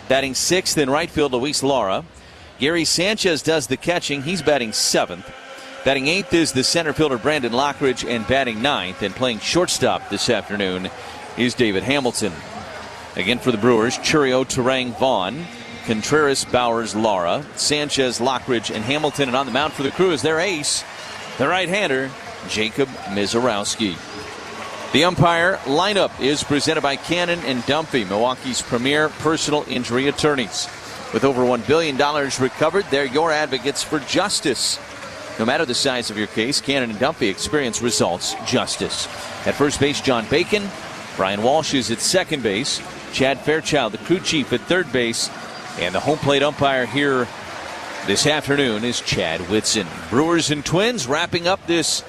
Batting 6th in right field, Luis Lara. Gary Sanchez does the catching. He's batting 7th. Batting 8th is the center fielder Brandon Lockridge, and batting 9th and playing shortstop this afternoon is David Hamilton. Again for the Brewers, Churio, Turang, Vaughn, Contreras, Bowers, Lara, Sanchez, Lockridge, and Hamilton. And on the mound for the Crew is their ace, the right-hander, Jacob Mizorowski. The umpire lineup is presented by Cannon and Dunphy, Milwaukee's premier personal injury attorneys. With over $1 billion recovered, they're your advocates for justice. No matter the size of your case, Cannon and Dunphy experience results justice. At first base, John Bacon. Brian Walsh is at second base. Chad Fairchild, the crew chief, at third base. And the home plate umpire here this afternoon is Chad Whitson. Brewers and Twins wrapping up this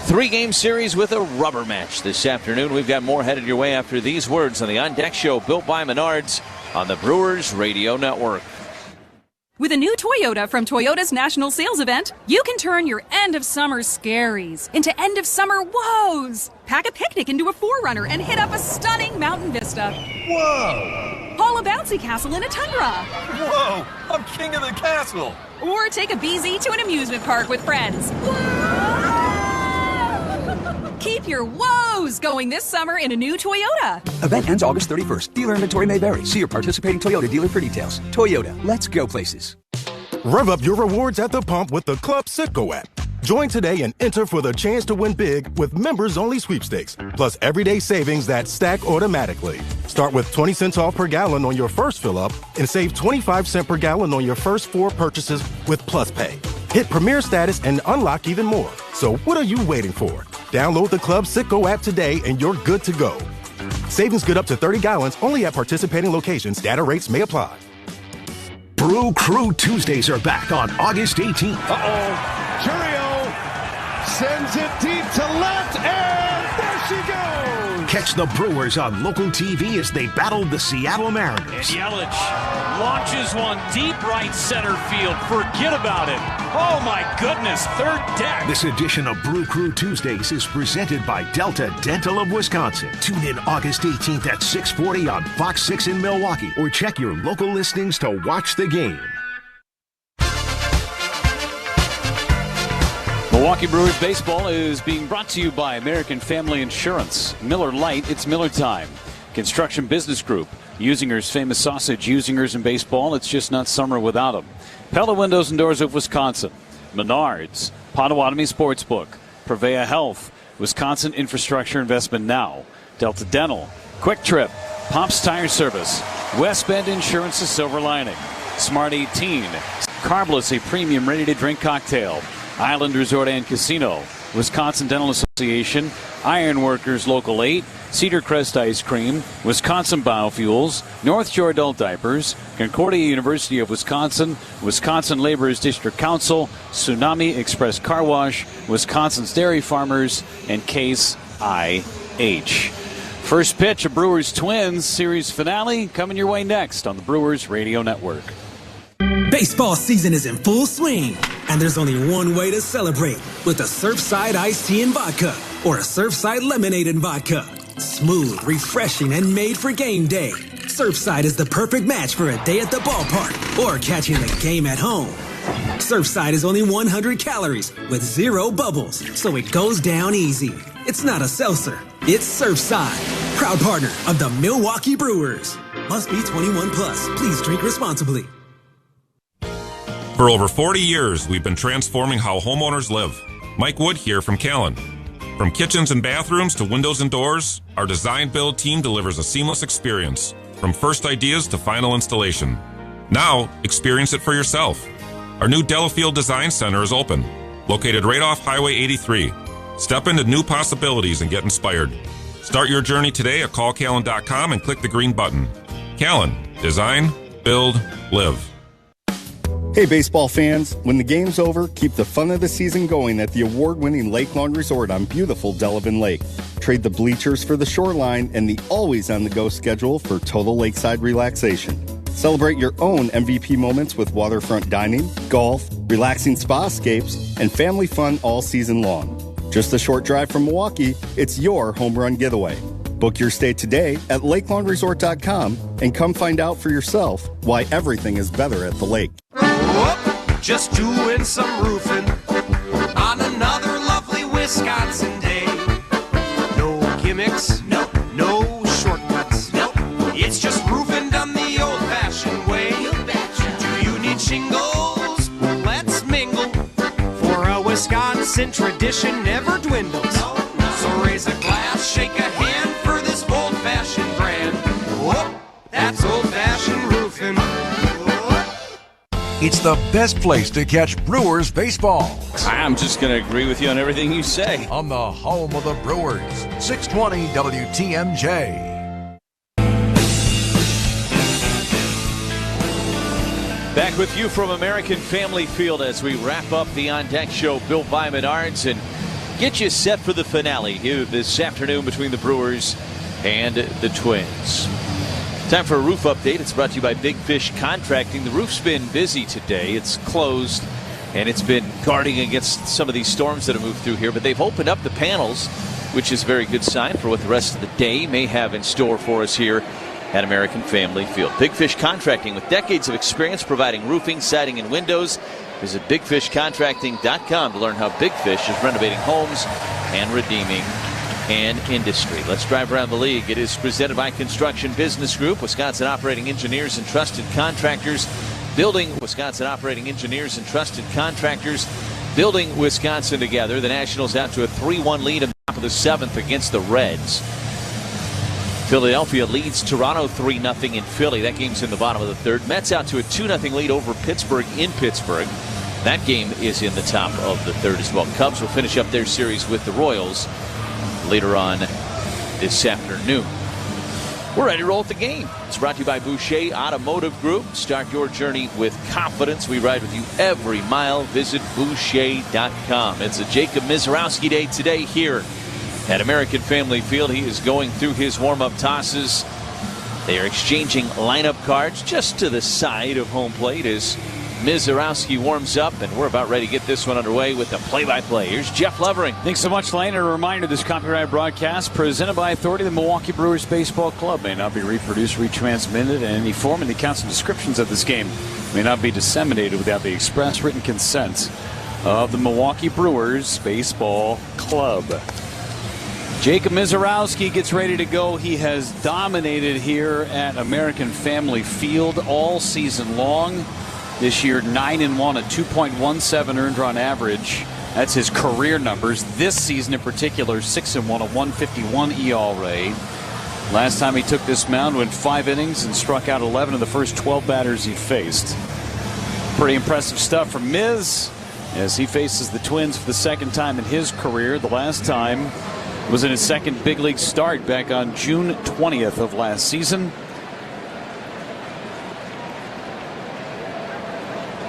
3-game series with a rubber match this afternoon. We've got more headed your way after these words on the On Deck Show, built by Menards on the Brewers Radio Network. With a new Toyota from Toyota's National Sales Event, you can turn your end-of-summer scaries into end-of-summer woes. Pack a picnic into a 4Runner and hit up a stunning mountain vista. Whoa! Haul a bouncy castle in a Tundra. Whoa! I'm king of the castle! Or take a BZ to an amusement park with friends. Keep your woes going this summer in a new Toyota. Event ends August 31st. Dealer inventory may vary. See your participating Toyota dealer for details. Toyota, let's go places. Rev up your rewards at the pump with the Club Citgo app. Join today and enter for the chance to win big with members-only sweepstakes, plus everyday savings that stack automatically. Start with 20 cents off per gallon on your first fill-up and save 25 cents per gallon on your first 4 purchases with Plus Pay. Hit Premier status and unlock even more. So what are you waiting for? Download the Club Citgo app today and you're good to go. Savings good up to 30 gallons only at participating locations. Data rates may apply. Brew Crew Tuesdays are back on August 18th. Churio sends it deep to left, and there she goes. Catch the Brewers on local TV as they battle the Seattle Mariners. And Yelich launches one deep right center field. Forget about it. Oh, my goodness. Third deck. This edition of Brew Crew Tuesdays is presented by Delta Dental of Wisconsin. Tune in August 18th at 6:40 on Fox 6 in Milwaukee, or check your local listings to watch the game. Milwaukee Brewers baseball is being brought to you by American Family Insurance. Miller Lite, it's Miller time. Construction Business Group, Usinger's famous sausage. Usingers in baseball, it's just not summer without them. Pella Windows and Doors of Wisconsin. Menards, Potawatomi Sportsbook, Prevea Health, Wisconsin Infrastructure Investment Now, Delta Dental, Quick Trip, Pops Tire Service, West Bend Insurance, the Silver Lining, Smart 18, Carbless, a premium ready-to-drink cocktail, Island Resort and Casino, Wisconsin Dental Association, Ironworkers Local 8, Cedar Crest Ice Cream, Wisconsin Biofuels, North Shore Adult Diapers, Concordia University of Wisconsin, Wisconsin Laborers District Council, Tsunami Express Car Wash, Wisconsin's Dairy Farmers, and Case IH. First pitch of Brewers Twins series finale coming your way next on the Brewers Radio Network. Baseball season is in full swing, and there's only one way to celebrate, with a Surfside iced tea and vodka or a Surfside lemonade and vodka. Smooth, refreshing, and made for game day. Surfside is the perfect match for a day at the ballpark or catching the game at home. Surfside is only 100 calories with 0 bubbles, so it goes down easy. It's not a seltzer, it's Surfside. Proud partner of the Milwaukee Brewers. Must be 21 plus. Please drink responsibly. For over 40 years, we've been transforming how homeowners live. Mike Wood here from Callan. From kitchens and bathrooms to windows and doors, our design build team delivers a seamless experience, from first ideas to final installation. Now, experience it for yourself. Our new Delafield Design Center is open, located right off Highway 83. Step into new possibilities and get inspired. Start your journey today at callcallan.com and click the green button. Callan, design, build, live. Hey baseball fans, when the game's over, keep the fun of the season going at the award-winning Lake Lawn Resort on beautiful Delavan Lake. Trade the bleachers for the shoreline and the always-on-the-go schedule for total lakeside relaxation. Celebrate your own MVP moments with waterfront dining, golf, relaxing spa-scapes, and family fun all season long. Just a short drive from Milwaukee, it's your home run getaway. Book your stay today at lakelongresort.com and come find out for yourself why everything is better at the lake. Whoop, just doing some roofing on another lovely Wisconsin day. No gimmicks, no shortcuts, it's just roofing done the old-fashioned way. Do you need shingles? Let's mingle, for a Wisconsin tradition never dwindles. So raise a glass, shake a hand for this old-fashioned brand. Whoop, that's old-fashioned roofing. It's the best place to catch Brewers baseball. I'm just going to agree with you on everything you say. On the home of the Brewers, 620 WTMJ. Back with you from American Family Field as we wrap up the On Deck Show, built by Menards, and get you set for the finale here this afternoon between the Brewers and the Twins. Time for a roof update. It's brought to you by Big Fish Contracting. The roof's been busy today. It's closed, and it's been guarding against some of these storms that have moved through here, but they've opened up the panels, which is a very good sign for what the rest of the day may have in store for us here at American Family Field. Big Fish Contracting, with decades of experience providing roofing, siding, and windows. Visit bigfishcontracting.com to learn how Big Fish is renovating homes and redeeming an industry. Let's drive around the league. It is presented by Construction Business Group, Wisconsin operating engineers and trusted contractors, building Wisconsin operating engineers and trusted contractors, building Wisconsin together. The Nationals out to a 3-1 lead in the top of the 7th against the Reds. Philadelphia leads Toronto 3-0 in Philly. That game's in the bottom of the 3rd. Mets out to a 2-0 lead over Pittsburgh in Pittsburgh. That game is in the top of the 3rd as well. Cubs will finish up their series with the Royals later on this afternoon. We're ready to roll at the game. It's brought to you by Boucher Automotive Group. Start your journey with confidence. We ride with you every mile. Visit Boucher.com. It's a Jacob Mizorowski day today here at American Family Field. He is going through his warm-up tosses. They are exchanging lineup cards just to the side of home plate as Mizorowski warms up, and we're about ready to get this one underway with the play-by-play. Here's Jeff Levering. Thanks so much, Lane. A reminder, this copyright broadcast presented by authority of the Milwaukee Brewers Baseball Club may not be reproduced, retransmitted in any form, and the accounts and descriptions of this game may not be disseminated without the express written consent of the Milwaukee Brewers Baseball Club. Jacob Mizorowski gets ready to go. He has dominated here at American Family Field all season long. This year, 9-1, a 2.17 earned run average. That's his career numbers. This season in particular, 6-1, a 151 ERA. Last time he took this mound, went 5 innings and struck out 11 of the first 12 batters he faced. Pretty impressive stuff from Miz as he faces the Twins for the second time in his career. The last time was in his second big league start back on June 20th of last season.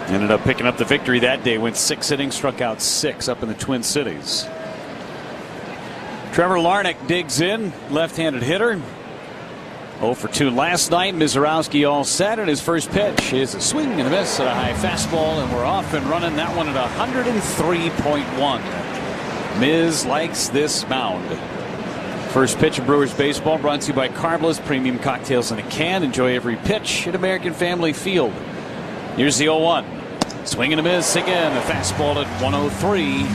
Ended up picking up the victory that day. Went 6 innings, struck out 6 up in the Twin Cities. Trevor Larnach digs in, left-handed hitter. 0 for 2 last night. Mizorowski all set, and his first pitch is a swing and a miss at a high fastball, and we're off and running. That one at 103.1. Miz likes this mound. First pitch of Brewers baseball brought to you by Carbless Premium Cocktails in a Can. Enjoy every pitch at American Family Field. Here's the 0-1. Swing and a miss again. A fastball at 103.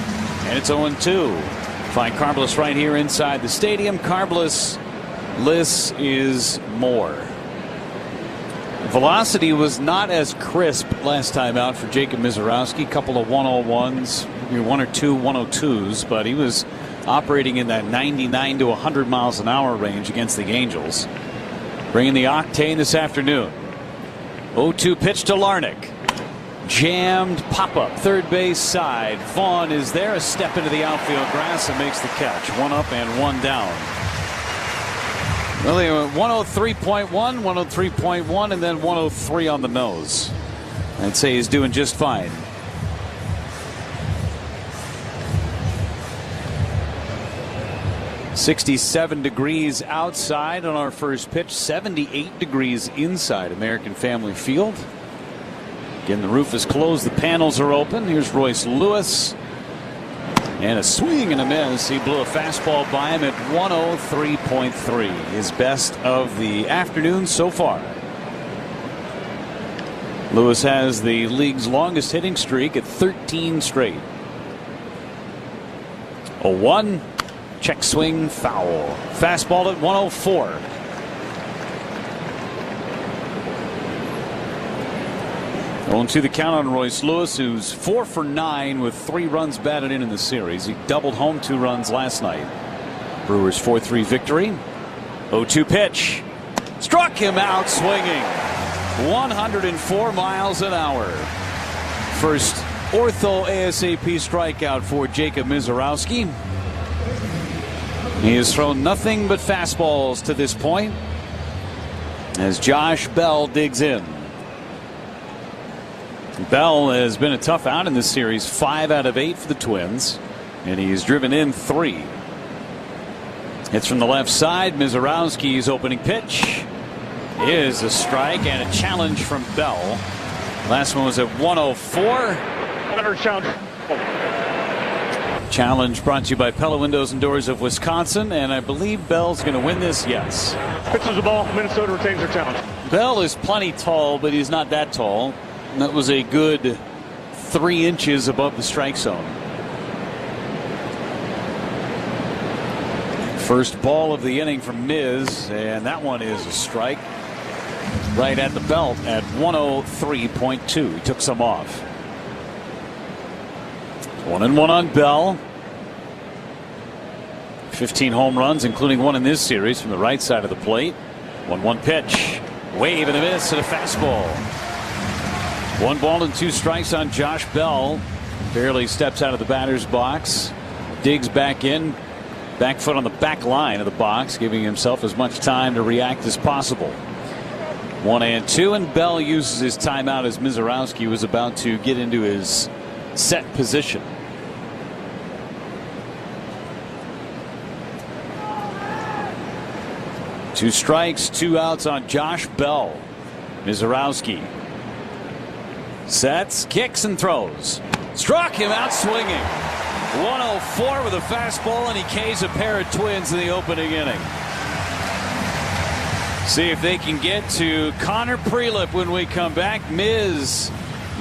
And it's 0-2. Find Carbless right here inside the stadium. Carbless, less is more. Velocity was not as crisp last time out for Jacob Mizorowski. A couple of 101s, 1 or 2 102s, but he was operating in that 99 to 100 miles an hour range against the Angels. Bringing the octane this afternoon. 0-2 pitch to Larnach. Jammed pop-up third base side. Vaughn is there, a step into the outfield grass and makes the catch. 1 up and 1 down. Well, they went 103.1, 103.1, and then 103 on the nose. I'd say he's doing just fine. .67 degrees outside on our first pitch, 78 degrees inside American Family Field. Again, the roof is closed, the panels are open. Here's Royce Lewis. And a swing and a miss. He blew a fastball by him at 103.3. His best of the afternoon so far. Lewis has the league's longest hitting streak at 13 straight. 0-1. Check swing, foul. Fastball at 104. On to the count on Royce Lewis, who's 4 for 9 with 3 runs batted in the series. He doubled home 2 runs last night. Brewers 4-3 victory. 0-2 pitch. Struck him out swinging. 104 miles an hour. First ortho ASAP strikeout for Jacob Mizorowski. He has thrown nothing but fastballs to this point as Josh Bell digs in. Bell has been a tough out in this series, 5 out of 8 for the Twins, and he's driven in 3. Hits from the left side. Mizorowski's opening pitch is a strike and a challenge from Bell. Last one was at 104. Challenge brought to you by Pella Windows and Doors of Wisconsin, and I believe Bell's going to win this. Yes. Pitches the ball. Minnesota retains their challenge. Bell is plenty tall, but he's not that tall. And that was a good 3 inches above the strike zone. First ball of the inning from Miz, and that one is a strike right at the belt at 103.2. He took some off. 1-1 on Bell. 15 home runs, including 1 in this series from the right side of the plate. 1-1 pitch. Wave and a miss and a fastball. 1 ball and 2 strikes on Josh Bell. Barely steps out of the batter's box. Digs back in. Back foot on the back line of the box, giving himself as much time to react as possible. 1-2, and Bell uses his timeout as Mizorowski was about to get into his set position. Two strikes, 2 outs on Josh Bell. Mizorowski sets, kicks, and throws. Struck him out swinging. 104 with a fastball, and he K's a pair of Twins in the opening inning. See if they can get to Connor Prelip when we come back. Miz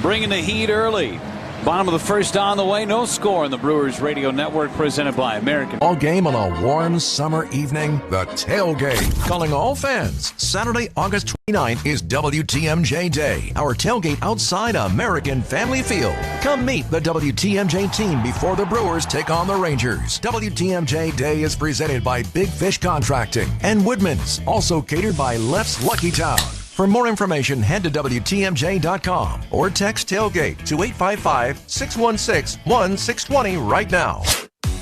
bringing the heat early. Bottom of the first on the way. No score on the Brewers Radio Network, presented by American. All game on a warm summer evening. The tailgate. Calling all fans. Saturday, August 29th is WTMJ Day. Our tailgate outside American Family Field. Come meet the WTMJ team before the Brewers take on the Rangers. WTMJ Day is presented by Big Fish Contracting and Woodman's. Also catered by Left's Lucky Town. For more information, head to WTMJ.com or text tailgate to 855-616-1620 right now.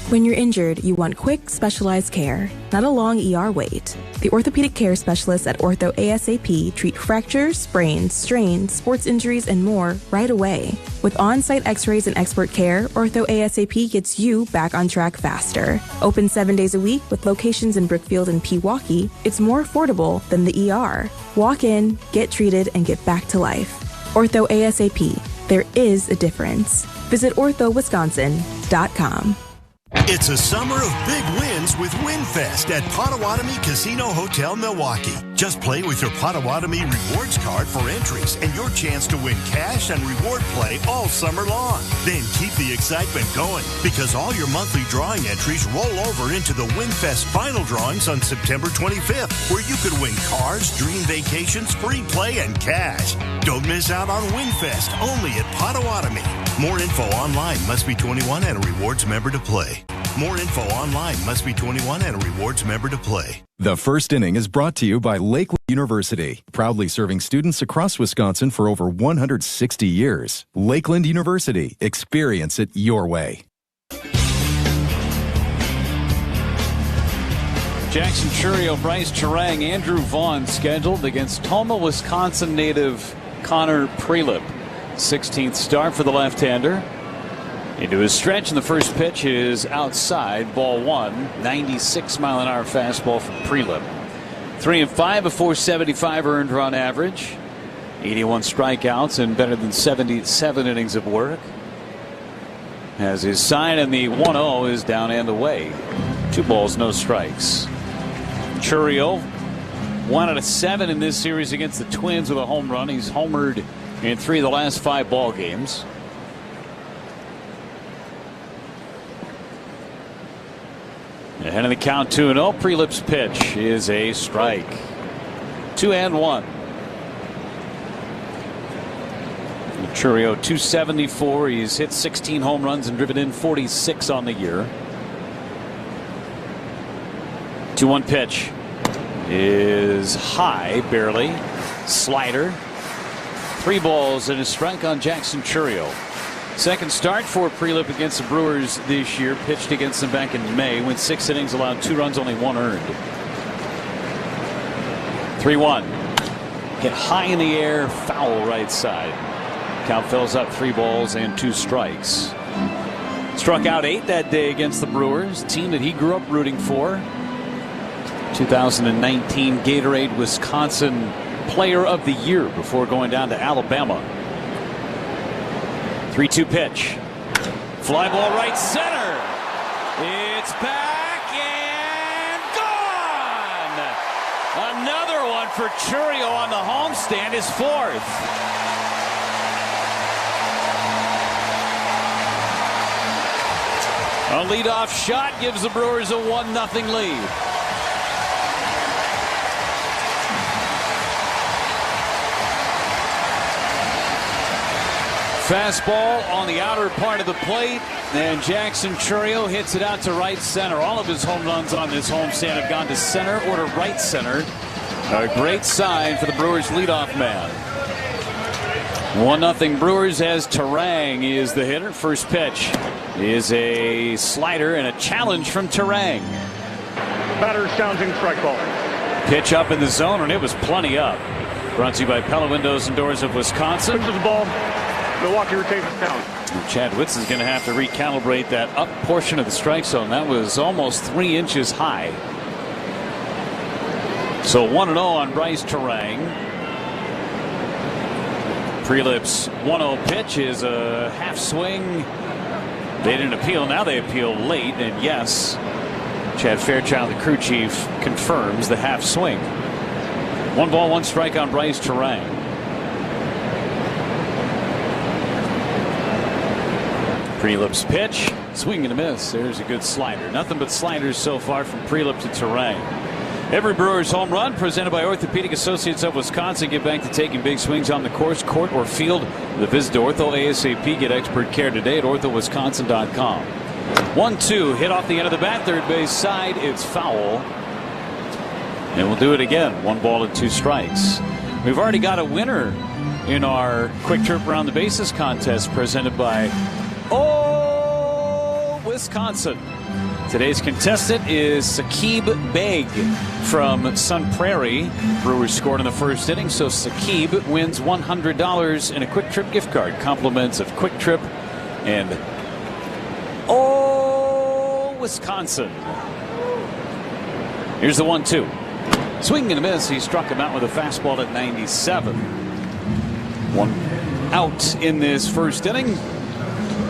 When you're injured, you want quick, specialized care, not a long ER wait. The orthopedic care specialists at Ortho ASAP treat fractures, sprains, strains, sports injuries, and more right away. With on-site x-rays and expert care, Ortho ASAP gets you back on track faster. Open 7 days a week with locations in Brookfield and Pewaukee, it's more affordable than the ER. Walk in, get treated, and get back to life. Ortho ASAP. There is a difference. Visit orthowisconsin.com. It's a summer of big wins with WinFest at Potawatomi Casino Hotel Milwaukee. Just play with your Potawatomi Rewards card for entries and your chance to win cash and reward play all summer long. Then keep the excitement going because all your monthly drawing entries roll over into the WinFest final drawings on September 25th, where you could win cars, dream vacations, free play, and cash. Don't miss out on WinFest only at Potawatomi. More info online. Must be 21 and a rewards member to play. More info online. Must be 21 and a rewards member to play. The First Inning is brought to you by Lakeland University, proudly serving students across Wisconsin for over 160 years. Lakeland University. Experience it your way. Jackson Churio, Bryce Turang, Andrew Vaughn scheduled against Toma, Wisconsin native Connor Prelip. 16th start for the left-hander. Into his stretch, and the first pitch is outside, ball 1. 96-mile-an-hour fastball from Prelip. 3 and 5, a .475 earned run average. 81 strikeouts and better than 77 innings of work. has his sign, and the 1-0 is down and away. 2 balls, no strikes. Chourio, 1 out of 7 in this series against the Twins with a home run. He's homered in 3 of the last 5 ball games. Ahead of the count, 2-0. Prelip's pitch is a strike. 2-1. Chourio, 274. He's hit 16 home runs and driven in 46 on the year. 2-1 pitch is high, barely. Slider. 3 balls and a strike on Jackson Chourio. Second start for Prelip against the Brewers this year. Pitched against them back in May. Went 6 innings, allowed 2 runs, only 1 earned. 3-1. Hit high in the air, foul right side. Count fills up 3 balls and 2 strikes. Struck out 8 that day against the Brewers, team that he grew up rooting for. 2019 Gatorade Wisconsin Player of the Year before going down to Alabama. 3-2 pitch. Fly ball right center. It's back and gone. Another one for Chourio on the homestand, his 4th. A leadoff shot gives the Brewers a 1-0 lead. Fastball on the outer part of the plate, and Jackson Chourio hits it out to right center. All of his home runs on this homestand have gone to center or to right center. A great sign for the Brewers leadoff man. 1-0 Brewers as Terang is the hitter. First pitch is a slider and a challenge from Terang. Batter challenging strike ball. Pitch up in the zone, and it was plenty up. Brought to you by Pella Windows and Doors of Wisconsin. Pitches the ball. Milwaukee retains the count. Chad Witz is going to have to recalibrate that up portion of the strike zone. That was almost 3 inches high. So 1-0 on Bryce Terang. Prelip's 1-0 pitch is a half swing. They didn't appeal. Now they appeal late. And yes, Chad Fairchild, the crew chief, confirms the half swing. 1 ball, 1 strike on Bryce Terang. Prelip's pitch, swing and a miss. There's a good slider. Nothing but sliders so far from Prelip to Terang. Every Brewers home run presented by Orthopedic Associates of Wisconsin. Get back to taking big swings on the course, court, or field. Visit Ortho ASAP. Get expert care today at orthowisconsin.com. 1-2 hit off the end of the bat, third base side. It's foul. And we'll do it again. 1 ball and 2 strikes. We've already got a winner in our quick trip around the bases contest presented by Wisconsin. Today's contestant is Saqib Beg from Sun Prairie. Brewers scored in the first inning, so Saqib wins $100 in a Quick Trip gift card. Compliments of Quick Trip and Wisconsin. Here's the 1-2. Swing and a miss. He struck him out with a fastball at 97. 1 out in this first inning.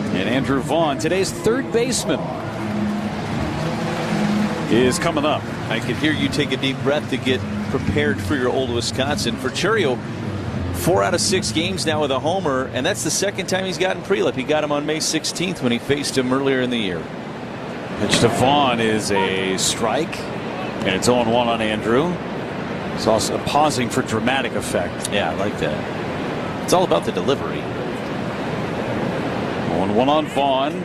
And Andrew Vaughn, today's third baseman, is coming up. I could hear you take a deep breath to get prepared for your Old Wisconsin. For Chourio, 4 out of 6 games now with a homer, and that's the second time he's gotten Prelip. He got him on May 16th when he faced him earlier in the year. Pitch to Vaughn is a strike, and it's 0-1 on Andrew. It's also pausing for dramatic effect. Yeah, I like that. It's all about the delivery. 1-1 on Vaughn.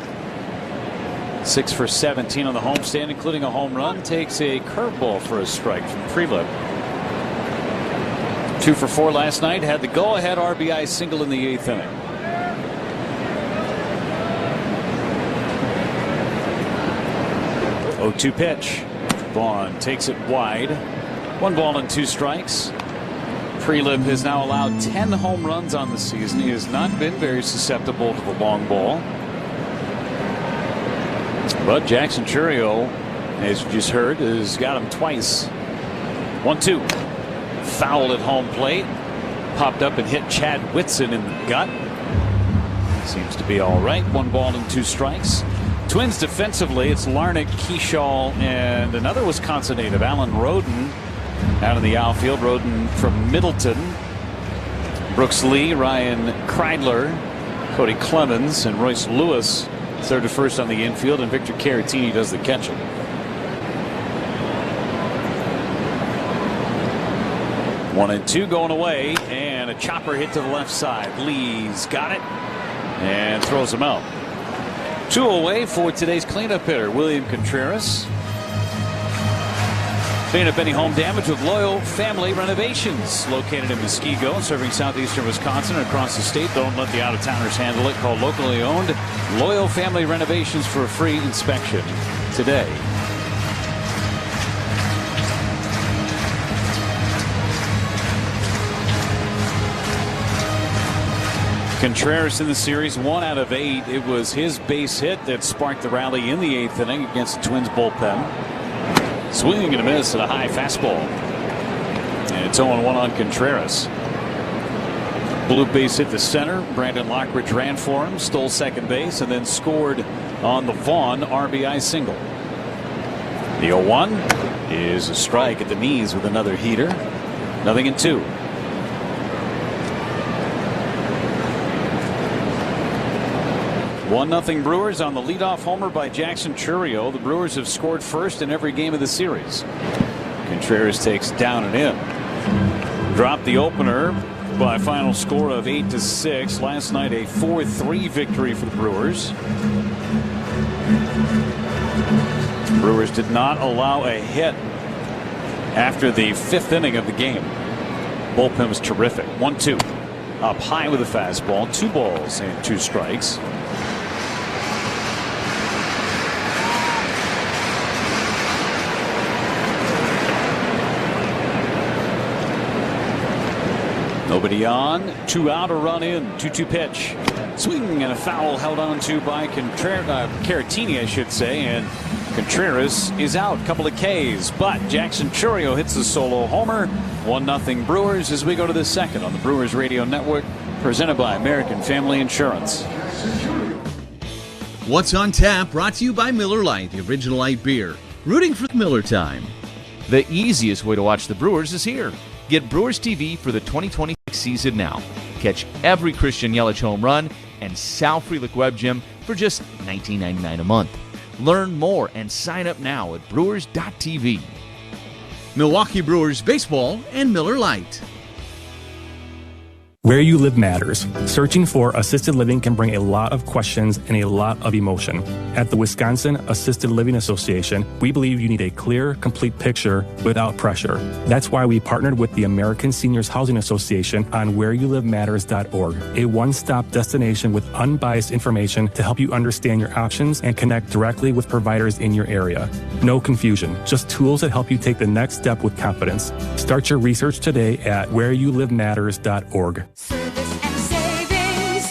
6 for 17 on the homestand, including a home run. Takes a curveball for a strike from Prelip. 2 for 4 last night. Had the go-ahead RBI single in the 8th inning. Oh, 2 pitch. Vaughn takes it wide. 1 ball and 2 strikes. Prelip has now allowed 10 home runs on the season. He has not been very susceptible to the long ball. But Jackson Chourio, as you just heard, has got him twice. 1-2. Foul at home plate. Popped up and hit Chad Whitson in the gut. Seems to be all right. 1 ball and 2 strikes. Twins defensively, it's Larnach, Keyshaw, and another Wisconsin native, Alan Roden, out in the outfield. Roden from Middleton. Brooks Lee, Ryan Kreidler, Cody Clemens, and Royce Lewis third to first on the infield, and Victor Caratini does the catching. One and two going away, and a chopper hit to the left side. Lee's got it and throws him out. 2 away for today's cleanup hitter, William Contreras. Cleaning up any home damage with Loyal Family Renovations, located in Muskego, serving southeastern Wisconsin and across the state. Don't let the out-of-towners handle it. Call locally owned Loyal Family Renovations for a free inspection today. Contreras in the series, 1 out of 8. It was his base hit that sparked the rally in the 8th inning against the Twins bullpen. Swinging and a miss at a high fastball. And it's 0-1 on Contreras. Blue base hit the center. Brandon Lockridge ran for him, stole second base, and then scored on the Vaughn RBI single. The 0-1 is a strike at the knees with another heater. 0-2. One nothing Brewers on the leadoff homer by Jackson Chourio. The Brewers have scored first in every game of the series. Contreras takes down and in. Dropped the opener by a final score of 8-6. Last night a 4-3 victory for the Brewers. Brewers did not allow a hit after the 5th inning of the game. Bullpen was terrific. 1-2. Up high with a fastball. 2 balls and 2 strikes. Nobody on, 2 out, a run in, 2-2 pitch. Swing and a foul held on to by Caratini, I should say, and Contreras is out. Couple of Ks, but Jackson Chourio hits the solo homer. 1-0 Brewers as we go to the second on the Brewers Radio Network, presented by American Family Insurance. What's on tap, brought to you by Miller Lite, the original light beer. Rooting for Miller time. The easiest way to watch the Brewers is here. Get Brewers TV for the 2026 season now. Catch every Christian Yelich home run and Sal Frelick Web Gym for just $19.99 a month. Learn more and sign up now at brewers.tv. Milwaukee Brewers Baseball and Miller Lite. Where you live matters. Searching for assisted living can bring a lot of questions and a lot of emotion. At the Wisconsin Assisted Living Association, we believe you need a clear, complete picture without pressure. That's why we partnered with the American Seniors Housing Association on whereyoulivematters.org, a one-stop destination with unbiased information to help you understand your options and connect directly with providers in your area. No confusion, just tools that help you take the next step with confidence. Start your research today at whereyoulivematters.org. Service and savings.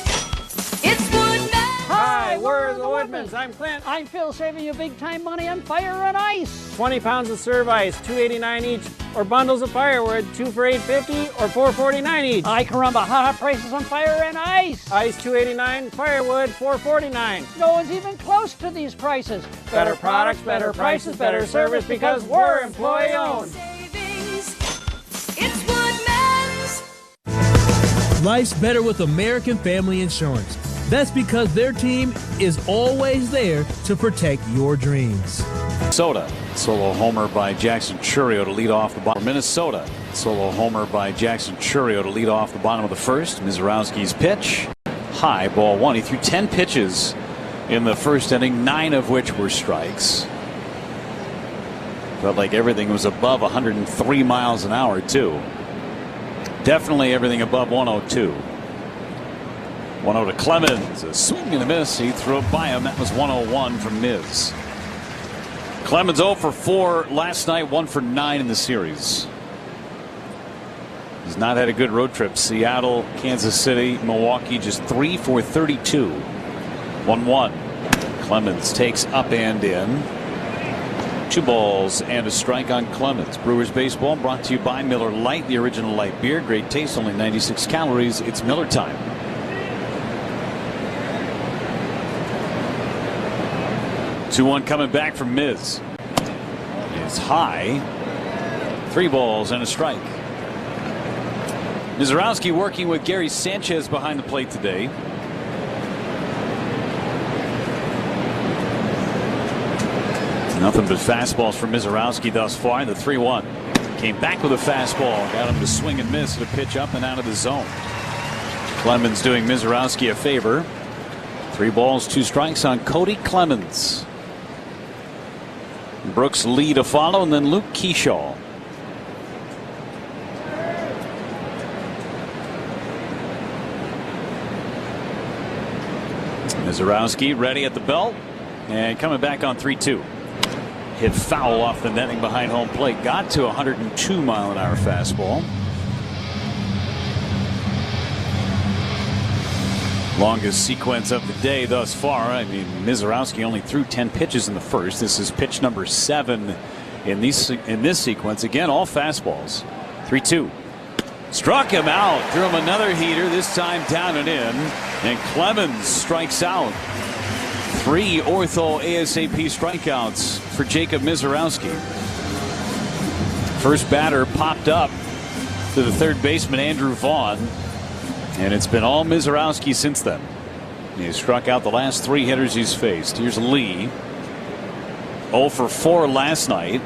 It's Woodman. Hi, we're the Woodmans. I'm Clint. I'm Phil, saving you big time money on fire and ice. 20 pounds of serve ice, $2.89 each, or bundles of firewood, 2 for $8.50 or $4.49 each. Ay caramba, hot prices on fire and ice. Ice $2.89, firewood $4.49. No one's even close to these prices. Better products, better prices, better service, because we're employee owned. Savings. It's Woodman's. Life's better with American Family Insurance. That's because their team is always there to protect your dreams. Minnesota, solo homer by Jackson Chourio to lead off the bottom. Minnesota, solo homer by Jackson Chourio to lead off the bottom of the first. Mizorowski's pitch, high, ball 1. He threw 10 pitches in the first inning, 9 of which were strikes. Felt like everything was above 103 miles an hour, too. Definitely everything above 102. 1-0 to Clemens. A swing and a miss. He threw it by him. That was 101 from Miz. Clemens 0 for 4 last night, 1 for 9 in the series. He's not had a good road trip. Seattle, Kansas City, Milwaukee, just 3 for 32. 1-1. Clemens takes up and in. 2 balls and a strike on Clemens. Brewers baseball brought to you by Miller Lite, the original light beer. Great taste, only 96 calories. It's Miller time. 2-1 coming back from Miz. It's high. 3 balls and a strike. Mizorowski working with Gary Sanchez behind the plate today. Nothing but fastballs for Mizorowski thus far in the 3-1. Came back with a fastball. Got him to swing and miss at a pitch up and out of the zone. Clemens doing Mizorowski a favor. 3 balls, 2 strikes on Cody Clemens. Brooks Lee to follow, and then Luke Keyshaw. Mizorowski ready at the belt and coming back on 3-2. Hit foul off the netting behind home plate. Got to 102 mile-an-hour fastball. Longest sequence of the day thus far. I mean, Mizorowski only threw 10 pitches in the first. This is pitch number 7 in this sequence. Again, all fastballs. 3-2. Struck him out. Threw him another heater. This time down and in. And Clemens strikes out. 3 ortho ASAP strikeouts for Jacob Mizorowski. First batter popped up to the third baseman Andrew Vaughn, and it's been all Mizorowski since then. He struck out the last 3 hitters he's faced. Here's Lee, 0 for 4 last night,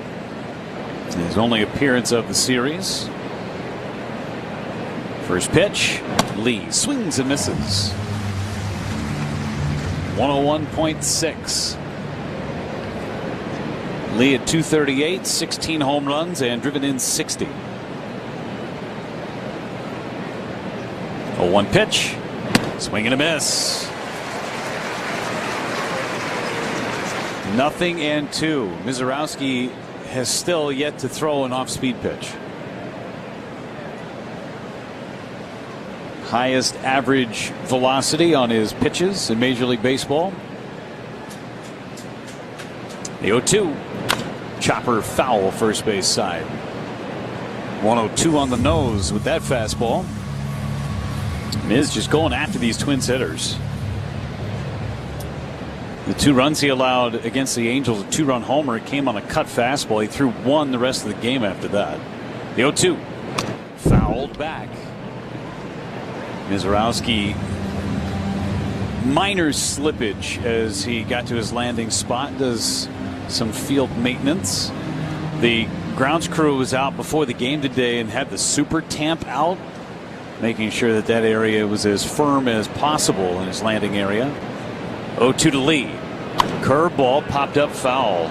his only appearance of the series. First pitch, Lee swings and misses. 101.6. Lee at 238, 16 home runs and driven in 60. 0-1 pitch, swing and a miss. 0-2. Mizorowski has still yet to throw an off-speed pitch. Highest average velocity on his pitches in Major League Baseball. The 0-2. Chopper foul first base side. 102 on the nose with that fastball. Miz just going after these Twins hitters. The 2 runs he allowed against the Angels, a 2-run homer. It came on a cut fastball. He threw 1 the rest of the game after that. The 0-2. Fouled back. Mizorowski, minor slippage as he got to his landing spot, does some field maintenance. The grounds crew was out before the game today and had the super tamp out, making sure that that area was as firm as possible in his landing area. 0-2 to Lee. Curveball popped up foul.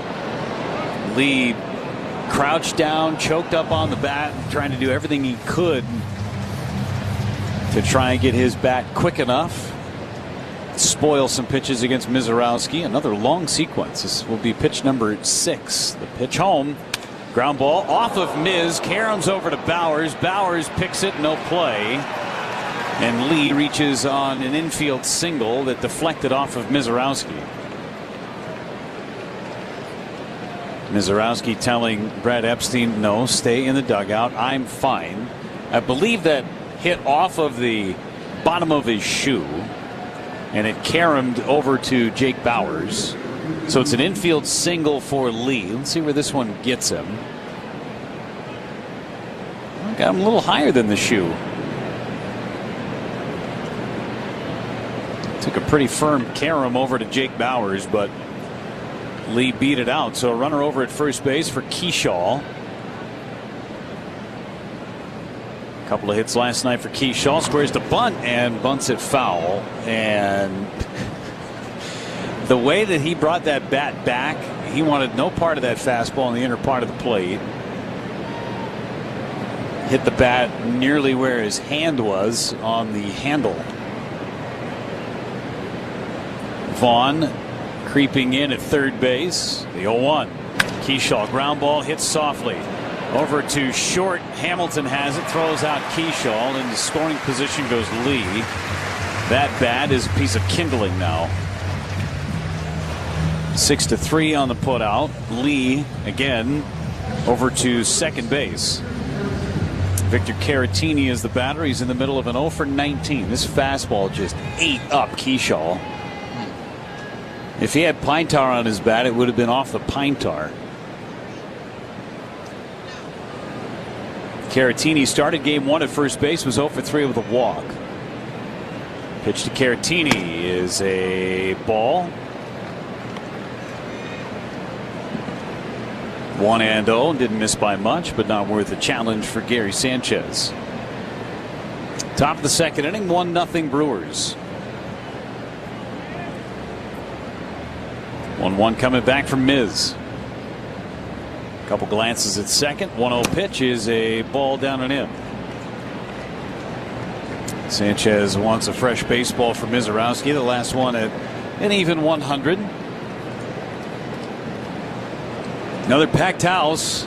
Lee crouched down, choked up on the bat, trying to do everything he could to try and get his bat quick enough, spoil some pitches against Mizorowski. Another long sequence. This will be pitch number 6. The pitch home. Ground ball off of Miz. Caroms over to Bowers. Bowers picks it, no play. And Lee reaches on an infield single that deflected off of Mizorowski. Mizorowski telling Brad Epstein, no, stay in the dugout. I'm fine. I believe that hit off of the bottom of his shoe, and it caromed over to Jake Bowers. So it's an infield single for Lee. Let's see where this one gets him. Got him a little higher than the shoe. Took a pretty firm carom over to Jake Bowers, but Lee beat it out. So a runner over at first base for Keyshaw. A couple of hits last night for Keyshaw. Squares to bunt and bunts it foul. And the way that he brought that bat back, he wanted no part of that fastball in the inner part of the plate. Hit the bat nearly where his hand was on the handle. Vaughn creeping in at third base. The 0-1. Keyshaw ground ball hits softly. Over to short. Hamilton has it. Throws out Keyshaw. Into scoring position goes Lee. That bat is a piece of kindling now. 6-3 on the putout. Lee again over to second base. Victor Caratini is the batter. He's in the middle of an 0 for 19. This fastball just ate up Keyshaw. If he had pine tar on his bat, it would have been off the pine tar. Caratini started game 1 at first base, was 0 for 3 with a walk. Pitch to Caratini is a ball. 1-0, didn't miss by much, but not worth a challenge for Gary Sanchez. Top of the second inning, 1-0 Brewers. 1-1 coming back from Miz. Couple glances at second. 1-0 pitch is a ball down and in. Sanchez wants a fresh baseball for Mizorowski. The last one at an even 100. Another packed house.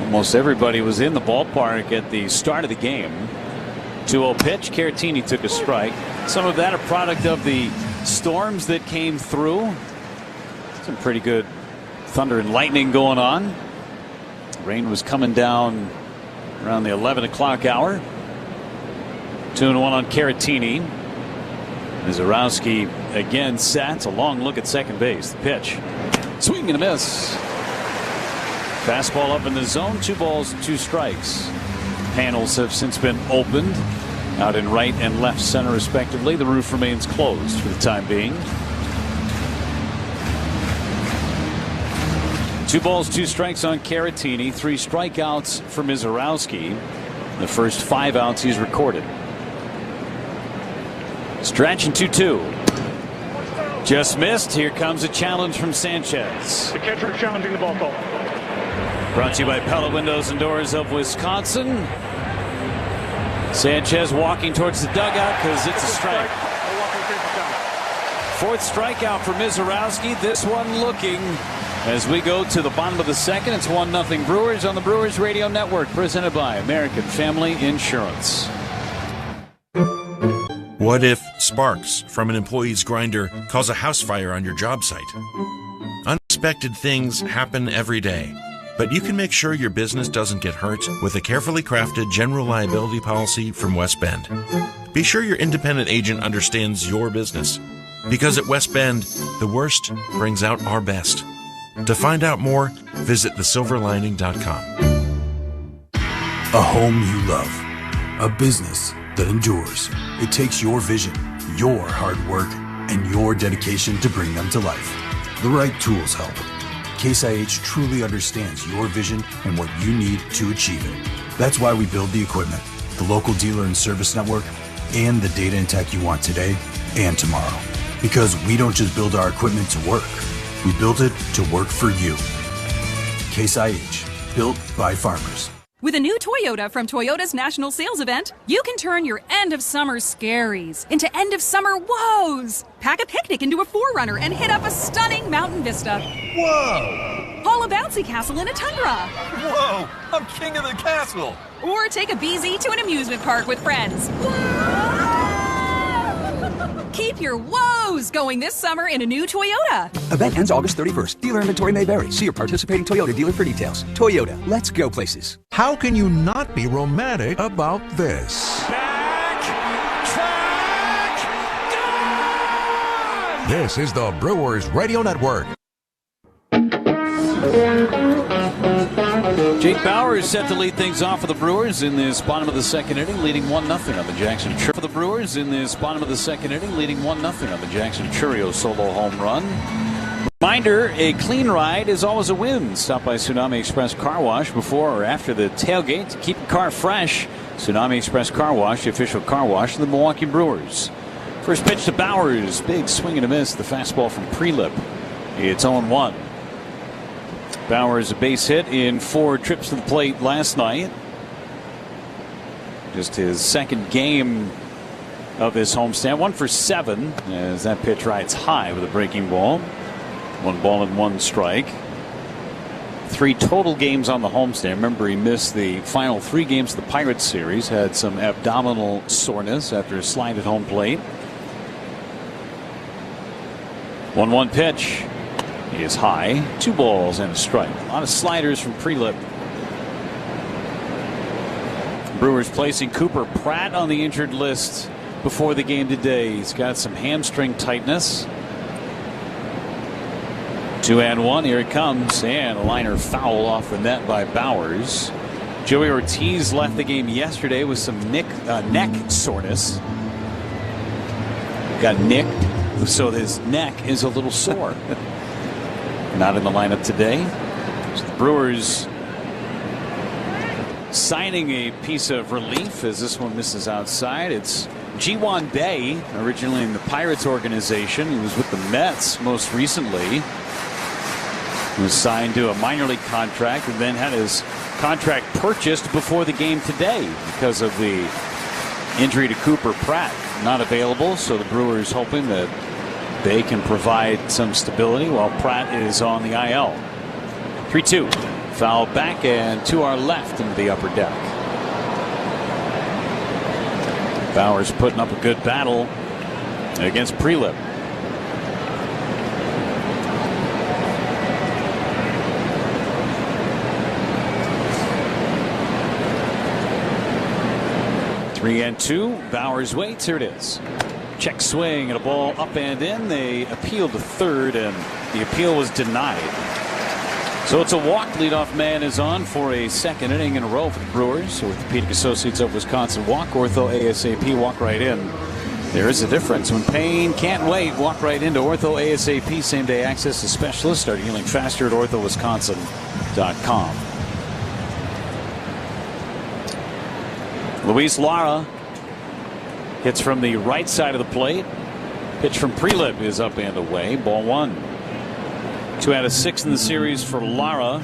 Almost everybody was in the ballpark at the start of the game. 2-0 pitch. Caratini took a strike. Some of that a product of the storms that came through. Some pretty good thunder and lightning going on. Rain was coming down around the 11 o'clock hour. 2-1 on Caratini. Mizorowski again set. It's a long look at second base. The pitch. Swing and a miss. Fastball up in the zone. 2 balls, 2 strikes. Panels have since been opened out in right and left center respectively. The roof remains closed for the time being. 2 balls, 2 strikes on Caratini. 3 strikeouts for Mizorowski. The first 5 outs he's recorded. Stretch and 2-2. Just missed. Here comes a challenge from Sanchez. The catcher challenging the ball call. Brought to you by Pella Windows and Doors of Wisconsin. Sanchez walking towards the dugout because it's a strike. 4th strikeout for Mizorowski. This one looking as we go to the bottom of the second. It's 1-0 Brewers on the Brewers Radio Network, presented by American Family Insurance. What if sparks from an employee's grinder cause a house fire on your job site? Unexpected things happen every day, but you can make sure your business doesn't get hurt with a carefully crafted general liability policy from West Bend. Be sure your independent agent understands your business, because at West Bend, the worst brings out our best. To find out more, visit thesilverlining.com. A home you love. A business that endures. It takes your vision, your hard work, and your dedication to bring them to life. The right tools help. Case IH truly understands your vision and what you need to achieve it. That's why we build the equipment, the local dealer and service network, and the data and tech you want today and tomorrow. Because we don't just build our equipment to work. We built it to work for you. Case IH, built by farmers. With a new Toyota from Toyota's National Sales Event, you can turn your end-of-summer scaries into end-of-summer woes. Pack a picnic into a 4Runner and hit up a stunning mountain vista. Whoa! Haul a bouncy castle in a Tundra. Whoa! I'm king of the castle! Or take a BZ to an amusement park with friends. Keep your woes going this summer in a new Toyota. Event ends August 31st. Dealer inventory may vary. See your participating Toyota dealer for details. Toyota, let's go places. How can you not be romantic about this? This is the Brewers Radio Network. Jake Bauer is set to lead things off for the Brewers in this bottom of the second inning, leading 1-0 on the Jackson Churio. For the Brewers in this bottom of the second inning, leading 1-0 on the Jackson Churio solo home run. Reminder, a clean ride is always a win. Stop by Tsunami Express Car Wash before or after the tailgate to keep your car fresh. Tsunami Express Car Wash, the official car wash of the Milwaukee Brewers. First pitch to Bowers. Big swing and a miss. The fastball from Prelip. It's 0-1. Bowers a base hit in 4 trips to the plate last night. Just his second game of this homestand. 1 for 7 as that pitch rides high with a breaking ball. 1 ball and 1 strike. 3 total games on the homestand. Remember, he missed the final 3 games of the Pirates series. Had some abdominal soreness after a slide at home plate. 1-1 pitch. He is high. 2 balls and a strike. A lot of sliders from Prelip. Brewers placing Cooper Pratt on the injured list before the game today. He's got some hamstring tightness. 2-1. Here it comes. And a liner foul off the net by Bowers. Joey Ortiz left the game yesterday with some neck soreness. Got nicked, so his neck is a little sore. Not in the lineup today. So the Brewers signing a piece of relief as this one misses outside. It's Ji-Hwan Bae, originally in the Pirates organization. He was with the Mets most recently. He was signed to a minor league contract and then had his contract purchased before the game today because of the injury to Cooper Pratt. Not available, so the Brewers hoping that they can provide some stability while Pratt is on the IL. 3-2. Foul back and to our left into the upper deck. Bowers putting up a good battle against Prelip. Three and two. Bowers waits. Here it is. Check swing and a ball up and in. They appealed to third and the appeal was denied. So it's a walk. Leadoff man is on for a second inning in a row for the Brewers. Orthopedic Associates of Wisconsin walk. Ortho ASAP walk right in. There is a difference. When pain can't wait, walk right into Ortho ASAP. Same day access to specialists. Start healing faster at orthowisconsin.com. Luis Lara hits from the right side of the plate. Pitch from Prelip is up and away. Ball one. 2 out of 6 in the series for Lara.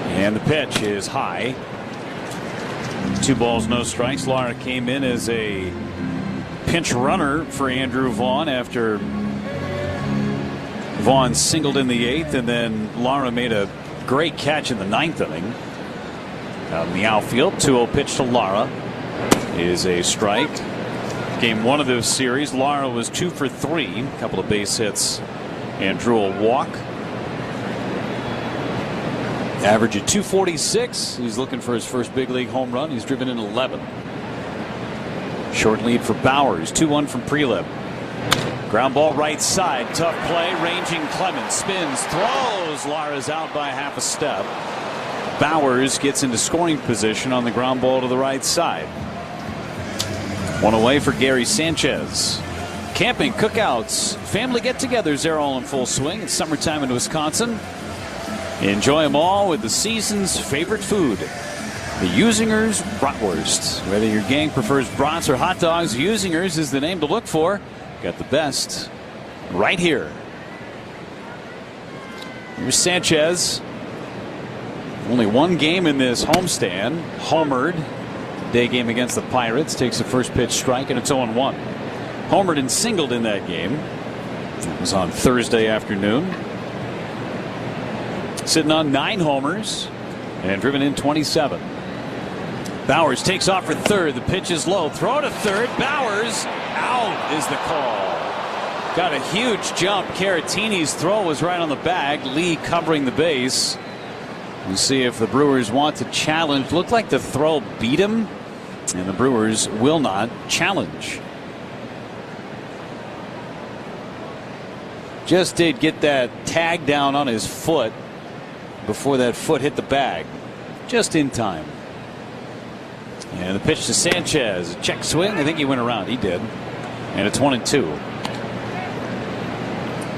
And the pitch is high. 2 balls, no strikes. Lara came in as a pinch runner for Andrew Vaughn after Vaughn singled in the 8th, and then Lara made a great catch in the 9th inning. Out in the outfield, 2-0 pitch to Lara is a strike. Game 1 of this series, Lara was 2 for 3, a couple of base hits and drew a walk. Average at 246. He's looking for his first big league home run. He's driven in 11. Short lead for Bowers. 2-1 from Prelip. Ground ball right side. Tough play. Ranging Clemens. Spins. Throws. Lara's out by half a step. Bowers gets into scoring position on the ground ball to the right side. One away for Gary Sanchez. Camping, cookouts, family get-togethers, they're all in full swing. It's summertime in Wisconsin. Enjoy them all with the season's favorite food. The Usinger's Bratwurst. Whether your gang prefers brats or hot dogs, Usinger's is the name to look for. Got the best right here. Here's Sanchez. Only one game in this homestand. Homered. Day game against the Pirates. Takes the first pitch strike, and it's 0-1. Homered and singled in that game. It was on Thursday afternoon. Sitting on 9 homers and driven in 27. Bowers takes off for third. The pitch is low. Throw to third. Bowers out is the call. Got a huge jump. Caratini's throw was right on the bag. Lee covering the base. We'll see if the Brewers want to challenge. Looked like the throw beat him, and the Brewers will not challenge. Just did get that tag down on his foot before that foot hit the bag. Just in time. And the pitch to Sanchez. Check swing. I think he went around. He did. And it's 1-2.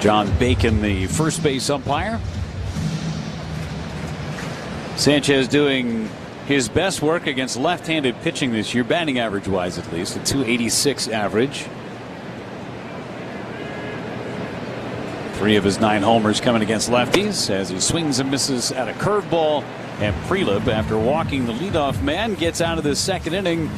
John Bacon, the first base umpire. Sanchez doing his best work against left-handed pitching this year, batting average wise at least, a .286 average. 3 of his 9 homers coming against lefties as he swings and misses at a curveball. And Prelip, after walking the leadoff man, gets out of the second inning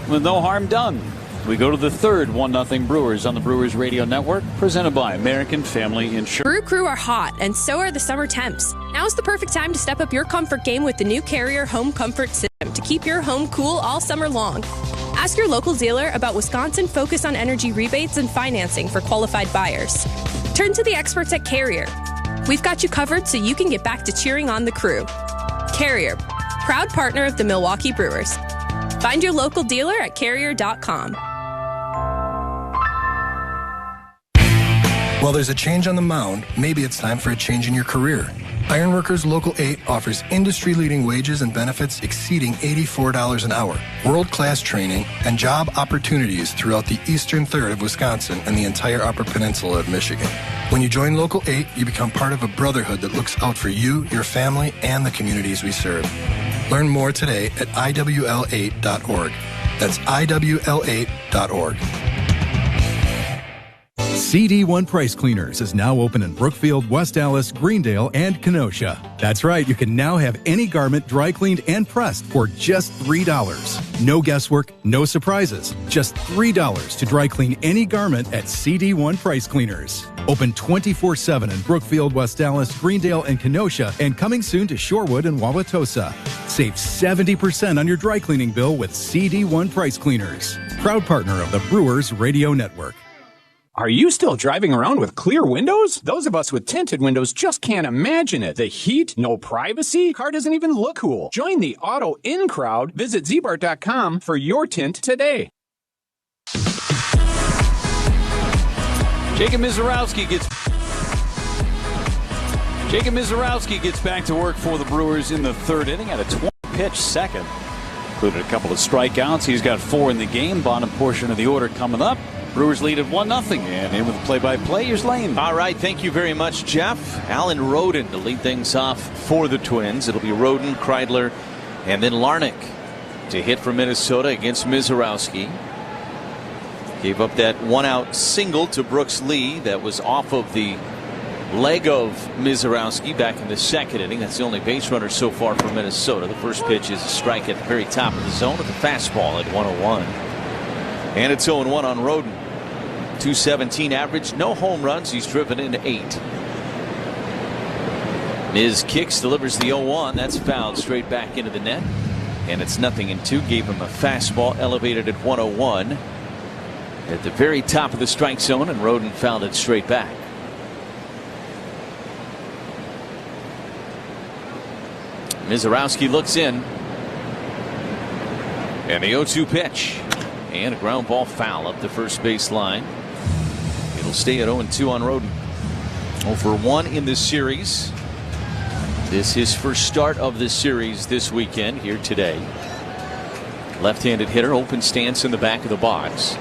with no harm done. We go to the third. 1-0 Brewers on the Brewers Radio Network, presented by American Family Insurance. Brew Crew are hot, and so are the summer temps. Now is the perfect time to step up your comfort game with the new Carrier Home Comfort System to keep your home cool all summer long. Ask your local dealer about Wisconsin Focus on Energy rebates and financing for qualified buyers. Turn to the experts at Carrier. We've got you covered so you can get back to cheering on the crew. Carrier, proud partner of the Milwaukee Brewers. Find your local dealer at carrier.com. While there's a change on the mound, maybe it's time for a change in your career. Ironworkers Local 8 offers industry-leading wages and benefits exceeding $84 an hour, world-class training, and job opportunities throughout the eastern third of Wisconsin and the entire Upper Peninsula of Michigan. When you join Local 8, you become part of a brotherhood that looks out for you, your family, and the communities we serve. Learn more today at IWL8.org. That's IWL8.org. CD1 Price Cleaners is now open in Brookfield, West Allis, Greendale, and Kenosha. That's right, you can now have any garment dry cleaned and pressed for just $3. No guesswork, no surprises. Just $3 to dry clean any garment at CD1 Price Cleaners. Open 24/7 in Brookfield, West Allis, Greendale, and Kenosha, and coming soon to Shorewood and Wauwatosa. Save 70% on your dry cleaning bill with CD1 Price Cleaners. Proud partner of the Brewers Radio Network. Are you still driving around with clear windows? Those of us with tinted windows just can't imagine it. The heat, no privacy, car doesn't even look cool. Join the auto in crowd. Visit zbart.com for your tint today. Jacob Mizorowski gets back to work for the Brewers in the third inning at a 20-pitch second. Included a couple of strikeouts. He's got 4 in the game. Bottom portion of the order coming up. Brewers lead at 1-0. And in with the play-by-play, here's Lane. All right, thank you very much, Jeff. Alan Roden to lead things off for the Twins. It'll be Roden, Kreidler, and then Larnach to hit for Minnesota against Mizorowski. Gave up that one-out single to Brooks Lee that was off of the leg of Mizorowski back in the second inning. That's the only base runner so far for Minnesota. The first pitch is a strike at the very top of the zone with a fastball at 101. And it's 0-1 on Roden. 217 average, no home runs. He's driven in 8. Miz kicks, delivers the 0-1. That's fouled straight back into the net. And it's 0-2. Gave him a fastball elevated at 101 at the very top of the strike zone, and Roden fouled it straight back. Mizorowski looks in. And the 0-2 pitch. And a ground ball foul up the first base line. It'll stay at 0-2 on Roden. 0-1 in this series. This is his first start of this series this weekend here today. Left-handed hitter, open stance in the back of the box.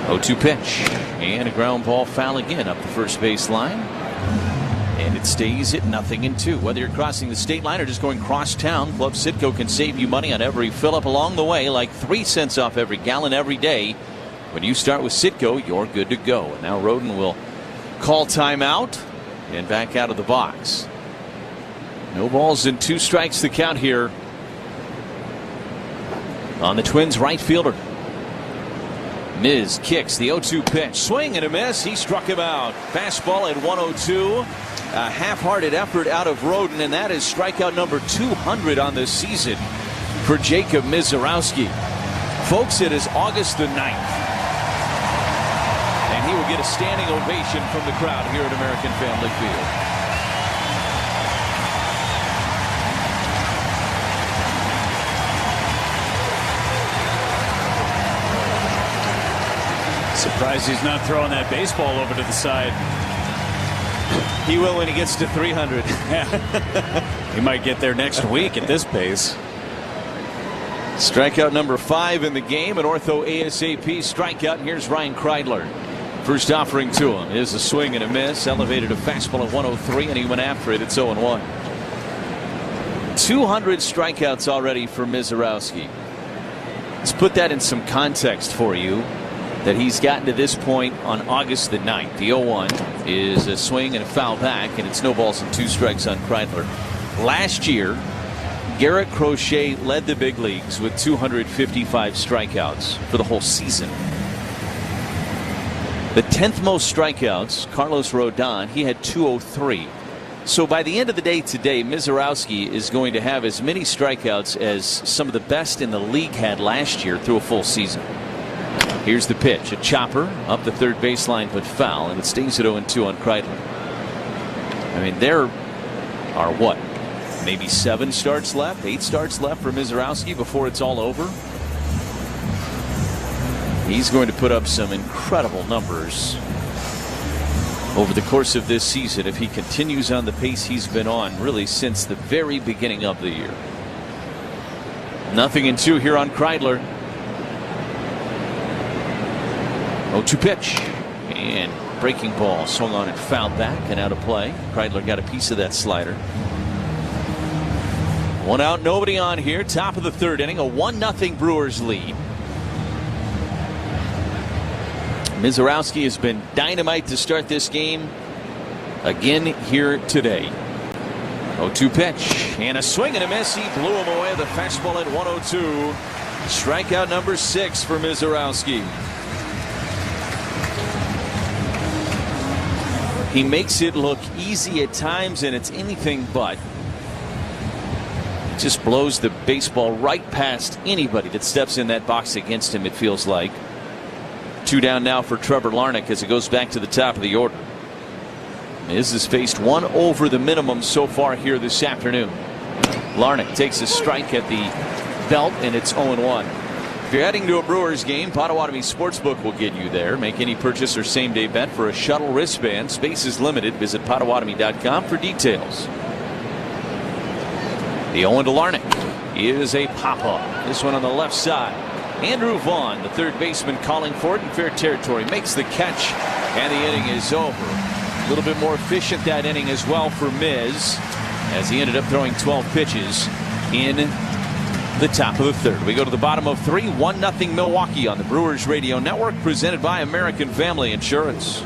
0-2 pitch. And a ground ball foul again up the first base line. And it stays at 0-2. Whether you're crossing the state line or just going cross town, Club Citgo can save you money on every fill up along the way, like 3 cents off every gallon every day. When you start with Citgo, you're good to go. And now Roden will call timeout and back out of the box. No balls and 2 strikes the count here on the Twins right fielder. Miz kicks the 0-2 pitch. Swing and a miss. He struck him out. Fastball at 102. A half-hearted effort out of Roden, and that is strikeout number 200 on this season for Jacob Mizorowski. Folks, it is August the 9th. And he will get a standing ovation from the crowd here at American Family Field. Surprised he's not throwing that baseball over to the side. He will when he gets to 300. He might get there next week at this pace. Strikeout number 5 in the game, an ortho ASAP strikeout. And here's Ryan Kreidler. First offering to him is a swing and a miss. Elevated a fastball at 103, and he went after it. It's 0-1. 200 strikeouts already for Mizorowski. Let's put that in some context for you. That he's gotten to this point on August the 9th. The 0-1 is a swing and a foul back, and it's no balls and 2 strikes on Kreidler. Last year, Garrett Crochet led the big leagues with 255 strikeouts for the whole season. The 10th most strikeouts, Carlos Rodon, he had 203. So by the end of the day today, Mizorowski is going to have as many strikeouts as some of the best in the league had last year through a full season. Here's the pitch. A chopper up the third baseline, but foul, and it stays at 0-2 on Kreidler. I mean, there are what? Maybe 7 starts left, 8 starts left for Mizorowski before it's all over. He's going to put up some incredible numbers over the course of this season if he continues on the pace he's been on really since the very beginning of the year. 0-2 here on Kreidler. 0-2 pitch. And breaking ball swung on and fouled back and out of play. Kreidler got a piece of that slider. 1 out, nobody on here. Top of the 3rd inning. A 1-0 Brewers lead. Mizorowski has been dynamite to start this game again here today. 0-2 pitch and a swing and a miss. He blew him away. The fastball at 102. Strikeout number 6 for Mizorowski. He makes it look easy at times, and it's anything but. Just blows the baseball right past anybody that steps in that box against him, it feels like. 2 down now for Trevor Larnach as it goes back to the top of the order. Miz has faced 1 over the minimum so far here this afternoon. Larnach takes a strike at the belt, and it's 0-1. If you're heading to a Brewers game, Potawatomi Sportsbook will get you there. Make any purchase or same-day bet for a shuttle wristband. Space is limited. Visit Potawatomi.com for details. The 0-1 to Larnach is a pop-up. This one on the left side. Andrew Vaughn, the 3rd baseman, calling for it in fair territory, makes the catch, and the inning is over. A little bit more efficient that inning as well for Miz, as he ended up throwing 12 pitches in the top of the 3rd. We go to the bottom of 3, 1-0 Milwaukee on the Brewers Radio Network, presented by American Family Insurance.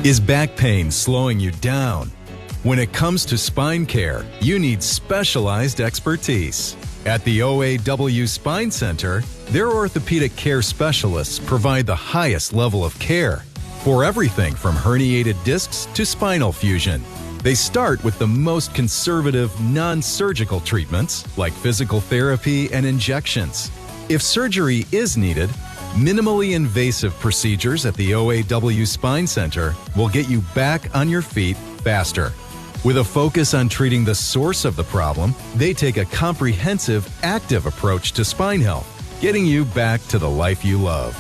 Is back pain slowing you down? When it comes to spine care, you need specialized expertise. At the OAW Spine Center, their orthopedic care specialists provide the highest level of care for everything from herniated discs to spinal fusion. They start with the most conservative, non-surgical treatments like physical therapy and injections. If surgery is needed, minimally invasive procedures at the OAW Spine Center will get you back on your feet faster. With a focus on treating the source of the problem, they take a comprehensive, active approach to spine health, getting you back to the life you love.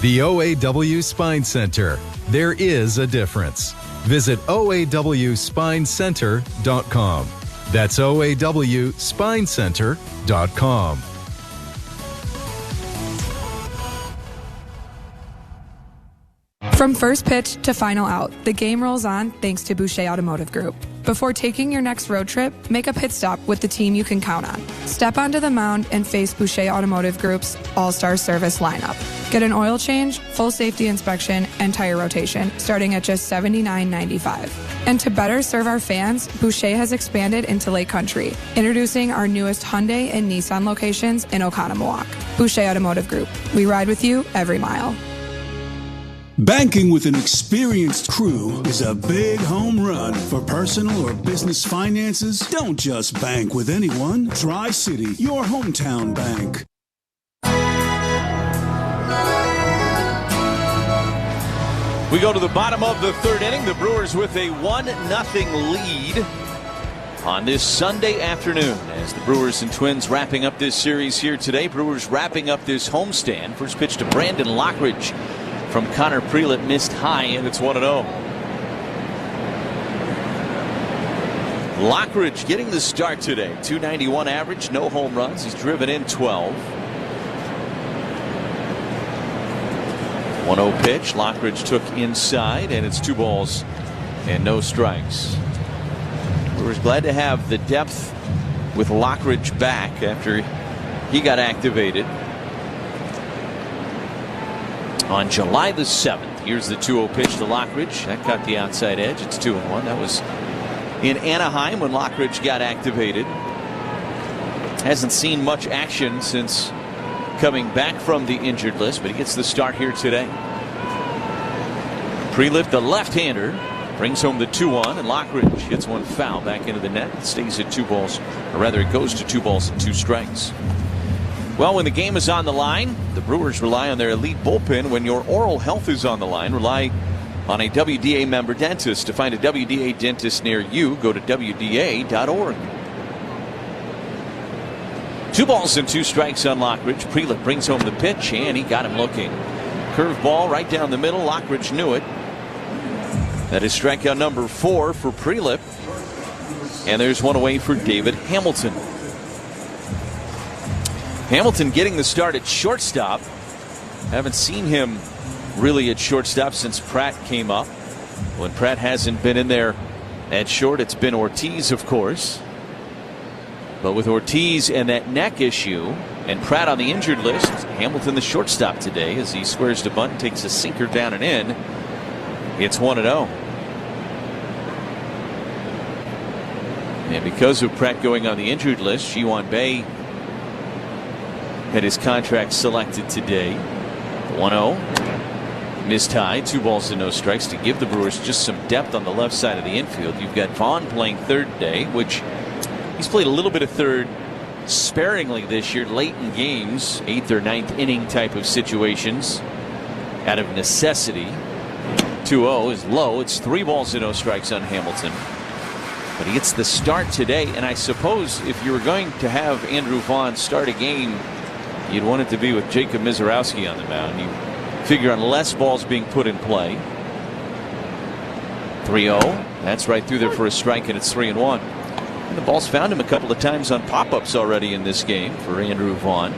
The OAW Spine Center. There is a difference. Visit OAWspinecenter.com. That's OAWspinecenter.com. From first pitch to final out, the game rolls on thanks to Boucher Automotive Group. Before taking your next road trip, make a pit stop with the team you can count on. Step onto the mound and face Boucher Automotive Group's all-star service lineup. Get an oil change, full safety inspection, and tire rotation starting at just $79.95. And to better serve our fans, Boucher has expanded into Lake Country, introducing our newest Hyundai and Nissan locations in Oconomowoc. Boucher Automotive Group. We ride with you every mile. Banking with an experienced crew is a big home run. For personal or business finances, don't just bank with anyone. Tri-City, your hometown bank. We go to the bottom of the 3rd inning. The Brewers with a 1-0 lead on this Sunday afternoon as the Brewers and Twins wrapping up this series here today. Brewers wrapping up this homestand. First pitch to Brandon Lockridge from Connor Prelit, missed high, and it's 1-0. Lockridge getting the start today. .291 average, no home runs. He's driven in 12. 1-0 pitch. Lockridge took inside, and it's 2 balls and no strikes. Brewers glad to have the depth with Lockridge back after he got activated on July the 7th. Here's the 2-0 pitch to Lockridge. That got the outside edge. It's 2-1. That was in Anaheim when Lockridge got activated. Hasn't seen much action since coming back from the injured list, but he gets the start here today. Prelit, the left-hander, brings home the 2-1, and Lockridge hits one foul back into the net. It stays at 2 balls, or rather it goes to 2 balls and 2 strikes. Well, when the game is on the line, the Brewers rely on their elite bullpen. When your oral health is on the line, rely on a WDA member dentist. To find a WDA dentist near you, go to WDA.org. 2 balls and 2 strikes on Lockridge. Prelip brings home the pitch, and he got him looking. Curveball right down the middle. Lockridge knew it. That is strikeout number 4 for Prelip. And there's one away for David Hamilton. Hamilton getting the start at shortstop. Haven't seen him really at shortstop since Pratt came up. When Pratt hasn't been in there at short, it's been Ortiz, of course. But with Ortiz and that neck issue and Pratt on the injured list, Hamilton the shortstop today as he squares the bunt, takes a sinker down and in. It's 1-0. And because of Pratt going on the injured list, Ji-Hwan Bae had his contract selected today. 1-0. Missed high, 2 balls and no strikes to give the Brewers just some depth on the left side of the infield. You've got Vaughn playing third today, which he's played a little bit of third sparingly this year, late in games, 8th or 9th inning type of situations out of necessity. 2-0 is low. It's 3 balls and no strikes on Hamilton. But he gets the start today, and I suppose if you were going to have Andrew Vaughn start a game, you'd want it to be with Jacob Mizorowski on the mound. You figure on less balls being put in play. 3-0. That's right through there for a strike, and it's 3-1. And the ball's found him a couple of times on pop-ups already in this game for Andrew Vaughn.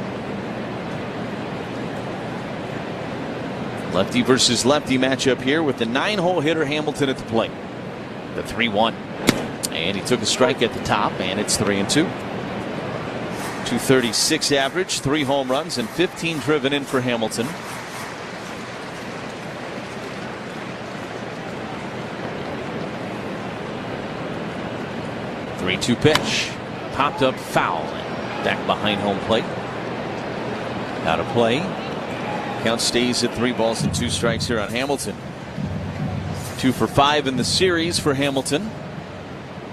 Lefty versus lefty matchup here with the 9-hole hitter Hamilton at the plate. The 3-1. And he took a strike at the top, and it's 3-2. 236 average, 3 home runs, and 15 driven in for Hamilton. The 3-2 pitch. Popped up foul. And back behind home plate. Out of play. Count stays at 3 balls and 2 strikes here on Hamilton. 2 for 5 in the series for Hamilton.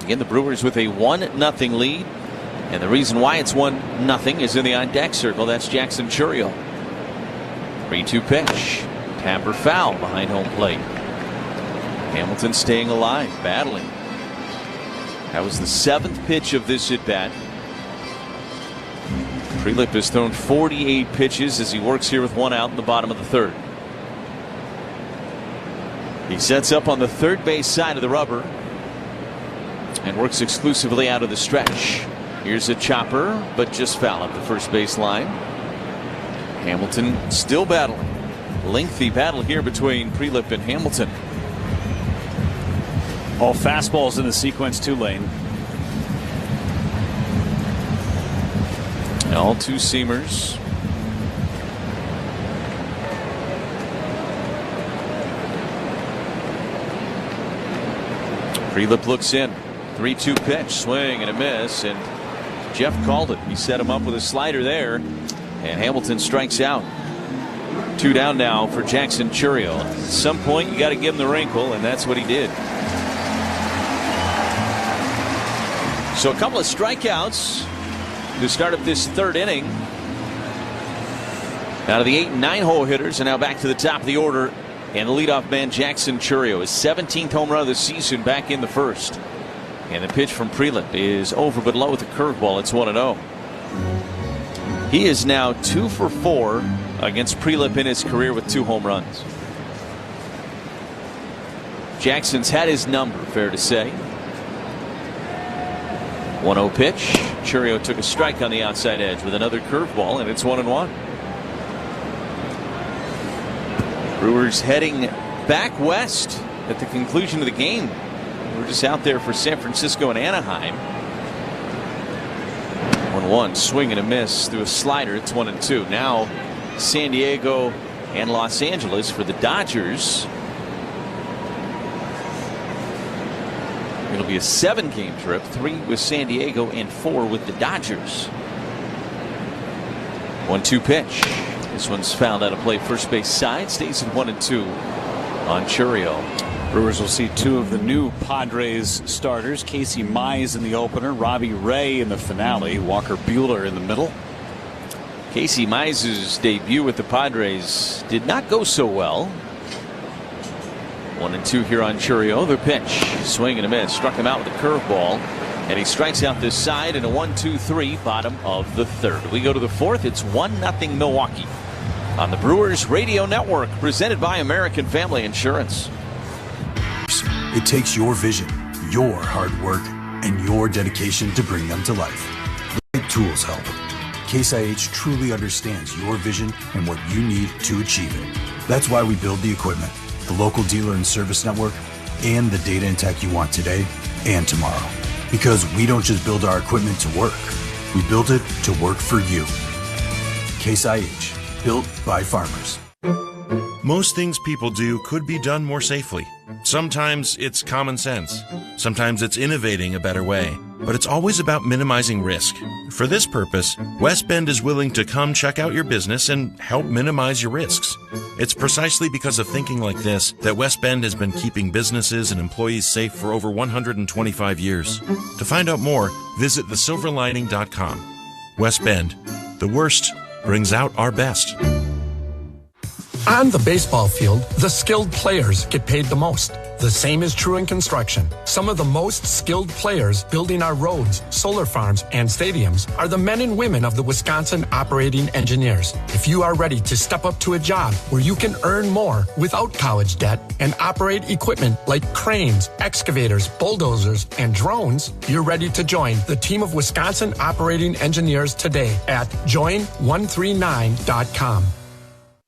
Again, the Brewers with a 1-0 lead. And the reason why it's 1-0 is in the on deck circle. That's Jackson Chourio. 3-2 pitch. Tapper foul behind home plate. Hamilton staying alive, battling. That was the 7th pitch of this at bat. Prelip has thrown 48 pitches as he works here with 1 out in the bottom of the 3rd. He sets up on the third base side of the rubber and works exclusively out of the stretch. Here's a chopper, but just foul at the first base line. Hamilton still battling. Lengthy battle here between Prelip and Hamilton. All fastballs in the sequence too, Lane. And all 2 seamers. Prelip looks in. 3-2 pitch, swing and a miss, and Jeff called it. He set him up with a slider there, and Hamilton strikes out. 2 down now for Jackson Chourio. At some point you got to give him the wrinkle, and that's what he did. So a couple of strikeouts to start up this 3rd inning. Out of the 8 and 9-hole hitters, and now back to the top of the order, and the leadoff man Jackson Chourio, his 17th home run of the season, back in the 1st. And the pitch from Prelip is over but low with a curveball. It's 1-0. He is now 2 for 4 against Prelip in his career with 2 home runs. Jackson's had his number, fair to say. 1-0 pitch. Chourio took a strike on the outside edge with another curveball, and it's 1-1. Brewers heading back west at the conclusion of the game. We're just out there for San Francisco and Anaheim. 1-1, swing and a miss through a slider. It's 1-2. Now San Diego and Los Angeles for the Dodgers. It'll be a 7-game trip, 3 with San Diego and 4 with the Dodgers. 1-2 pitch. This one's fouled out of play first base side. Stays at 1-2 on Chourio. Brewers will see 2 of the new Padres starters. Casey Mize in the opener, Robbie Ray in the finale, Walker Buehler in the middle. Casey Mize's debut with the Padres did not go so well. 1-2 here on Churio. The pitch, swing and a miss, struck him out with a curveball, and he strikes out this side in a 1-2-3, bottom of the third. We go to the fourth. It's 1-0 Milwaukee on the Brewers Radio Network, presented by American Family Insurance. It takes your vision, your hard work, and your dedication to bring them to life. The right tools help. Case IH truly understands your vision and what you need to achieve it. That's why we build the equipment, the local dealer and service network, and the data and tech you want today and tomorrow. Because we don't just build our equipment to work, we build it to work for you. Case IH, built by farmers. Most things people do could be done more safely. Sometimes it's common sense. Sometimes it's innovating a better way. But it's always about minimizing risk. For this purpose, West Bend is willing to come check out your business and help minimize your risks. It's precisely because of thinking like this that West Bend has been keeping businesses and employees safe for over 125 years. To find out more, visit thesilverlining.com. West Bend, the worst brings out our best. On the baseball field, the skilled players get paid the most. The same is true in construction. Some of the most skilled players building our roads, solar farms, and stadiums are the men and women of the Wisconsin Operating Engineers. If you are ready to step up to a job where you can earn more without college debt and operate equipment like cranes, excavators, bulldozers, and drones, you're ready to join the team of Wisconsin Operating Engineers today at join139.com.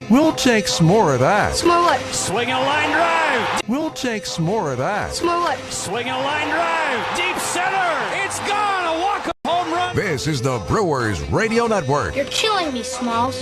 We'll take some more of that. Some more what? Swinging a line drive. We'll take some more of that. Some more what? Swinging a line drive. Deep center. It's gone. A walk-off home run. This is the Brewers Radio Network. You're killing me, Smalls.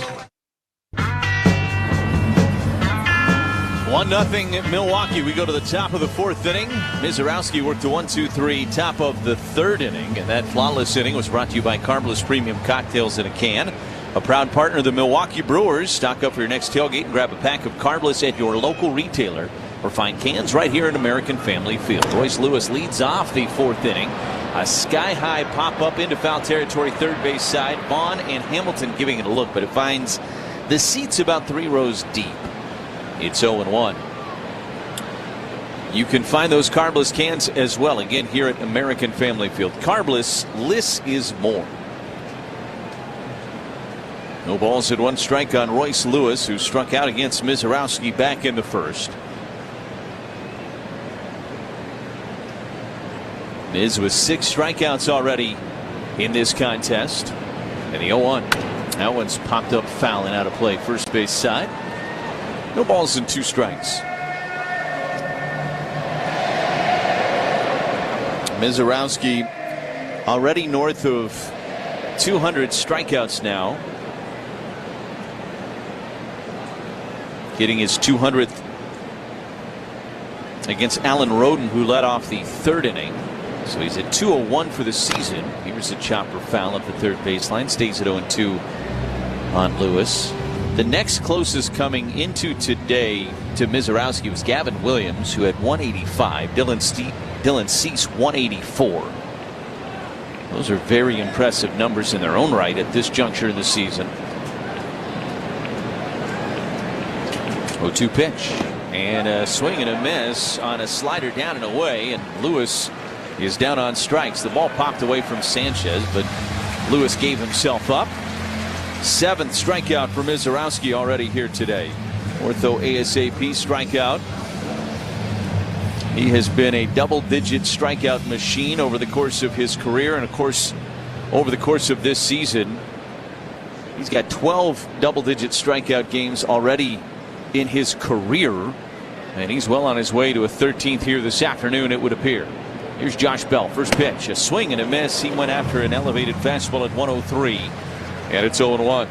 1-0 Milwaukee. We go to the top of the fourth inning. Mizorowski worked the 1-2-3, top of the third inning. And that flawless inning was brought to you by Carbless Premium Cocktails in a Can. A proud partner of the Milwaukee Brewers. Stock up for your next tailgate and grab a pack of Carbless at your local retailer or find cans right here at American Family Field. Royce Lewis leads off the fourth inning. A sky-high pop-up into foul territory, third base side. Vaughn and Hamilton giving it a look, but it finds the seats about 3 rows deep. It's 0-1. You can find those Carbless cans as well, again, here at American Family Field. Carbless, less is more. No balls at 1 strike on Royce Lewis, who struck out against Mizorowski back in the first. Miz with 6 strikeouts already in this contest. And the 0-1. That one's popped up foul and out of play, first base side. No balls and 2 strikes. Mizorowski already north of 200 strikeouts now. Getting his 200th against Alan Roden, who led off the third inning. So he's at 201 for the season. Here's a chopper foul at the third baseline. Stays at 0-2 on Lewis. The next closest coming into today to Mizorowski was Gavin Williams, who had 185. Dylan Cease 184. Those are very impressive numbers in their own right at this juncture in the season. 0-2 pitch, and a swing and a miss on a slider down and away, and Lewis is down on strikes. The ball popped away from Sanchez, but Lewis gave himself up. 7th strikeout for Mizorowski already here today. Ortho ASAP strikeout. He has been a double-digit strikeout machine over the course of his career, and of course over the course of this season. He's got 12 double-digit strikeout games already in his career, and he's well on his way to a 13th here this afternoon, it would appear. Here's Josh Bell, first pitch, a swing and a miss. He went after an elevated fastball at 103, and it's 0-1.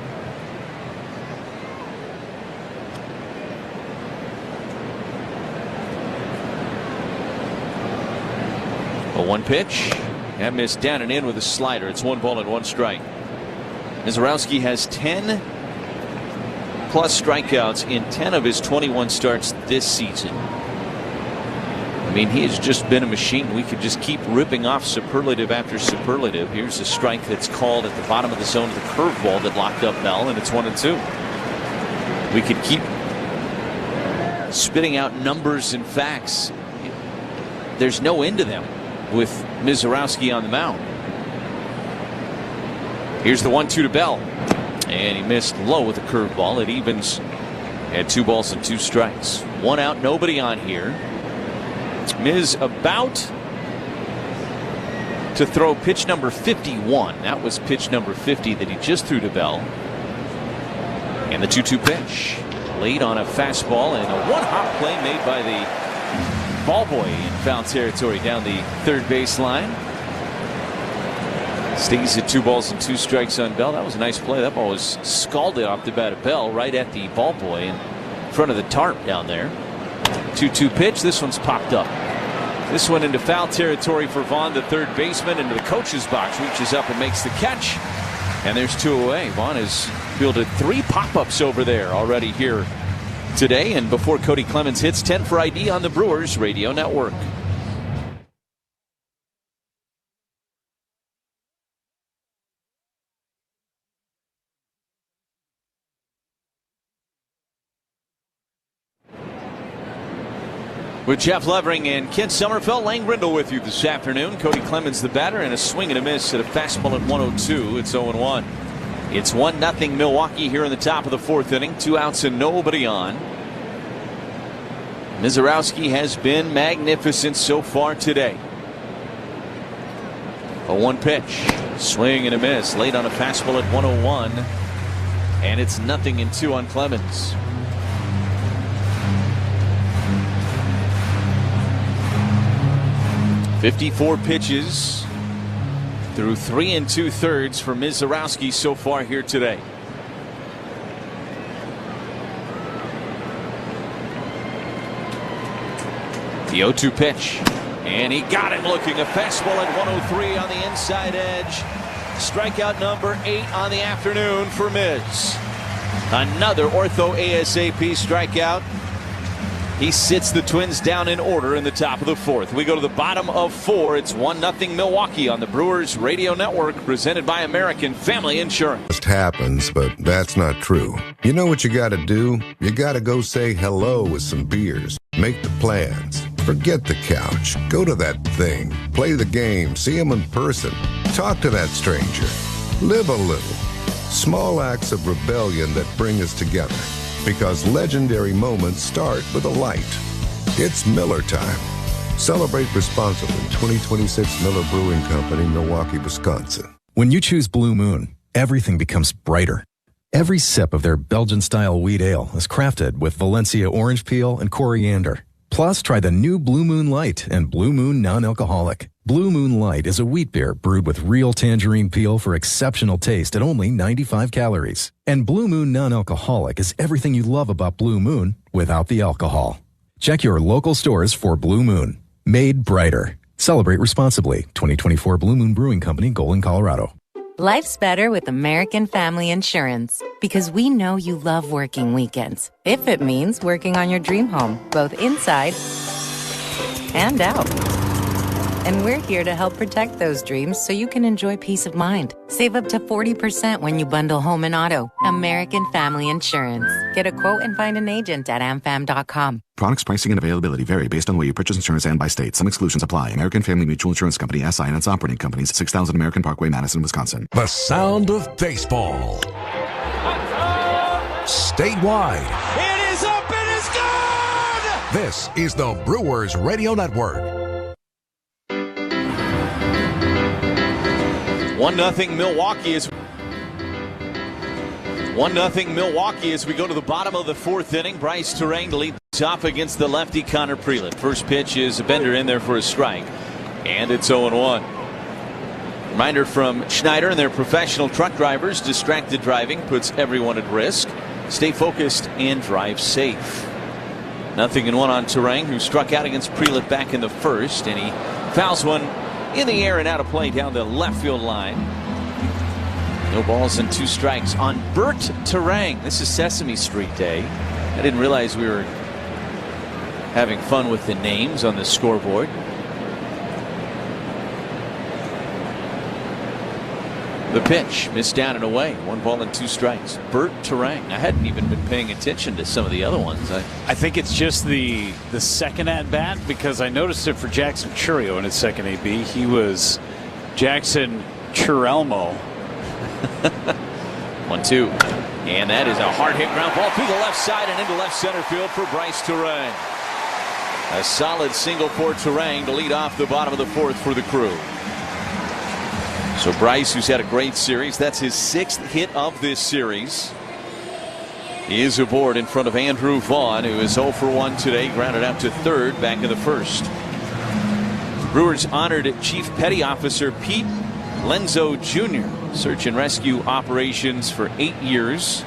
A 1 pitch, that missed down and in with a slider. It's 1 ball and 1 strike. Mizorowski has 10 plus strikeouts in 10 of his 21 starts this season. I mean, he has just been a machine. We could just keep ripping off superlative after superlative. Here's a strike that's called at the bottom of the zone to the curveball that locked up Bell, and it's 1-2. We could keep spitting out numbers and facts. There's no end to them with Mizorowski on the mound. Here's the 1-2 to Bell. And he missed low with a curveball. It evens at 2 balls and 2 strikes. 1 out, nobody on here. Miz about to throw pitch number 51. That was pitch number 50 that he just threw to Bell. And the 2-2 pitch. Late on a fastball and a one-hop play made by the ball boy in foul territory down the third base line. Stays at 2 balls and 2 strikes on Bell. That was a nice play. That ball was scalded off the bat of Bell right at the ball boy in front of the tarp down there. 2-2 pitch. This one's popped up. This one into foul territory for Vaughn, the third baseman, into the coach's box. Reaches up and makes the catch. And there's 2 away. Vaughn has fielded 3 pop-ups over there already here today. And before Cody Clemens hits 10 for ID on the Brewers Radio Network. With Jeff Levering and Kent Sommerfeld, Lane Grindle with you this afternoon. Cody Clemens the batter, and a swing and a miss at a fastball at 102. It's 0-1. It's 1-0 Milwaukee here in the top of the 4th inning. 2 outs and nobody on. Mizorowski has been magnificent so far today. A 1 pitch. Swing and a miss. Late on a fastball at 101. And it's 0-2 on Clemens. "54 pitches through 3 2/3 for Mizorowski so far here today. The 0-2 pitch, and he got him looking. A fastball at 103 on the inside edge. Strikeout number 8 on the afternoon for Miz. Another ortho ASAP strikeout. He sits the Twins down in order in the top of the 4th. We go to the bottom of 4. It's 1-0 Milwaukee on the Brewers Radio Network, presented by American Family Insurance. It happens, but that's not true. You know what you got to do? You got to go say hello with some beers. Make the plans. Forget the couch. Go to that thing. Play the game. See them in person. Talk to that stranger. Live a little. Small acts of rebellion that bring us together. Because legendary moments start with a light. It's Miller time. Celebrate responsibly. 2026 Miller Brewing Company, Milwaukee, Wisconsin. When you choose Blue Moon, everything becomes brighter. Every sip of their Belgian-style wheat ale is crafted with Valencia orange peel and coriander. Plus, try the new Blue Moon Light and Blue Moon Non-Alcoholic. Blue Moon Light is a wheat beer brewed with real tangerine peel for exceptional taste at only 95 calories. And Blue Moon Non-Alcoholic is everything you love about Blue Moon without the alcohol. Check your local stores for Blue Moon. Made brighter. Celebrate responsibly. 2024 Blue Moon Brewing Company, Golden, Colorado. Life's better with American Family Insurance because we know you love working weekends. If it means working on your dream home, both inside and out. And we're here to help protect those dreams so you can enjoy peace of mind. Save up to 40% when you bundle home and auto. American Family Insurance. Get a quote and find an agent at amfam.com. Products, pricing, and availability vary based on the way you purchase insurance and by state. Some exclusions apply. American Family Mutual Insurance Company, SI, and its operating companies, 6000 American Parkway, Madison, Wisconsin. The sound of baseball. Statewide. It is up and it's gone! This is the Brewers Radio Network. 1-0 Milwaukee as 1-0 Milwaukee as we go to the bottom of the 4th inning. Bryce Terang to lead the top against the lefty Connor Prelit. First pitch is a bender in there for a strike, and it's 0-1. Reminder from Schneider and their professional truck drivers: distracted driving puts everyone at risk. Stay focused and drive safe. 0-1 on Terang, who struck out against Prelit back in the 1st, and he fouls one in the air and out of play down the left field line. No balls and 2 strikes on Bert Terang. This is Sesame Street Day. I didn't realize we were having fun with the names on the scoreboard. The pitch, missed down and away. 1-2 strikes. Bert Terang. I hadn't even been paying attention to some of the other ones. I think it's just the second at bat, because I noticed it for Jackson Churio in his second AB. He was Jackson Churelmo. 1-2. And that is a hard hit ground ball through the left side and into left center field for Bryce Terang. A solid single for Terang to lead off the bottom of the fourth for the Crew. So Bryce, who's had a great series, that's his 6th hit of this series. He is aboard in front of Andrew Vaughn, who is 0 for 1 today, grounded out to third, back in the first. Brewers honored Chief Petty Officer Pete Lenzo Jr. Search and rescue operations for 8 years.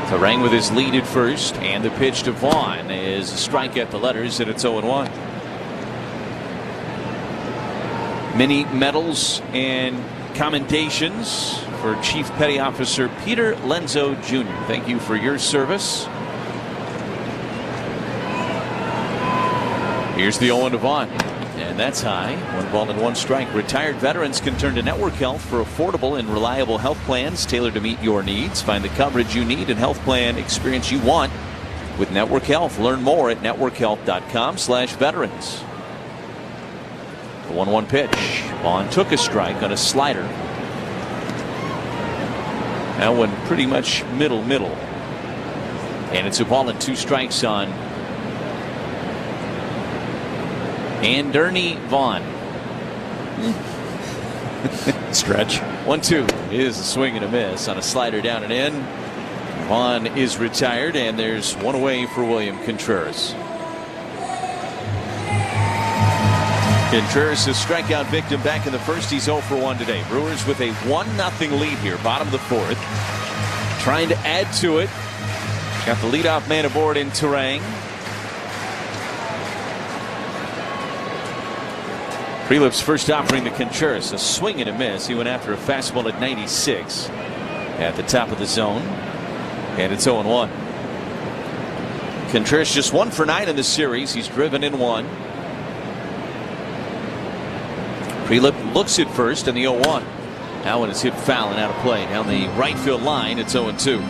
Terang with his lead at first, and the pitch to Vaughn is a strike at the letters, and it's 0-1. Many medals and commendations for Chief Petty Officer Peter Lenzo Jr. Thank you for your service. Here's the 0-1 to Vaughn. And that's high. 1-1 strike. Retired veterans can turn to Network Health for affordable and reliable health plans tailored to meet your needs. Find the coverage you need and health plan experience you want with Network Health. Learn more at networkhealth.com/veterans. The 1-1 pitch. Vaughn took a strike on a slider. That one pretty much middle. And it's a 2 strikes on Anderney Vaughn. Stretch. 1-2 is a swing and a miss on a slider down and in. Vaughn is retired, and there's one away for William Contreras. Contreras, a strikeout victim back in the first. He's 0 for 1 today. Brewers with a 1-0 lead here, bottom of the fourth. Trying to add to it. Got the leadoff man aboard in Terang. Prelip's first offering to Contreras, a swing and a miss. He went after a fastball at 96 at the top of the zone, and it's 0-1. Contreras just 1 for 9 in the series. He's driven in 1. Prelip looks at first, and the 0-1. That one is hit foul and out of play down the right field line. It's 0-2.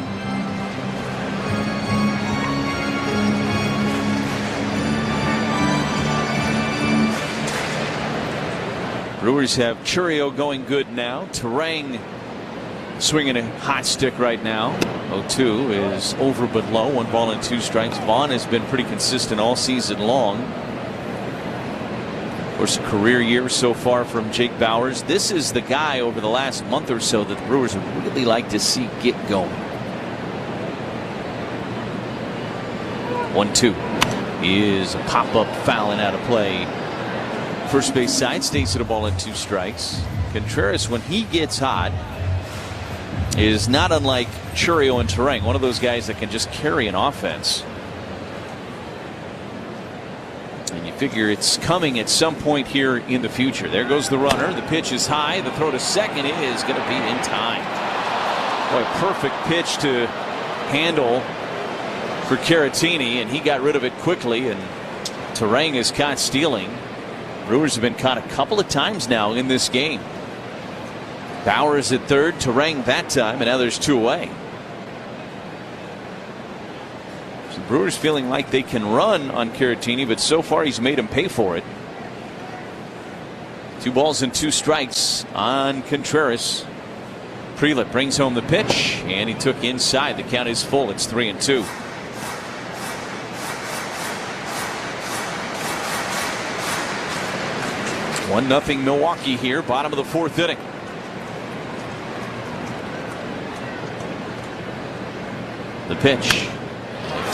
Brewers have Churio going good now. Terang swinging a hot stick right now. 0-2 is over but low. 1-2 strikes. Vaughn has been pretty consistent all season long. Of course, a career year so far from Jake Bauers. This is the guy over the last month or so that the Brewers would really like to see get going. 1-2 is a pop-up foul and out of play. First base side, stays at a 2 strikes. Contreras, when he gets hot, is not unlike Churio and Terang. One of those guys that can just carry an offense. And you figure it's coming at some point here in the future. There goes the runner. The pitch is high. The throw to second is going to be in time. Boy, perfect pitch to handle for Caratini, and he got rid of it quickly, and Terang is caught stealing. Brewers have been caught a couple of times now in this game. Bauers at third, Terang that time, and now there's 2 away. So the Brewers feeling like they can run on Caratini, but so far he's made him pay for it. 2 strikes on Contreras. Prelip brings home the pitch, and he took inside. The count is full. It's 3-2. It's 1-0 Milwaukee here, bottom of the fourth inning. The pitch.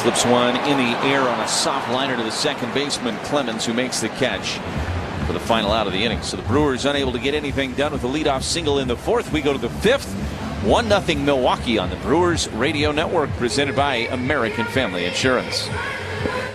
Flips one in the air on a soft liner to the second baseman, Clemens, who makes the catch for the final out of the inning. So the Brewers unable to get anything done with the leadoff single in the fourth. We go to the fifth. 1-0 Milwaukee on the Brewers Radio Network, presented by American Family Insurance.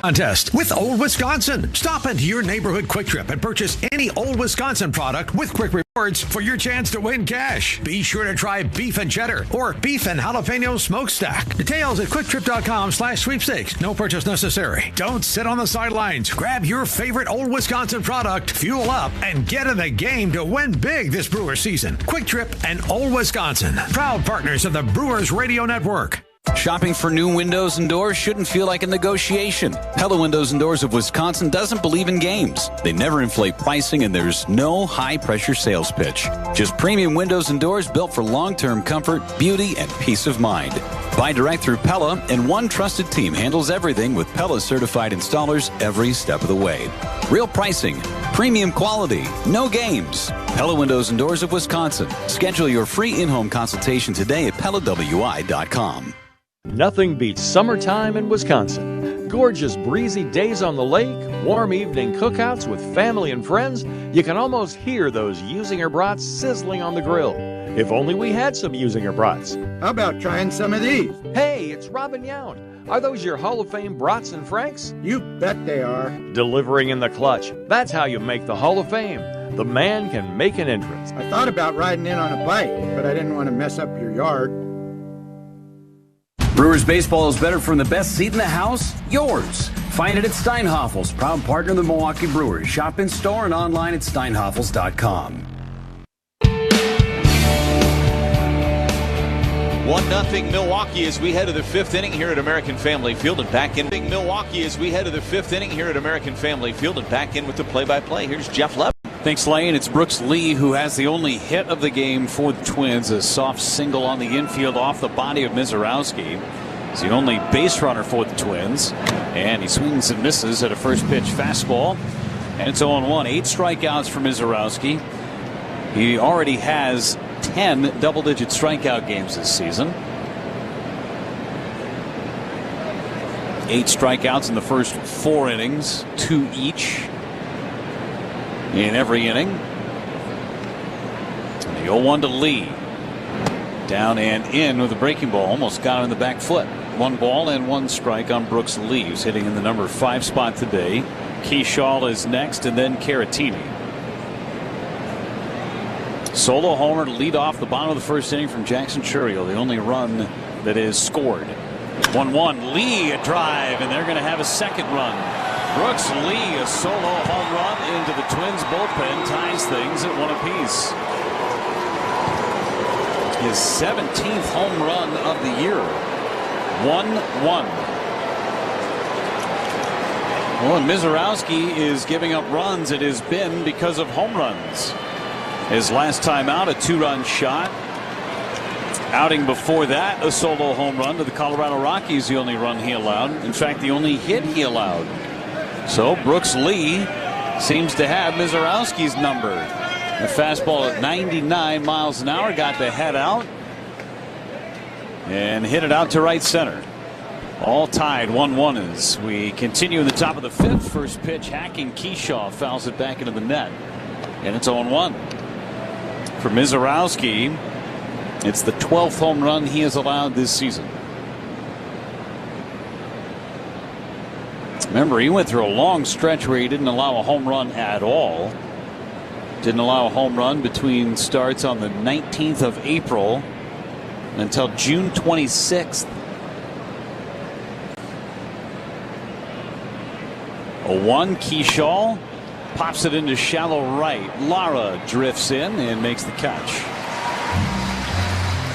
Contest with Old Wisconsin. Stop into your neighborhood Quick Trip and purchase any Old Wisconsin product with Quick Rewards for your chance to win cash. Be sure to try beef and cheddar or beef and jalapeno smokestack. Details at quicktrip.com/sweepstakes. No purchase necessary. Don't sit on the sidelines. Grab your favorite Old Wisconsin product, fuel up, and get in the game to win big this Brewer season. Quick Trip and Old Wisconsin, proud partners of the Brewers Radio Network. Shopping for new windows and doors shouldn't feel like a negotiation. Pella Windows and Doors of Wisconsin doesn't believe in games. They never inflate pricing, and there's no high-pressure sales pitch. Just premium windows and doors built for long-term comfort, beauty, and peace of mind. Buy direct through Pella, and one trusted team handles everything with Pella-certified installers every step of the way. Real pricing, premium quality, no games. Pella Windows and Doors of Wisconsin. Schedule your free in-home consultation today at PellaWI.com. Nothing beats summertime in Wisconsin. Gorgeous breezy days on the lake, warm evening cookouts with family and friends. You can almost hear those Usinger brats sizzling on the grill. If only we had some Usinger brats. How about trying some of these? Hey, it's Robin Yount. Are those your Hall of Fame brats and franks? You bet they are. Delivering in the clutch. That's how you make the Hall of Fame. The man can make an entrance. I thought about riding in on a bike, but I didn't want to mess up your yard. Brewers baseball is better from the best seat in the house, yours. Find it at Steinhafels, proud partner of the Milwaukee Brewers. Shop in store and online at steinhafels.com. 1-0 Milwaukee as we head to the fifth inning here at American Family Field, and back in Milwaukee as we head to the fifth inning here at American Family Field, and back in with the play-by-play. Here's Jeff Levin. Thanks, Lane. It's Brooks Lee who has the only hit of the game for the Twins. A soft single on the infield off the body of Mizorowski. He's the only base runner for the Twins. And he swings and misses at a first pitch fastball. And it's 0-1. 8 strikeouts for Mizorowski. He already has 10 double-digit strikeout games this season. 8 strikeouts in the first 4 innings, 2 each in every inning. And the 0-1 to Lee. Down and in with a breaking ball. Almost got him in the back foot. 1 ball and 1 strike on Brooks Lee, who's hitting in the number 5 spot today. Keyshaw is next, and then Caratini. Solo homer to lead off the bottom of the first inning from Jackson Churriel, the only run that is scored. 1-1. Lee a drive, and they're going to have a second run. Brooks Lee, a solo home run into the Twins bullpen, ties things at 1 apiece. His 17th home run of the year. 1-1. Well, and Mizorowski is giving up runs. It has been because of home runs. His last time out, a 2-run shot. Outing before that, a solo home run to the Colorado Rockies, the only run he allowed. In fact, the only hit he allowed. So Brooks Lee seems to have Mizorowski's number. A fastball at 99 miles an hour, got the head out and hit it out to right center. All tied 1-1 as we continue in the top of the fifth. First pitch, hacking Keyshaw fouls it back into the net, and it's 0-1. For Mizorowski, it's the 12th home run he has allowed this season. Remember, he went through a long stretch where he didn't allow a home run at all. Didn't allow a home run between starts on the 19th of April until June 26th. 0-1. Keyshaw pops it into shallow right. Lara drifts in and makes the catch.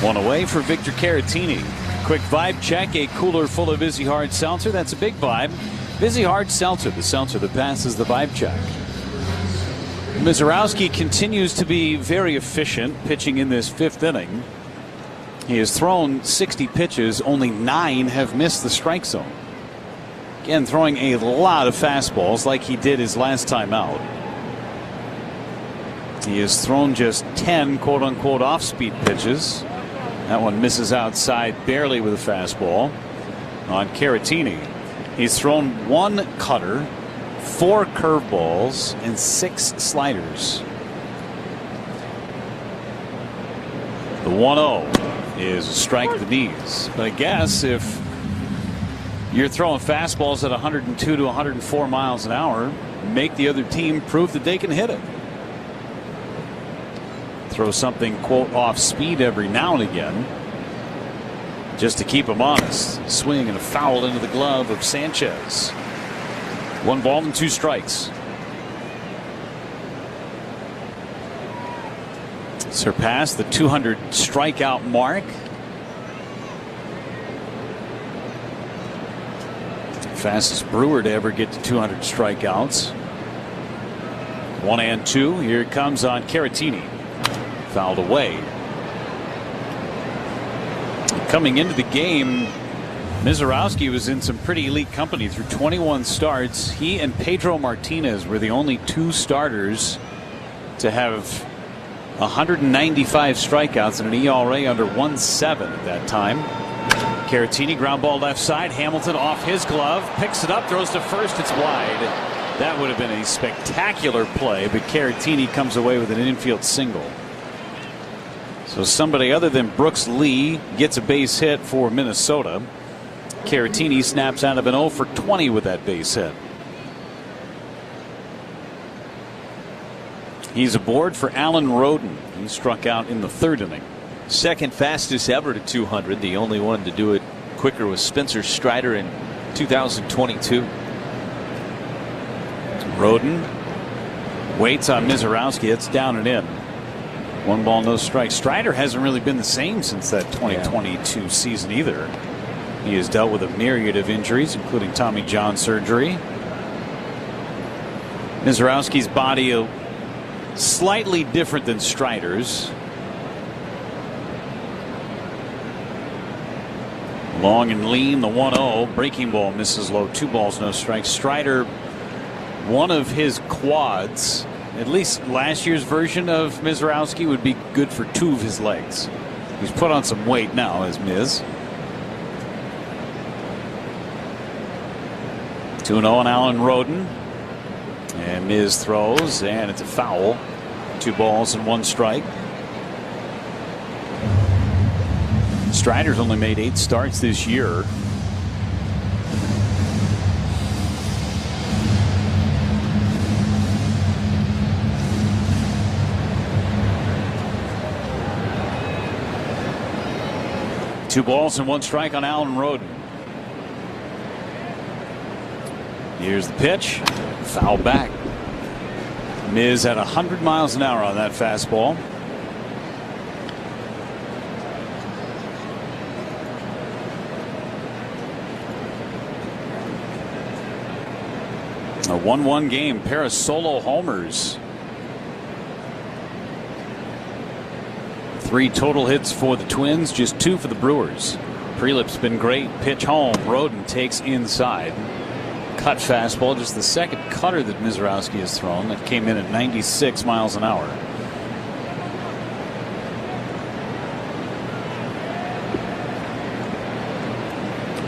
1 away for Victor Caratini. Quick vibe check. A cooler full of Vizzy Hard Seltzer. That's a big vibe. Vizzy Hard Seltzer, the seltzer that passes the vibe check. Mizorowski continues to be very efficient pitching in this fifth inning. He has thrown 60 pitches. Only 9 have missed the strike zone. Again, throwing a lot of fastballs like he did his last time out. He has thrown just 10 quote-unquote off-speed pitches. That one misses outside barely with a fastball. On Caratini, he's thrown 1 cutter, 4 curveballs, and 6 sliders. The 1-0 is a strike to the knees. But I guess if You're throwing fastballs at 102 to 104 miles an hour. Make the other team prove that they can hit it. Throw something, quote, off speed every now and again, just to keep them honest. Swing and a foul into the glove of Sanchez. 1 ball and 2 strikes. Surpassed the 200 strikeout mark. Fastest Brewer to ever get to 200 strikeouts. 1-2. Here it comes on Caratini. Fouled away. Coming into the game, Mizorowski was in some pretty elite company through 21 starts. He and Pedro Martinez were the only 2 starters to have 195 strikeouts and an ERA under 1.7 at that time. Caratini, ground ball left side. Hamilton off his glove, picks it up, throws to first. It's wide. That would have been a spectacular play, but Caratini comes away with an infield single. So somebody other than Brooks Lee gets a base hit for Minnesota. Caratini snaps out of an 0 for 20 with that base hit. He's aboard for Alan Roden. He struck out in the 3rd inning. Second fastest ever to 200. The only one to do it quicker was Spencer Strider in 2022. Roden waits on Mizorowski. It's down and in. 1 ball, no strike. Strider hasn't really been the same since that 2022 season either. He has dealt with a myriad of injuries, including Tommy John surgery. Mizorowski's body slightly different than Strider's. Long and lean, the 1-0. Breaking ball misses low. 2 balls, no strikes. Strider, one of his quads, at least last year's version of Mizorowski, would be good for 2 of his legs. He's put on some weight now as Miz. 2-0 on Alan Roden. And Miz throws, and it's a foul. 2 balls and 1 strike. Strider's only made 8 starts this year. Two balls and 1 strike on Alan Roden. Here's the pitch. Foul back. Miz at 100 miles an hour on that fastball. A 1-1 game, pair of solo homers. 3 total hits for the Twins, just 2 for the Brewers. Prelip's been great. Pitch home. Roden takes inside. Cut fastball, just the second cutter that Mizorowski has thrown. That came in at 96 miles an hour.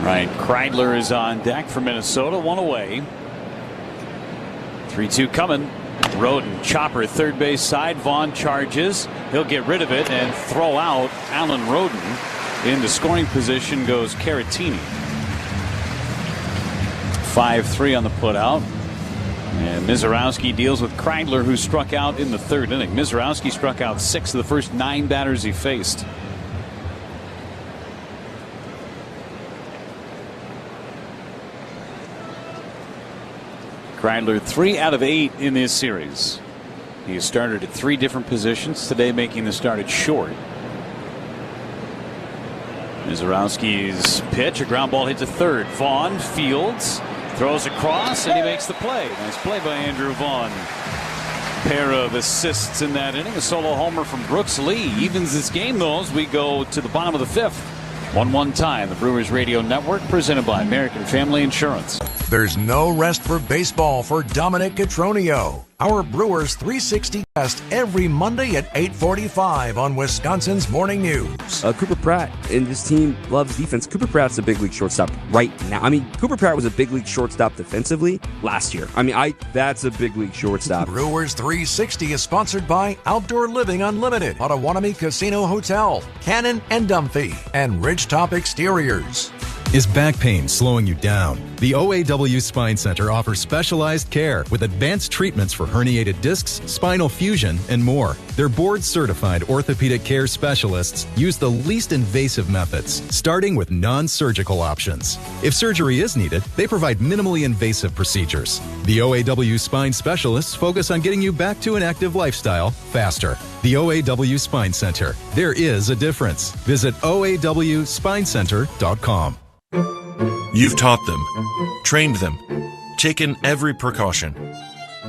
Right, Kreidler is on deck for Minnesota. 1 away. 3-2 coming. Roden, chopper, third base side. Vaughn charges. He'll get rid of it and throw out Alan Roden. Into scoring position goes Caratini. 5-3 on the putout. And Mizorowski deals with Kreidler, who struck out in the 3rd inning. Mizorowski struck out 6 of the first 9 batters he faced. Kreidler 3 out of 8 in this series. He has started at 3 different positions today, making the start at short. Mizorowski's pitch, a ground ball hit to 3rd. Vaughn fields, throws across, and he makes the play. Nice play by Andrew Vaughn. Pair of assists in that inning. A solo homer from Brooks Lee evens this game, though, as we go to the bottom of the 5th. 1-1 tie. The Brewers Radio Network, presented by American Family Insurance. There's no rest for baseball for Dominic Cotroneo, our Brewers 360 guest every Monday at 8:45 on Wisconsin's Morning News. Cooper Pratt and his team loves defense. Cooper Pratt's a big league shortstop right now. I mean, Cooper Pratt was a big league shortstop defensively last year. I mean, that's a big league shortstop. Brewers 360 is sponsored by Outdoor Living Unlimited, Potawatomi Casino Hotel, Cannon and Dunphy, and Ridgetop Exteriors. Is back pain slowing you down? The OAW Spine Center offers specialized care with advanced treatments for herniated discs, spinal fusion, and more. Their board-certified orthopedic care specialists use the least invasive methods, starting with non-surgical options. If surgery is needed, they provide minimally invasive procedures. The OAW Spine specialists focus on getting you back to an active lifestyle faster. The OAW Spine Center. There is a difference. Visit OAWSpineCenter.com. You've taught them, trained them, taken every precaution.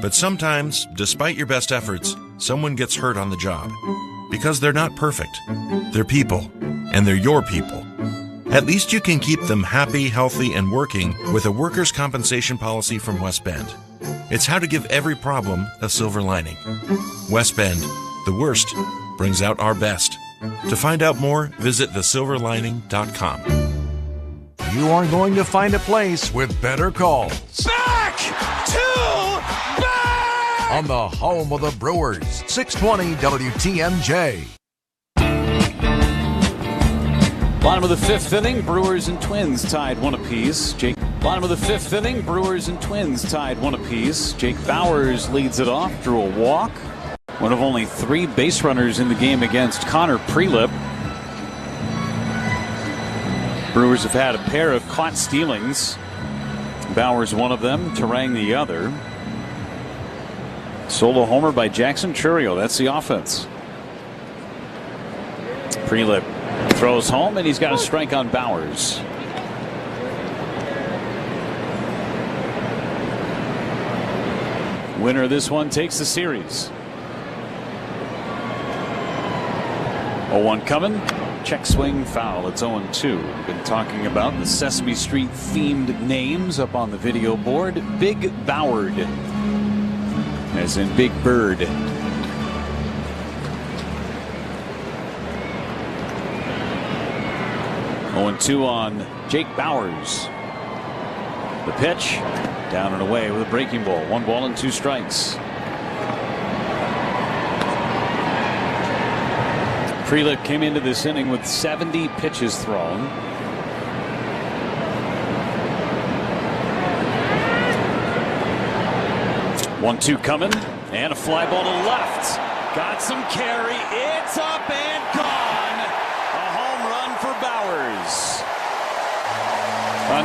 But sometimes, despite your best efforts, someone gets hurt on the job. Because they're not perfect. They're people, and they're your people. At least you can keep them happy, healthy, and working with a workers' compensation policy from West Bend. It's how to give every problem a silver lining. West Bend, the worst brings out our best. To find out more, visit thesilverlining.com. You are going to find a place with better calls. Back to back! On the home of the Brewers, 620 WTMJ. Bottom of the fifth inning, Brewers and Twins tied one apiece. Bottom of the fifth inning, Brewers and Twins tied one apiece. Jake Bauers leads it off, drew a walk. One of only 3 base runners in the game against Connor Prelip. Brewers have had a pair of caught stealings. Bauers one of them, Terang the other. Solo homer by Jackson Churio. That's the offense. Prelip throws home, and he's got a strike on Bauers. Winner of this one takes the series. 0-1 coming. Check swing foul. It's 0-2. We've been talking about the Sesame Street themed names up on the video board. Big Bauerd, as in Big Bird. 0-2 on Jake Bauers. The pitch down and away with a breaking ball. 1 ball and 2 strikes. Prelip came into this inning with 70 pitches thrown. One-two coming, and a fly ball to left. Got some carry. It's up and gone. A home run for Bauers.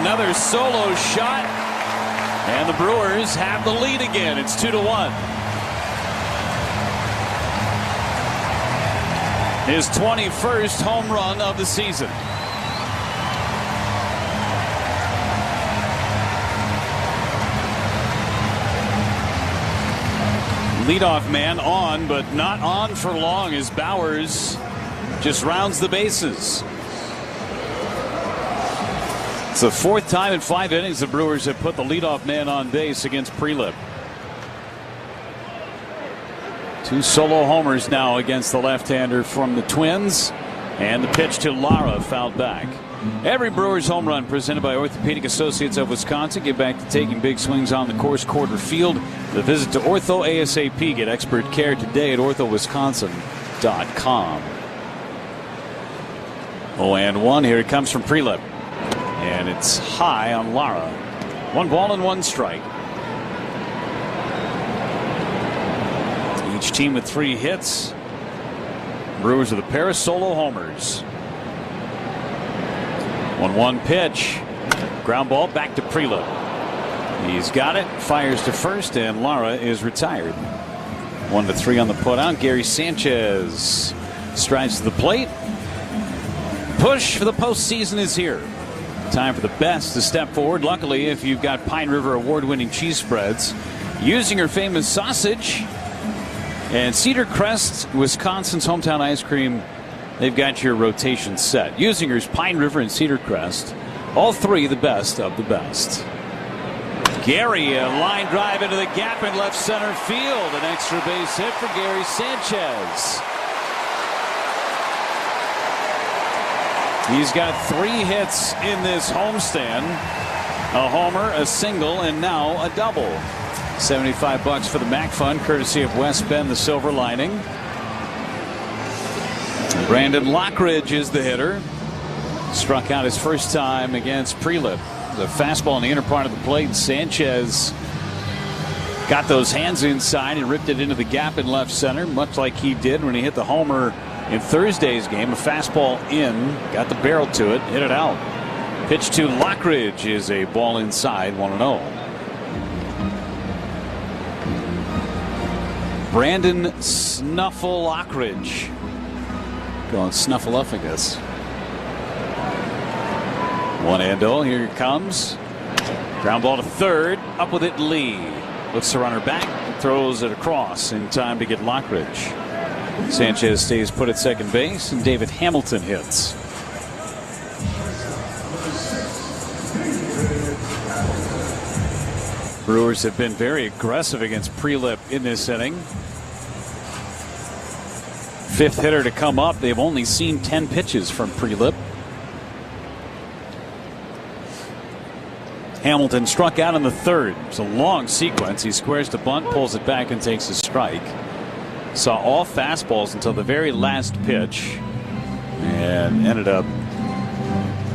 Another solo shot, and the Brewers have the lead again. It's 2-1. His 21st home run of the season. Leadoff man on, but not on for long as Bauers just rounds the bases. It's the 4th time in 5 innings the Brewers have put the leadoff man on base against Prelip. 2 solo homers now against the left-hander from the Twins, and the pitch to Lara fouled back. Every Brewers home run presented by Orthopedic Associates of Wisconsin. Get back to taking big swings on the course quarter field. The visit to Ortho ASAP. Get expert care today at orthowisconsin.com. 0-1. Here it comes from Prelip, and it's high on Lara. 1 ball and 1 strike. Each team with 3 hits. Brewers with a pair of solo homers. 1-1 pitch. Ground ball back to Prelip. He's got it. Fires to first, and Lara is retired. 1-3 on the putout. Gary Sanchez strides to the plate. Push for the postseason is here. Time for the best to step forward. Luckily, if you've got Pine River award-winning cheese spreads, using your famous sausage, and Cedar Crest, Wisconsin's hometown ice cream, they've got your rotation set. Usinger's, Pine River, and Cedar Crest, all 3 the best of the best. Gary, a line drive into the gap in left center field. An extra base hit for Gary Sanchez. He's got 3 hits in this homestand. A homer, a single, and now a double. $75 for the MAC Fund, courtesy of West Bend, the Silver Lining. Brandon Lockridge is the hitter. Struck out his first time against Prelip. The fastball in the inner part of the plate. Sanchez got those hands inside and ripped it into the gap in left center, much like he did when he hit the homer in Thursday's game. A fastball in, got the barrel to it, hit it out. Pitch to Lockridge is a ball inside, 1-0. Brandon Snuffle Lockridge. Going Snuffleupagus. 1-0. Here it comes. Ground ball to third. Up with it, Lee. Lifts the runner back. Throws it across in time to get Lockridge. Sanchez stays put at second base, and David Hamilton hits. Brewers have been very aggressive against Prelip in this inning. Fifth hitter to come up. They've only seen 10 pitches from Prelip. Hamilton struck out in the third. It's a long sequence. He squares the bunt, pulls it back, and takes a strike. Saw all fastballs until the very last pitch and ended up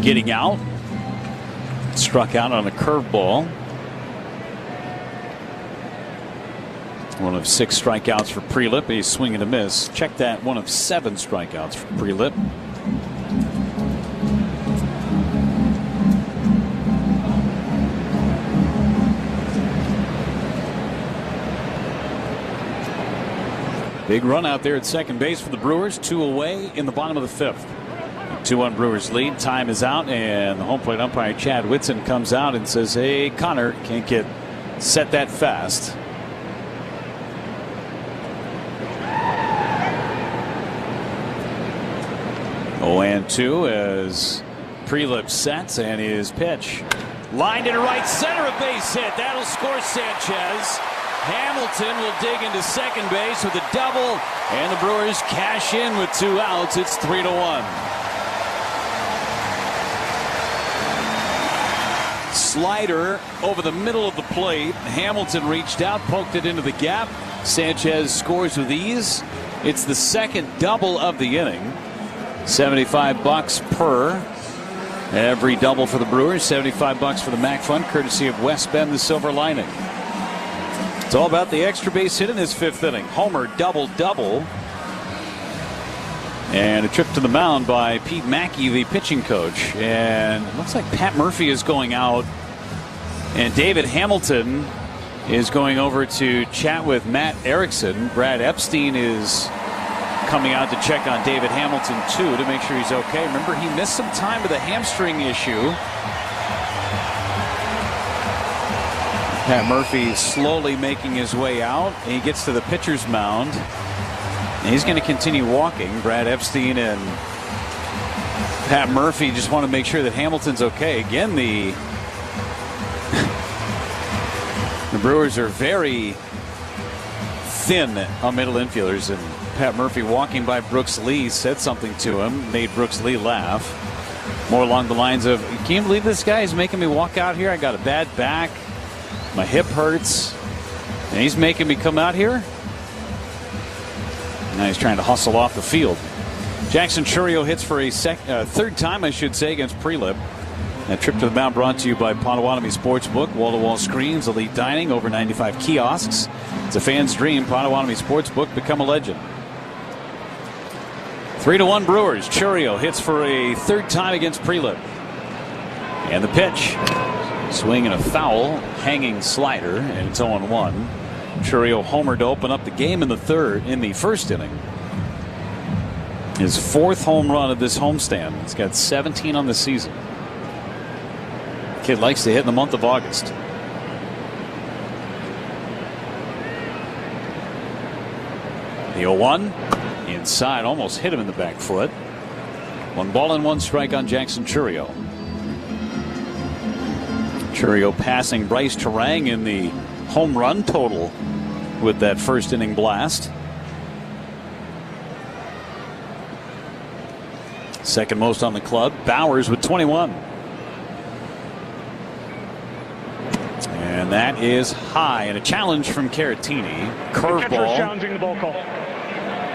getting out. Struck out on a curveball. One of 6 strikeouts for Prelip. A swing and a miss. Check that, 1 of 7 strikeouts for Prelip. Big run out there at second base for the Brewers. 2 away in the bottom of the 5th. 2-1 Brewers lead. Time is out, and the home plate umpire Chad Whitson comes out and says, "Hey, Connor, can't get set that fast." Oh, and 2 as Prelip sets, and his pitch lined into right center, a base hit. That'll score Sanchez. Hamilton will dig into second base with a double, and the Brewers cash in with 2 outs. It's 3-1. Slider over the middle of the plate. Hamilton reached out, poked it into the gap. Sanchez scores with ease. It's the second double of the inning. $75 per every double for the Brewers. $75 for the MAC Fund, courtesy of West Bend, the Silver Lining. It's all about the extra base hit in this 5th inning. Homer, double. And a trip to the mound by Pete Mackey, the pitching coach. And it looks like Pat Murphy is going out, and David Hamilton is going over to chat with Matt Erickson. Brad Epstein is coming out to check on David Hamilton too, to make sure he's okay. Remember, he missed some time with a hamstring issue. Pat Murphy slowly making his way out. He gets to the pitcher's mound, and he's going to continue walking. Brad Epstein and Pat Murphy just want to make sure that Hamilton's okay. Again, the Brewers are very thin on middle infielders, and Pat Murphy walking by Brooks Lee said something to him, made Brooks Lee laugh. More along the lines of, "Can you believe this guy is making me walk out here? I got a bad back. My hip hurts, and he's making me come out here." Now he's trying to hustle off the field. Jackson Chourio hits for a third time, I should say, against Prelip. That trip to the mound brought to you by Potawatomi Sportsbook. Wall-to-wall screens, elite dining, over 95 kiosks. It's a fan's dream. Potawatomi Sportsbook, become a legend. 3-1 Brewers. Chourio hits for a third time against Prelip. And the pitch. Swing and a foul, hanging slider, and it's 0-1. Chourio homered to open up the game in the first inning. His 4th home run of this homestand. He's got 17 on the season. Kid likes to hit in the month of August. The 0-1 inside, almost hit him in the back foot. 1 ball and 1 strike on Jackson Chourio. Chourio passing Bryce Terang in the home run total with that first inning blast. Second most on the club. Bowers with 21. And that is high, and a challenge from Caratini. Curveball. Challenging the ball call.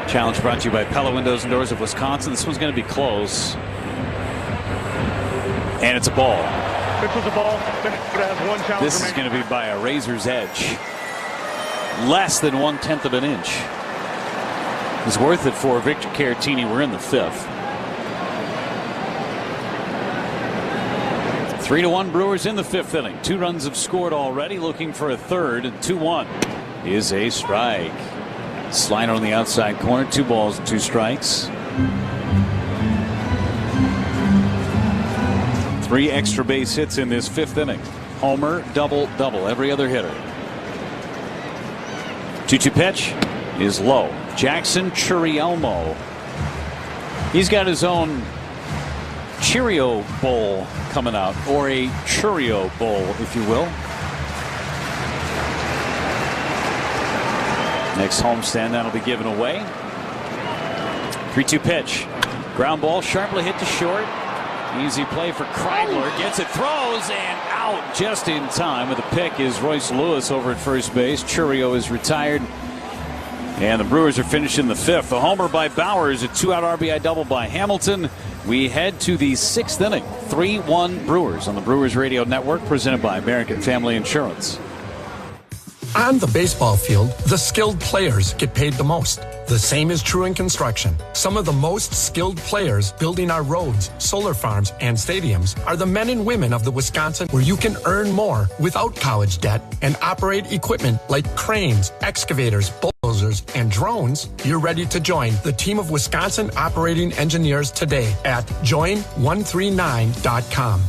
Challenge brought to you by Pella Windows and Doors of Wisconsin. This one's going to be close. And it's a ball. This was a ball. This is going to be by a razor's edge. Less than 1/10 of an inch. It's worth it for Victor Caratini. We're in the 5th. 3-1 Brewers in the 5th inning. 2 runs have scored already. Looking for a third. And 2-1 is a strike. Slider on the outside corner. 2 balls and 2 strikes. 3 extra base hits in this 5th inning. Homer, double, every other hitter. 2-2 pitch is low. Jackson Chirielmo. He's got his own Cheerio Bowl coming out, or a Churio Bowl, if you will. Next homestand, that'll be given away. 3-2 pitch. Ground ball sharply hit to short. Easy play for Kreidler. Gets it, throws, and out just in time with a pick is Royce Lewis over at first base. Churio is retired. And the Brewers are finishing the 5th. A homer by Bowers, a 2-out RBI double by Hamilton. We head to the 6th inning. 3-1 Brewers on the Brewers Radio Network, presented by American Family Insurance. On the baseball field, the skilled players get paid the most. The same is true in construction. Some of the most skilled players building our roads, solar farms, and stadiums are the men and women of the Wisconsin, where you can earn more without college debt and operate equipment like cranes, excavators, bulldozers, and drones. You're ready to join the team of Wisconsin operating engineers today at join139.com.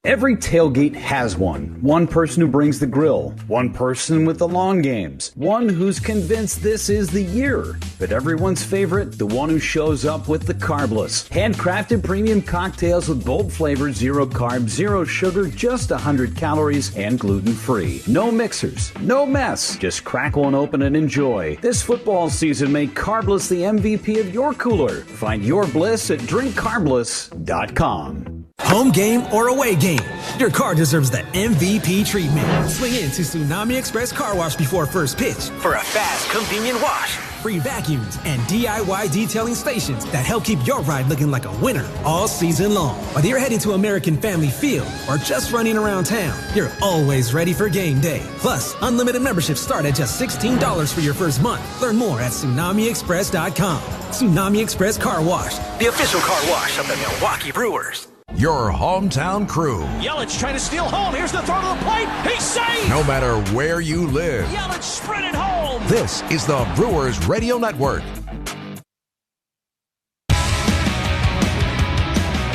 Every tailgate has one. One person who brings the grill. One person with the long games. One who's convinced this is the year. But everyone's favorite, the one who shows up with the carbless. Handcrafted premium cocktails with bold flavors, 0 carbs, 0 sugar, just 100 calories, and gluten-free. No mixers, no mess. Just crack one open and enjoy. This football season, make Carbless the MVP of your cooler. Find your bliss at drinkcarbless.com. Home game or away game, your car deserves the MVP treatment. Swing into Tsunami Express Car Wash before first pitch for a fast, convenient wash. Free vacuums and DIY detailing stations that help keep your ride looking like a winner all season long. Whether you're heading to American Family Field or just running around town, you're always ready for game day. Plus, unlimited memberships start at just $16 for your first month. Learn more at TsunamiExpress.com. Tsunami Express Car Wash, the official car wash of the Milwaukee Brewers. Your hometown crew. Yelich trying to steal home. Here's the throw to the plate. He's safe. No matter where you live. Yelich sprinted home. This is the Brewers Radio Network.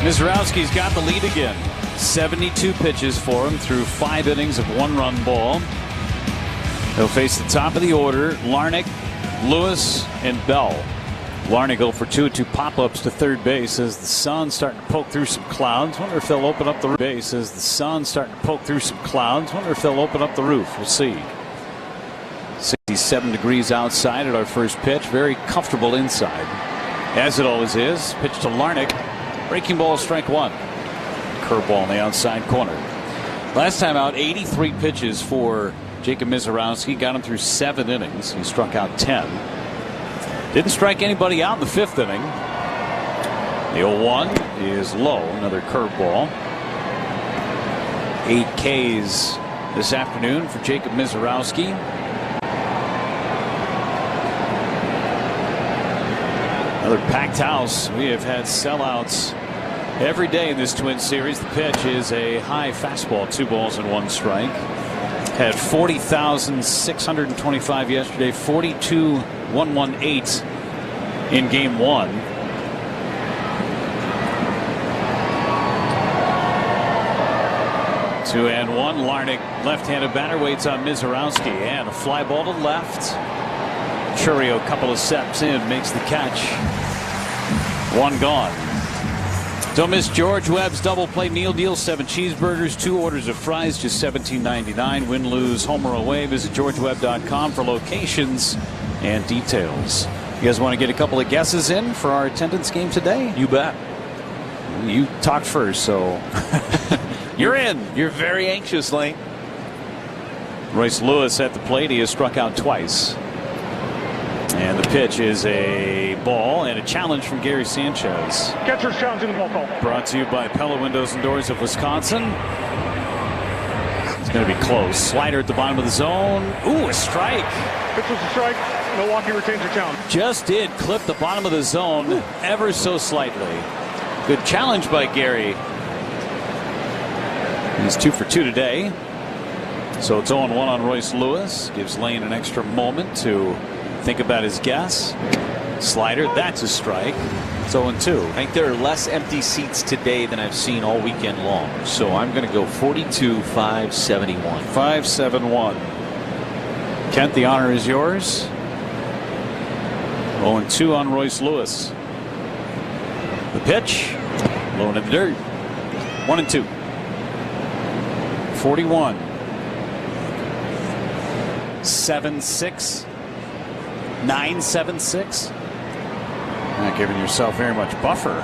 Mizorowski's got the lead again. 72 pitches for him through 5 innings of 1-run ball. He'll face the top of the order: Larnach, Lewis, and Bell. Larnach go for 2 pop-ups to third base as the sun's starting to poke through some clouds. Wonder if they'll open up the base as the sun's starting to poke through some clouds. Wonder if they'll open up the roof. We'll see. 67 degrees outside at our first pitch. Very comfortable inside, as it always is. Pitch to Larnach. Breaking ball, strike 1. Curveball on the outside corner. Last time out, 83 pitches for Jacob Mizorowski. Got him through 7 innings. He struck out 10. Didn't strike anybody out in the 5th inning. The 0-1 is low. Another curveball. 8 Ks this afternoon for Jacob Mizorowski. Another packed house. We have had sellouts every day in this Twin Series. The pitch is a high fastball, 2 balls and 1 strike. Had 40,625 yesterday, 42,118 in game 1. Two and 1. Larnach, left-handed batter, waits on Mizorowski, and a fly ball to left. Churio, a couple of steps in, makes the catch. 1 gone. Don't miss George Webb's double play meal deal. 7 cheeseburgers, 2 orders of fries, just $17.99. Win, lose, home or away. Visit georgewebb.com for locations and details. You guys want to get a couple of guesses in for our attendance game today? You bet. You talked first, so you're in. You're very anxious, Lane. Royce Lewis at the plate. He has struck out twice. And the pitch is a ball and a challenge from Gary Sanchez. Catcher's challenging the ball call. Brought to you by Pella Windows and Doors of Wisconsin. It's going to be close. Slider at the bottom of the zone. Ooh, a strike. Pitch was a strike. Milwaukee retains the challenge. Just did clip the bottom of the zone ever so slightly. Good challenge by Gary. He's 2 for 2 today. So it's 0-1 on Royce Lewis. Gives Lane an extra moment to think about his guess. Slider, that's a strike. It's 0-2. I think there are less empty seats today than I've seen all weekend long. So I'm going to go 42-571. 571. Kent, the honor is yours. 0-2 on Royce Lewis. The pitch. Low into the dirt. 1-2. 41. 7-6. 9-7-6. Not giving yourself very much buffer.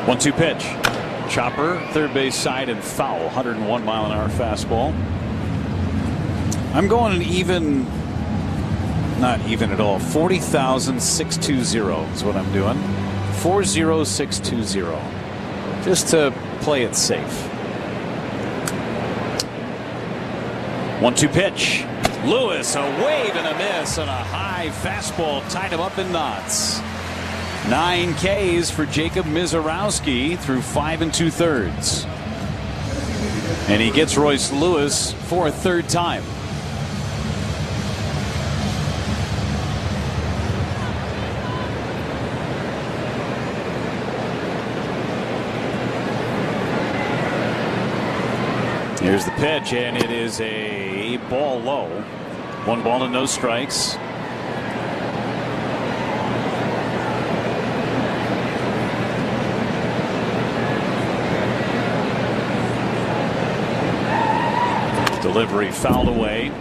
1-2 pitch. Chopper, third base side and foul. 101 mile an hour fastball. I'm going an even, not even at all. 40,620 is what I'm doing. 40620. Just to play it safe. 1-2 pitch. Lewis, a wave and a miss on a high fastball tied him up in knots. 9 Ks for Jacob Mizorowski through 5 2/3. And he gets Royce Lewis for a third time. Here's the pitch, and it is a ball low. 1 ball and no strikes. Delivery fouled away.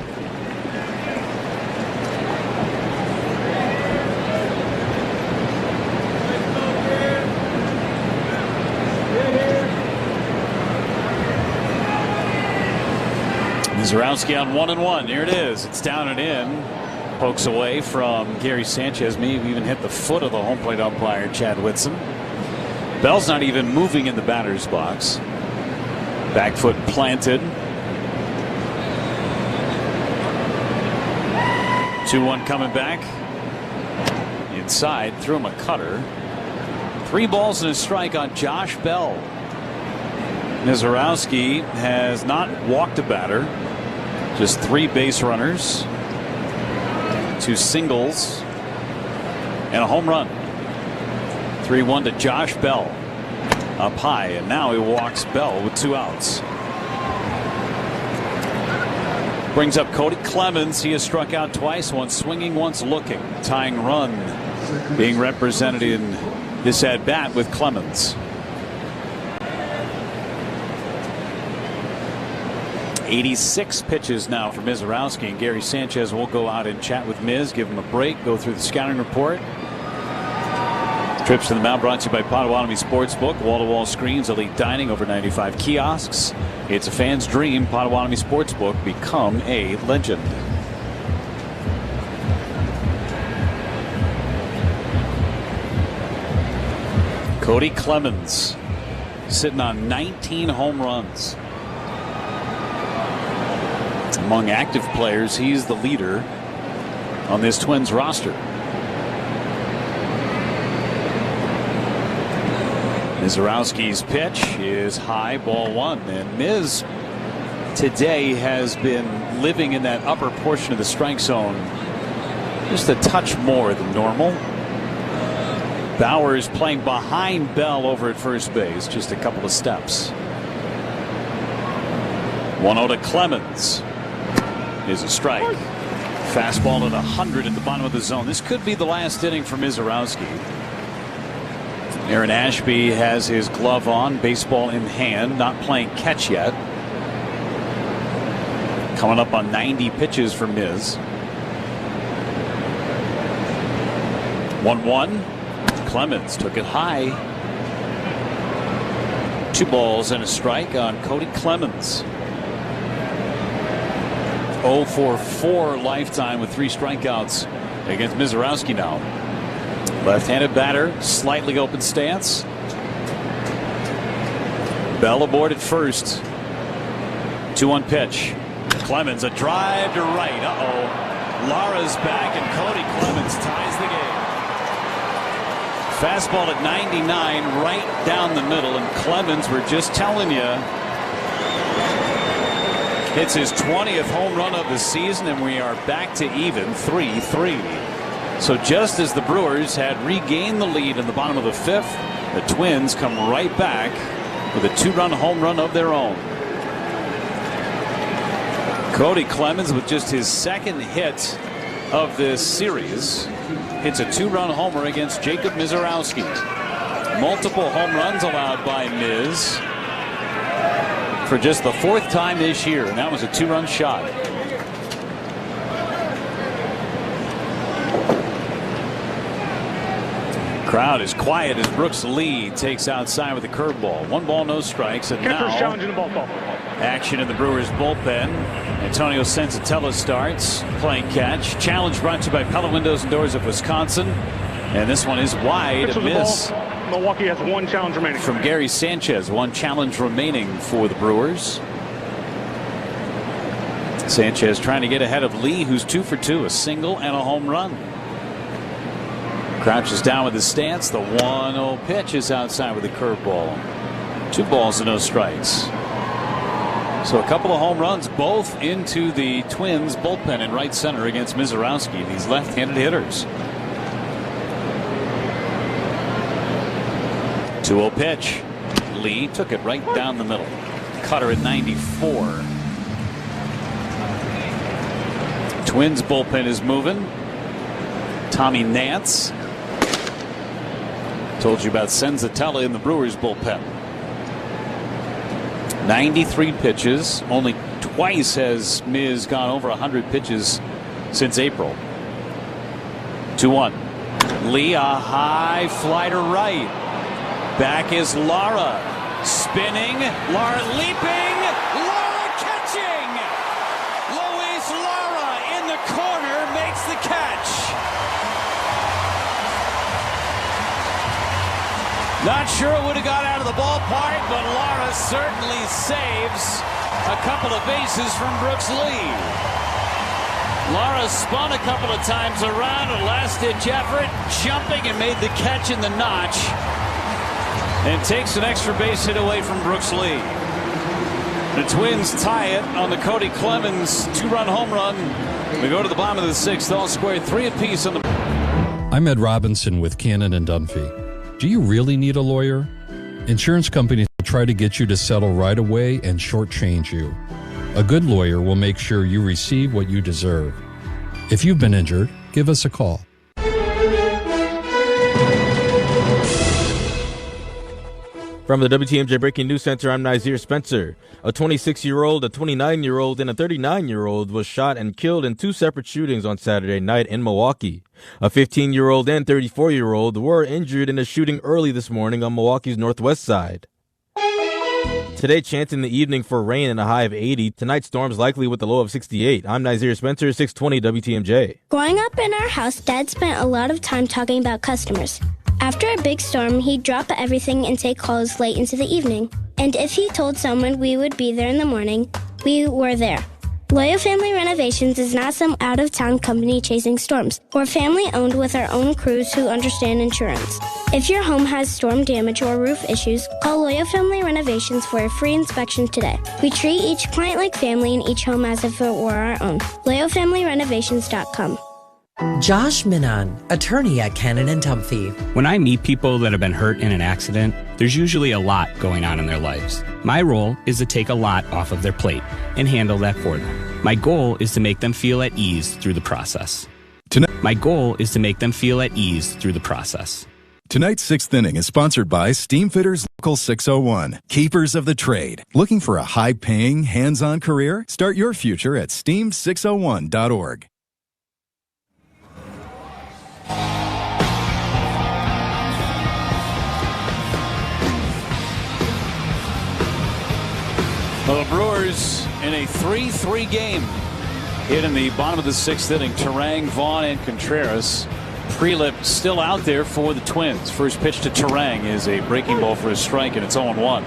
Mizorowski on 1-1. Here it is. It's down and in. Pokes away from Gary Sanchez. Maybe even hit the foot of the home plate umpire, Chad Whitson. Bell's not even moving in the batter's box. Back foot planted. 2-1 coming back. Inside. Threw him a cutter. 3 balls and a strike on Josh Bell. Mizorowski has not walked a batter. Just 3 base runners, 2 singles, and a home run. 3-1 to Josh Bell. Up high, and now he walks Bell with 2 outs. Brings up Cody Clemens. He has struck out twice, once swinging, once looking. Tying run being represented in this at bat with Clemens. 86 pitches now for Mizorowski, and Gary Sanchez will go out and chat with Miz, give him a break, go through the scouting report. Trips to the mound brought to you by Potawatomi Sportsbook, wall-to-wall screens, elite dining, over 95 kiosks. It's a fan's dream. Potawatomi Sportsbook, become a legend. Cody Clemens sitting on 19 home runs. Among active players, he's the leader on this Twins roster. Mizorowski's pitch is high, ball 1. And Miz today has been living in that upper portion of the strike zone just a touch more than normal. Bauer playing behind Bell over at first base, just a couple of steps. 1-0 to Clemens. Is a strike. Fastball at 100 at the bottom of the zone. This could be the last inning for Mizorowski. Aaron Ashby has his glove on, baseball in hand, not playing catch yet. Coming up on 90 pitches for Miz. 1-1. Clemens took it high. 2 balls and a strike on Cody Clemens. 0 for 4 lifetime with 3 strikeouts against Mizorowski now. Left-handed batter, slightly open stance. Bell aboard at first. 2-1 pitch. Clemens, a drive to right. Lara's back, and Cody Clemens ties the game. Fastball at 99, right down the middle, and Clemens, we're just telling you, hits his 20th home run of the season, and we are back to even 3-3. So just as the Brewers had regained the lead in the bottom of the 5th, the Twins come right back with a 2-run home run of their own. Cody Clemens, with just his 2nd hit of this series, hits a 2-run homer against Jacob Mizorowski. Multiple home runs allowed by Miz for just the 4th time this year, and that was a 2-run shot. Crowd is quiet as Brooks Lee takes outside with a curveball. 1 ball, no strikes, and now challenging the ball call. Action in the Brewers bullpen. Antonio Senzatella starts playing catch. Challenge brought to you by Pella Windows and Doors of Wisconsin, and this one is wide. A miss. Milwaukee has 1 challenge remaining. From Gary Sanchez, 1 challenge remaining for the Brewers. Sanchez trying to get ahead of Lee, who's 2 for 2, a single and a home run. Crouches down with his stance. The 1-0 pitch is outside with a curveball. 2 balls and no strikes. So a couple of home runs, both into the Twins bullpen in right center against Mizorowski, these left-handed hitters. 2-0 pitch. Lee took it right down the middle. Cutter at 94. Twins bullpen is moving. Tommy Nance. Told you about Senzatella in the Brewers bullpen. 93 pitches. Only twice has Miz gone over 100 pitches since April. 2-1. Lee, a high fly to right. Back is Lara. Spinning. Lara leaping. Lara catching. Luis Lara in the corner makes the catch. Not sure it would have got out of the ballpark, but Lara certainly saves a couple of bases from Brooks Lee. Lara spun a couple of times around, a last-ditch effort, jumping and made the catch in the notch, and takes an extra base hit away from Brooks Lee. The Twins tie it on the Cody Clemens 2-run home run. We go to the bottom of the 6th, all squared 3 apiece on the. I'm Ed Robinson with Cannon and Dunphy. Do you really need a lawyer? Insurance companies will try to get you to settle right away and shortchange you. A good lawyer will make sure you receive what you deserve. If you've been injured, give us a call. From the WTMJ Breaking News Center, I'm Nazir Spencer. A 26-year-old, a 29-year-old, and a 39-year-old was shot and killed in 2 separate shootings on Saturday night in Milwaukee. A 15-year-old and 34-year-old were injured in a shooting early this morning on Milwaukee's northwest side. Today, chance in the evening for rain and a high of 80. Tonight, storms likely with a low of 68. I'm Nazir Spencer, 620 WTMJ. Growing up in our house, Dad spent a lot of time talking about customers. After a big storm, he'd drop everything and take calls late into the evening. And if he told someone we would be there in the morning, we were there. Loyal Family Renovations is not some out-of-town company chasing storms. We're family-owned with our own crews who understand insurance. If your home has storm damage or roof issues, call Loyal Family Renovations for a free inspection today. We treat each client like family and each home as if it were our own. LoyalFamilyRenovations.com. Josh Minan, attorney at Cannon and Dunphy. When I meet people that have been hurt in an accident, there's usually a lot going on in their lives. My role is to take a lot off of their plate and handle that for them. My goal is to make them feel at ease through the process. Tonight's 6th Inning is sponsored by Steamfitters Local 601, Keepers of the Trade. Looking for a high-paying, hands-on career? Start your future at steam601.org. Well, the Brewers in a 3-3 game hit in the bottom of the 6th inning. Turang, Vaughn, and Contreras. Prelip still out there for the Twins. First pitch to Turang is a breaking ball for a strike, and it's 0-1.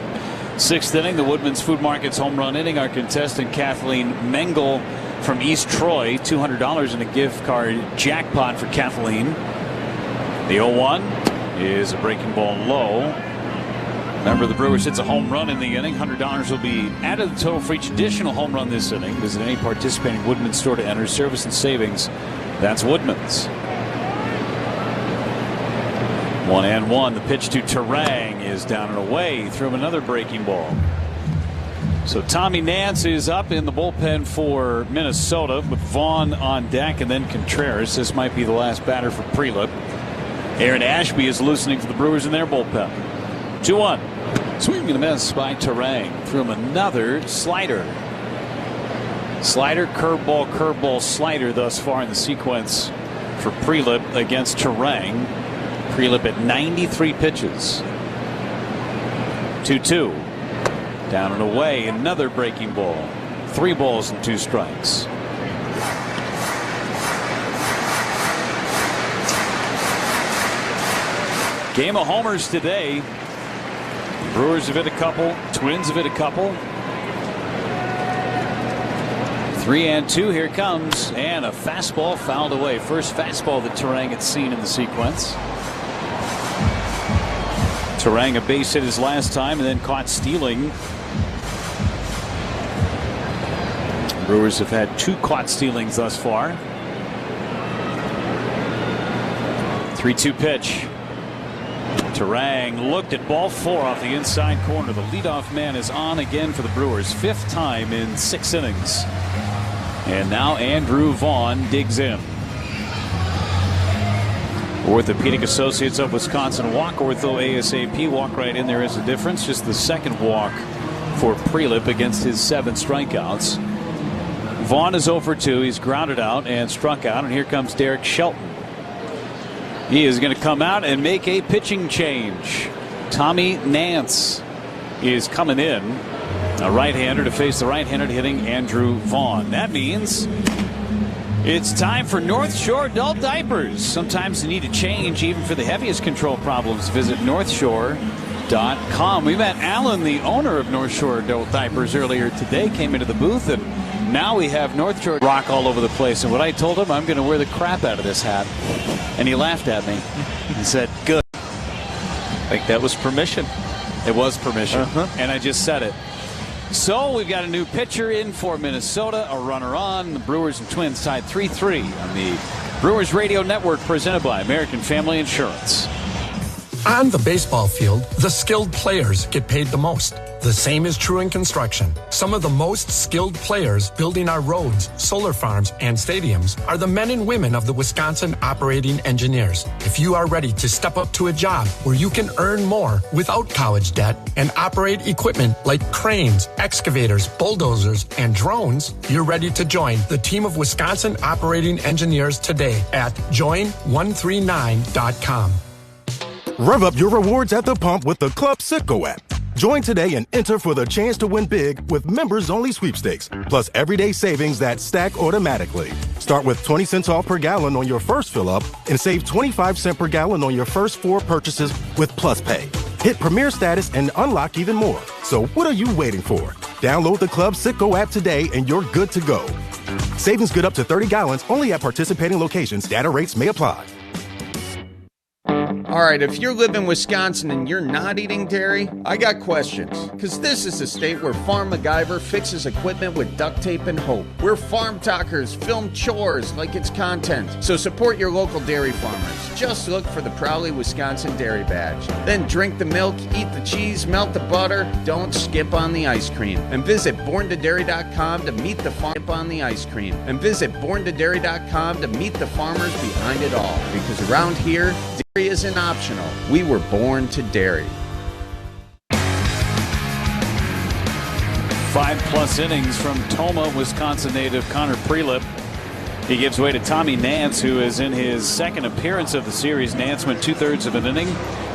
6th inning, the Woodman's Food Market's home run inning. Our contestant Kathleen Mengel from East Troy, $200 in a gift card jackpot for Kathleen. The 0-1 is a breaking ball low. Remember, the Brewers hits a home run in the inning. $100 will be added to the total for each additional home run this inning. Visit any participating Woodman store to enter. Service and savings. That's Woodman's. 1-1. The pitch to Turang is down and away. Threw him another breaking ball. So Tommy Nance is up in the bullpen for Minnesota with Vaughn on deck and then Contreras. This might be the last batter for Prelip. Aaron Ashby is loosening for the Brewers in their bullpen. 2-1. Swing and a miss by Turang. Threw him another slider. Slider, curveball, slider thus far in the sequence for Prelip against Turang. Prelip at 93 pitches. 2-2. Down and away. Another breaking ball. 3 balls and 2 strikes. Game of homers today. Brewers have hit a couple. Twins have hit a couple. 3-2. Here it comes. And a fastball fouled away. First fastball that Turang had seen in the sequence. Turang a base hit his last time and then caught stealing. Brewers have had 2 caught stealings thus far. 3-2 pitch. Turang looked at ball 4 off the inside corner. The leadoff man is on again for the Brewers. 5th time in 6 innings. And now Andrew Vaughn digs in. Orthopedic Associates of Wisconsin walk. Ortho ASAP walk right in. There is a difference. Just the second walk for Prelip against his 7 strikeouts. Vaughn is 0-for-2. He's grounded out and struck out. And here comes Derek Shelton. He is going to come out and make a pitching change. Tommy Nance is coming in. A right-hander to face the right-handed hitting Andrew Vaughn. That means it's time for North Shore Adult Diapers. Sometimes you need a change even for the heaviest control problems. Visit NorthShore.com. We met Alan, the owner of North Shore Adult Diapers, earlier today. Came into the booth, and now we have North Shore rock all over the place. And what I told him, I'm going to wear the crap out of this hat. And he laughed at me. He said, good. I think that was permission. It was permission. And I just said it. So we've got a new pitcher in for Minnesota, a runner on. The Brewers and Twins tied 3-3 on the Brewers Radio Network, presented by American Family Insurance. On the baseball field, the skilled players get paid the most. The same is true in construction. Some of the most skilled players building our roads, solar farms, and stadiums are the men and women of the Wisconsin Operating Engineers. If you are ready to step up to a job where you can earn more without college debt and operate equipment like cranes, excavators, bulldozers, and drones, you're ready to join the team of Wisconsin Operating Engineers today at join139.com. Rev up your rewards at the pump with the Club Citgo app. Join today and enter for the chance to win big with members-only sweepstakes, plus everyday savings that stack automatically. Start with 20 cents off per gallon on your first fill-up and save 25 cents per gallon on your first 4 purchases with Plus Pay. Hit Premier status and unlock even more. So what are you waiting for? Download the Club Citgo app today and you're good to go. Savings good up to 30 gallons only at participating locations. Data rates may apply. All right, if you live in Wisconsin and you're not eating dairy, I got questions. Because this is a state where Farm MacGyver fixes equipment with duct tape and hope. Where Farm Talkers film chores like it's content. So support your local dairy farmers. Just look for the Proudly Wisconsin Dairy Badge. Then drink the milk, eat the cheese, melt the butter. Don't skip on the ice cream. And visit borntodairy.com to meet the farm on the ice cream. And visit borntodairy.com to meet the farmers behind it all. Because around here, dairy isn't optional. We were born to dairy. 5+ innings from Toma, Wisconsin native Connor Prelip. He gives way to Tommy Nance, who is in his second appearance of the series. Nance went 2/3 of an inning,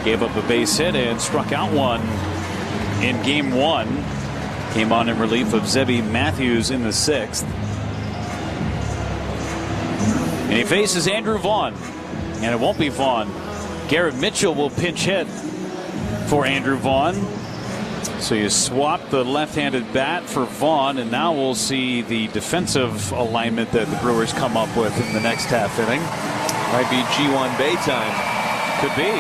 gave up a base hit, and struck out one in game 1. Came on in relief of Zebby Matthews in the 6th. And he faces Andrew Vaughn. And it won't be Vaughn. Garrett Mitchell will pinch hit for Andrew Vaughn. So you swap the left-handed bat for Vaughn, and now we'll see the defensive alignment that the Brewers come up with in the next half inning. Might be G1 Bay time. Could be.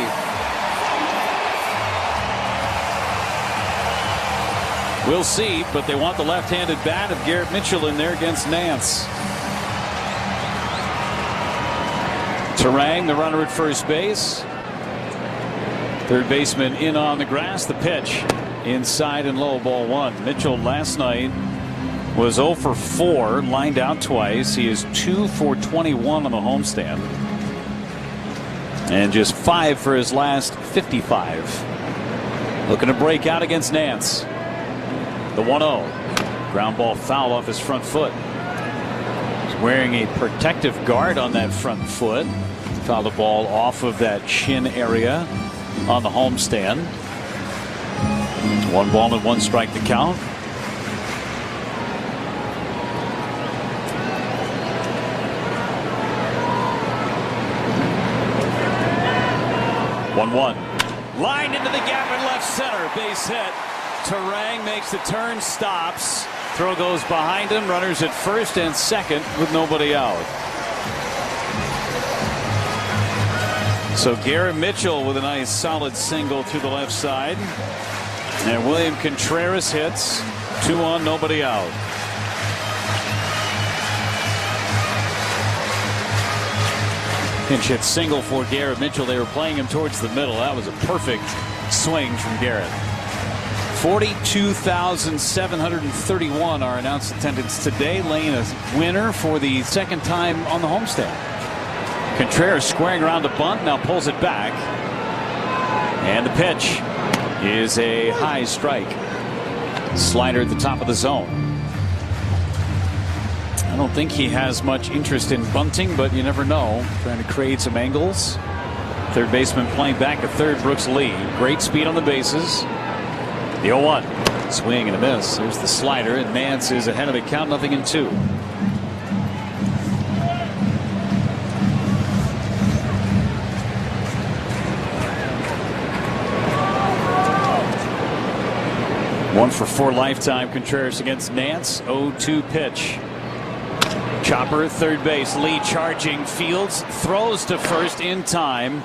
We'll see, but they want the left-handed bat of Garrett Mitchell in there against Nance. Terang, the runner at first base. Third baseman in on the grass. The pitch inside and low, ball one. Mitchell last night was 0 for 4, lined out twice. He is 2 for 21 on the homestand. And just 5 for his last 55. Looking to break out against Nance. The 1-0. Ground ball foul off his front foot. He's wearing a protective guard on that front foot. Fouled the ball off of that shin area on the homestand. 1 ball and 1 strike to count. One. Lined into the gap in left center. Base hit. Terang makes the turn, stops. Throw goes behind him. Runners at first and second with nobody out. So Garrett Mitchell with a nice solid single through the left side. And William Contreras hits. 2 on, nobody out. Pinch hit single for Garrett Mitchell. They were playing him towards the middle. That was a perfect swing from Garrett. 42,731 our announced attendance today, laying a winner for the second time on the homestand. Contreras squaring around the bunt, now pulls it back. And the pitch is a high strike. Slider at the top of the zone. I don't think he has much interest in bunting, but you never know. Trying to create some angles. Third baseman playing back at third, Brooks Lee. Great speed on the bases. The 0-1. Swing and a miss. There's the slider, and Nance is ahead of it. Count 0-2. One for 4 lifetime. Contreras against Nance. 0-2 pitch. Chopper at third base. Lee charging. Fields throws to first in time.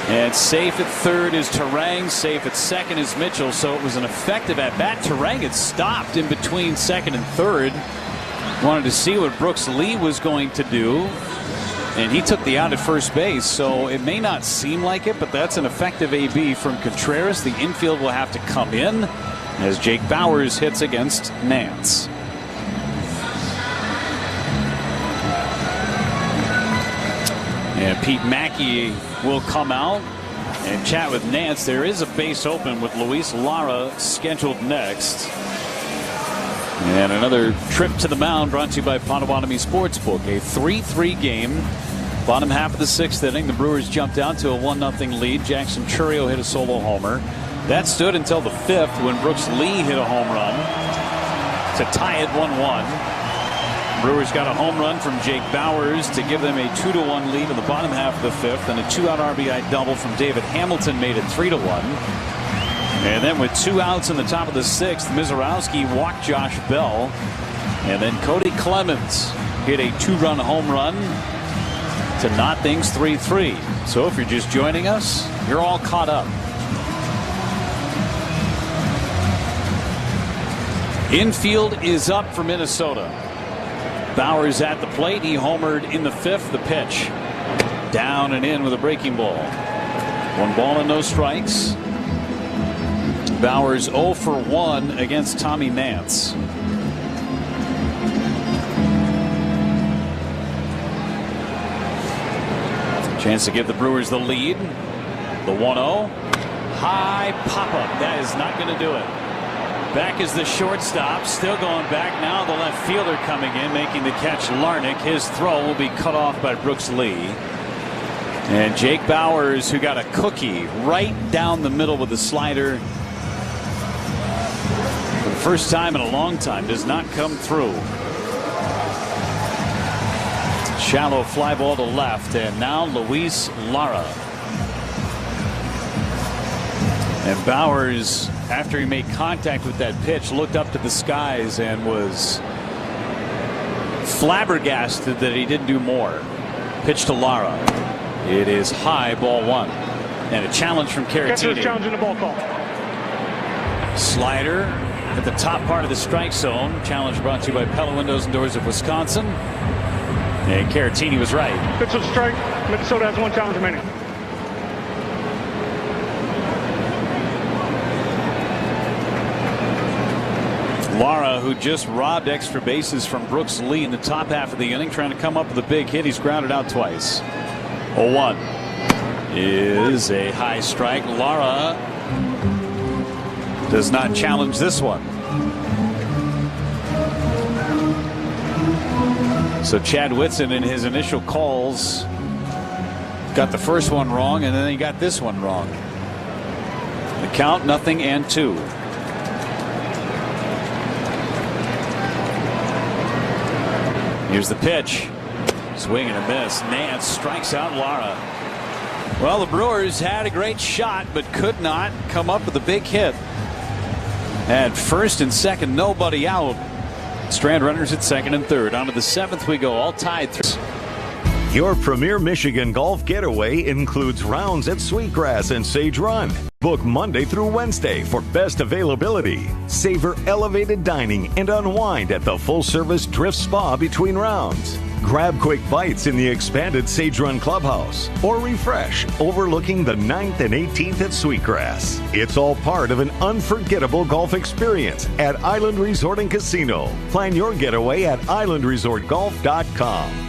And safe at third is Terang. Safe at second is Mitchell. So it was an effective at bat. Terang had stopped in between second and third. Wanted to see what Brooks Lee was going to do. And he took the out at first base. So it may not seem like it, but that's an effective AB from Contreras. The infield will have to come in as Jake Bauers hits against Nance. And Pete Mackey will come out and chat with Nance. There is a base open with Luis Lara scheduled next. And another trip to the mound brought to you by Potawatomi Sportsbook. A 3-3 game. Bottom half of the 6th inning, the Brewers jumped out to a 1-0 lead. Jackson Churio hit a solo homer. That stood until the 5th when Brooks Lee hit a home run to tie it 1-1. Brewers got a home run from Jake Bauers to give them a 2-1 lead in the bottom half of the 5th, and a 2-out RBI double from David Hamilton made it 3-1. And then with 2 outs in the top of the 6th, Mizorowski walked Josh Bell, and then Cody Clemens hit a 2-run home run to knot things 3-3. So if you're just joining us, you're all caught up. Infield is up for Minnesota. Bauers at the plate. He homered in the 5th. The pitch down and in with a breaking ball. 1 ball and no strikes. Bauers 0 for 1 against Tommy Nance. Chance to give the Brewers the lead. The 1-0. High pop-up. That is not going to do it. Back is the shortstop, still going back. Now the left fielder coming in, making the catch, Larnick. His throw will be cut off by Brooks Lee. And Jake Bauers, who got a cookie right down the middle with the slider for the first time in a long time, does not come through. Shallow fly ball to left, and now Luis Lara. And Bowers, after he made contact with that pitch, looked up to the skies and was flabbergasted that he didn't do more. Pitch to Lara. It is high, ball one. And a challenge from Caratini. Challenging the ball call. Slider at the top part of the strike zone. Challenge brought to you by Pella Windows and Doors of Wisconsin. And Caratini was right. Pitch to strike. Minnesota has one challenge remaining. Lara, who just robbed extra bases from Brooks Lee in the top half of the inning, trying to come up with a big hit. He's grounded out twice. 0-1 is a high strike. Lara does not challenge this one. So Chad Whitson in his initial calls got the first one wrong, and then he got this one wrong. The count 0-2. Here's the pitch. Swing and a miss. Nance strikes out Lara. Well, the Brewers had a great shot, but could not come up with a big hit. At first and second, nobody out. Strand runners at second and third. On to the seventh we go, all tied. Your premier Michigan golf getaway includes rounds at Sweetgrass and Sage Run. Book Monday through Wednesday for best availability. Savor elevated dining and unwind at the full-service Drift Spa between rounds. Grab quick bites in the expanded Sage Run Clubhouse or refresh overlooking the 9th and 18th at Sweetgrass. It's all part of an unforgettable golf experience at Island Resort and Casino. Plan your getaway at islandresortgolf.com.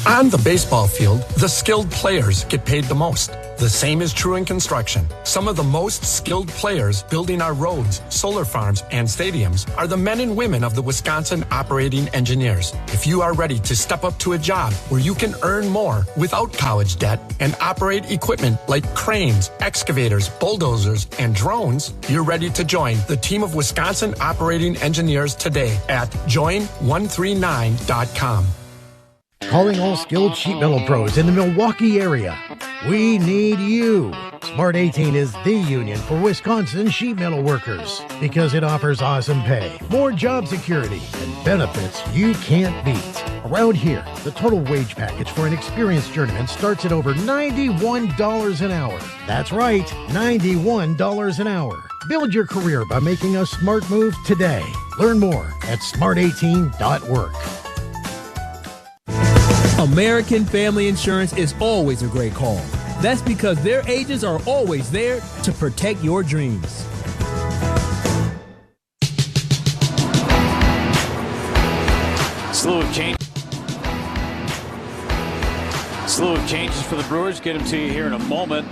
On the baseball field, the skilled players get paid the most. The same is true in construction. Some of the most skilled players building our roads, solar farms, and stadiums are the men and women of the Wisconsin operating engineers. If you are ready to step up to a job where you can earn more without college debt and operate equipment like cranes, excavators, bulldozers, and drones, you're ready to join the team of Wisconsin operating engineers today at join139.com. Calling all skilled sheet metal pros in the Milwaukee area. We need you. Smart 18 is the union for Wisconsin sheet metal workers because it offers awesome pay, more job security, and benefits you can't beat. Around here, the total wage package for an experienced journeyman starts at over $91 an hour. That's right, $91 an hour. Build your career by making a smart move today. Learn more at smart18.work. American Family Insurance is always a great call. That's because their agents are always there to protect your dreams. Slew of changes for the Brewers. Get them to you here in a moment.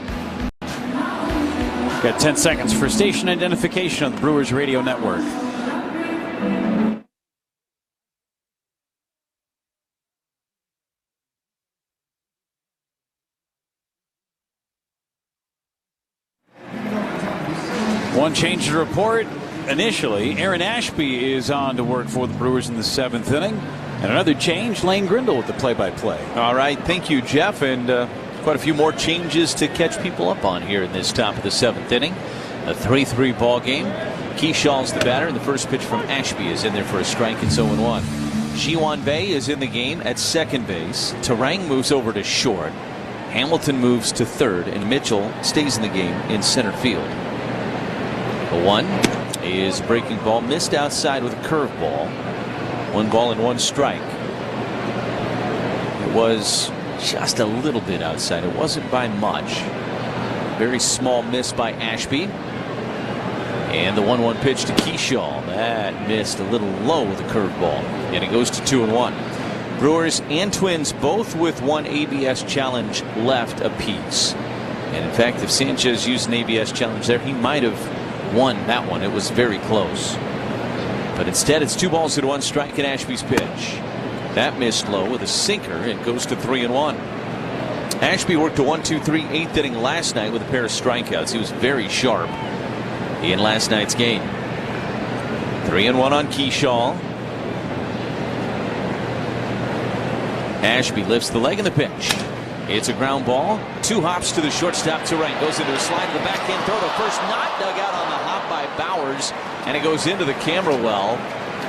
Got 10 seconds for station identification on the Brewers Radio Network. One change to report. Initially, Aaron Ashby is on to work for the Brewers in the seventh inning. And another change, Lane Grindle with the play-by-play. All right, thank you, Jeff. And quite a few more changes to catch people up on here in this top of the seventh inning. A 3-3 ball game. Keeshaw's the batter, and the first pitch from Ashby is in there for a strike. It's 0-1. Ji-Hwan Bae is in the game at second base. Terang moves over to short. Hamilton moves to third, and Mitchell stays in the game in center field. The 1 is breaking ball, missed outside with a curveball. 1 ball and 1 strike. It was just a little bit outside. It wasn't by much. Very small miss by Ashby. And the 1-1 pitch to Keyshaw. That missed a little low with a curveball. And it goes to 2-1. Brewers and Twins both with 1 ABS challenge left apiece. And in fact, if Sanchez used an ABS challenge there, he might have won that one. It was very close. But instead, it's 2 balls and 1 strike in Ashby's pitch. That missed low with a sinker. It goes to 3-1. Ashby worked a 1-2-3 8th inning last night with a pair of strikeouts. He was very sharp in last night's game. 3-1 on Keyshaw. Ashby lifts the leg in the pitch. It's a ground ball. 2 hops to the shortstop. Terrain goes into a slide to the backhand throw to first. Not dug out on the hop by Bowers. And it goes into the camera well.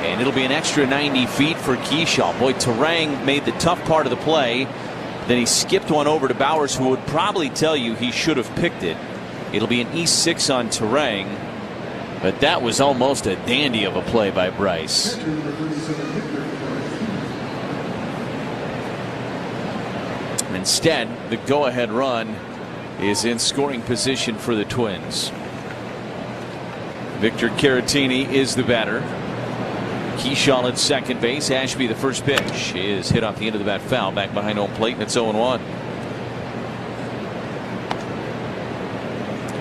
And it'll be an extra 90 feet for Keyshaw. Boy, Terrain made the tough part of the play. Then he skipped one over to Bowers, who would probably tell you he should have picked it. It'll be an E6 on Terrain. But that was almost a dandy of a play by Bryce. Instead, the go-ahead run is in scoring position for the Twins. Victor Caratini is the batter. Keyshaw at second base. Ashby, the first pitch, is hit off the end of the bat foul back behind home plate, and it's 0-1.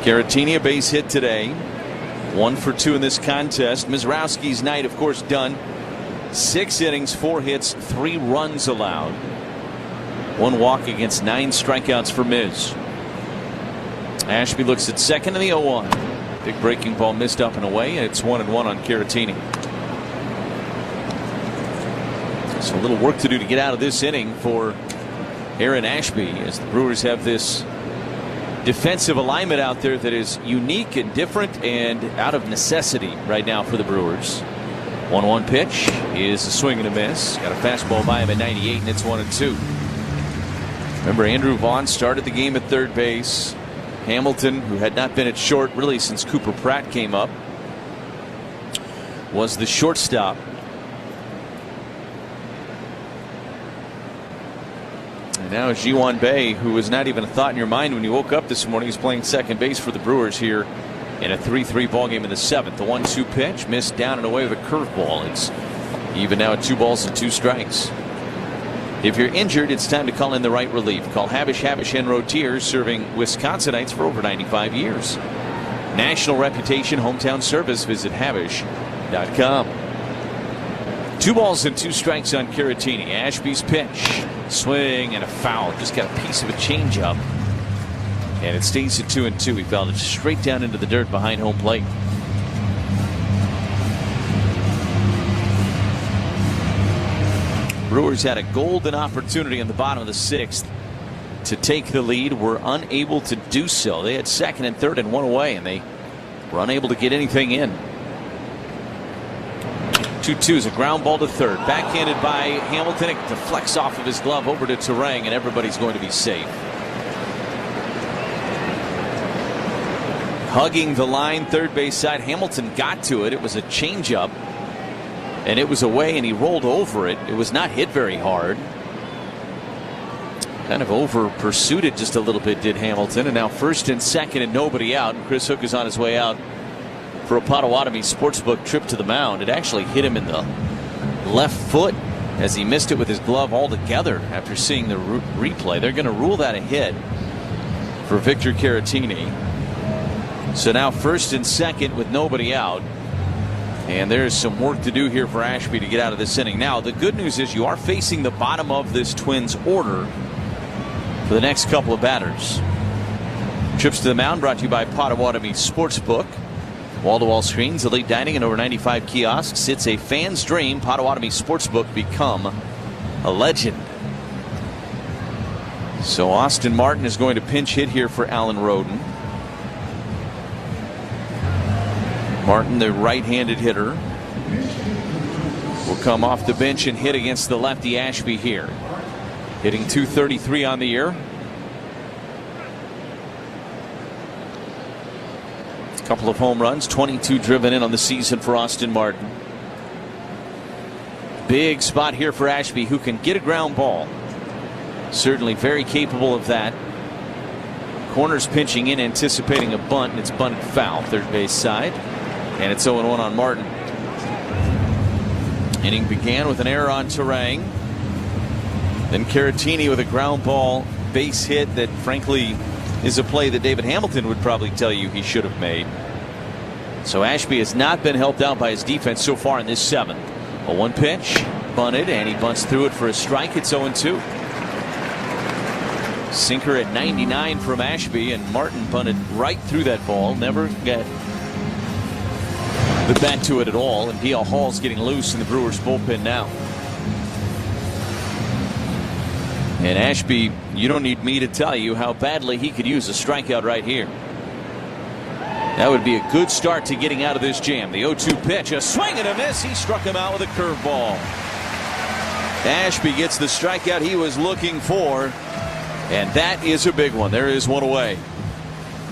Caratini, a base hit today. 1 for 2 in this contest. Mizrowski's night, of course, done. 6 innings, 4 hits, 3 runs allowed. 1 walk against 9 strikeouts for Miz. Ashby looks at second in the 0-1. Big breaking ball missed up and away, and it's 1-1 on Caratini. So a little work to do to get out of this inning for Aaron Ashby, as the Brewers have this defensive alignment out there that is unique and different and out of necessity right now for the Brewers. 1-1 pitch is a swing and a miss. Got a fastball by him at 98, and it's 1-2. Remember, Andrew Vaughn started the game at third base. Hamilton, who had not been at short really since Cooper Pratt came up, was the shortstop. And now Ji-Hwan Bae, who was not even a thought in your mind when you woke up this morning, is playing second base for the Brewers here in a 3-3 ball game in the 7th. The 1-2 pitch missed down and away with a curveball. It's even now at 2 balls and 2 strikes. If you're injured, it's time to call in the right relief. Call Habish, and Rotiers, serving Wisconsinites for over 95 years. National reputation, hometown service. Visit Habish.com. 2 balls and 2 strikes on Caratini. Ashby's pitch. Swing and a foul. Just got a piece of a changeup. And it stays at 2-2. He fouled it straight down into the dirt behind home plate. Brewers had a golden opportunity in the bottom of the 6th to take the lead. Were unable to do so. They had second and third and 1 away, and they were unable to get anything in. 2-2 is a ground ball to third. Backhanded by Hamilton. It deflects off of his glove over to Terang, and everybody's going to be safe. Hugging the line, third base side. Hamilton got to it. It was a changeup. And it was away, and he rolled over it. It was not hit very hard. Kind of over pursued it just a little bit, did Hamilton. And now first and second and nobody out. And Chris Hook is on his way out for a Potawatomi Sportsbook trip to the mound. It actually hit him in the left foot as he missed it with his glove altogether after seeing the replay. They're going to rule that a hit for Victor Caratini. So now first and second with nobody out. And there's some work to do here for Ashby to get out of this inning. Now, the good news is you are facing the bottom of this Twins order for the next couple of batters. Trips to the mound brought to you by Potawatomi Sportsbook. Wall-to-wall screens, elite dining, and over 95 kiosks. It's a fan's dream. Potawatomi Sportsbook, become a legend. So Austin Martin is going to pinch hit here for Alan Roden. Martin, the right-handed hitter, will come off the bench and hit against the lefty Ashby here. Hitting .233 on the year. A couple of home runs, 22 driven in on the season for Austin Martin. Big spot here for Ashby, who can get a ground ball. Certainly very capable of that. Corners pinching in, anticipating a bunt, and it's bunted foul, third base side. And it's 0-1 on Martin. Inning began with an error on Terang. Then Caratini with a ground ball base hit that frankly is a play that David Hamilton would probably tell you he should have made. So Ashby has not been helped out by his defense so far in this 7th. A 1 pitch, bunted, and he bunts through it for a strike. It's 0-2. Sinker at 99 from Ashby, and Martin bunted right through that ball. Never got the bat to it at all, and D.L. Hall's getting loose in the Brewers bullpen now. And Ashby, you don't need me to tell you how badly he could use a strikeout right here. That would be a good start to getting out of this jam. The 0-2 pitch, a swing and a miss. He struck him out with a curveball. Ashby gets the strikeout he was looking for, and that is a big one. There is one away.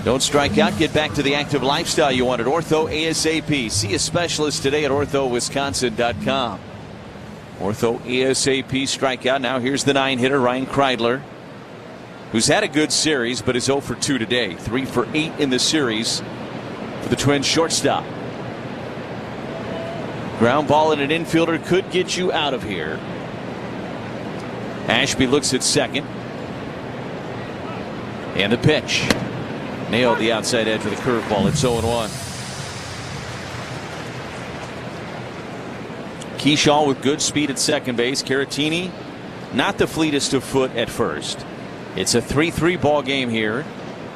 Don't strike out. Get back to the active lifestyle you want at Ortho ASAP. See a specialist today at orthowisconsin.com. Ortho ASAP strikeout. Now here's the 9-hitter, Ryan Kreidler, who's had a good series but is 0 for 2 today. 3 for 8 in the series for the Twins shortstop. Ground ball and an infielder could get you out of here. Ashby looks at second. And the pitch. Nailed the outside edge with a curveball. It's 0-1. Keyshaw with good speed at second base. Caratini, not the fleetest of foot at first. It's a 3-3 ball game here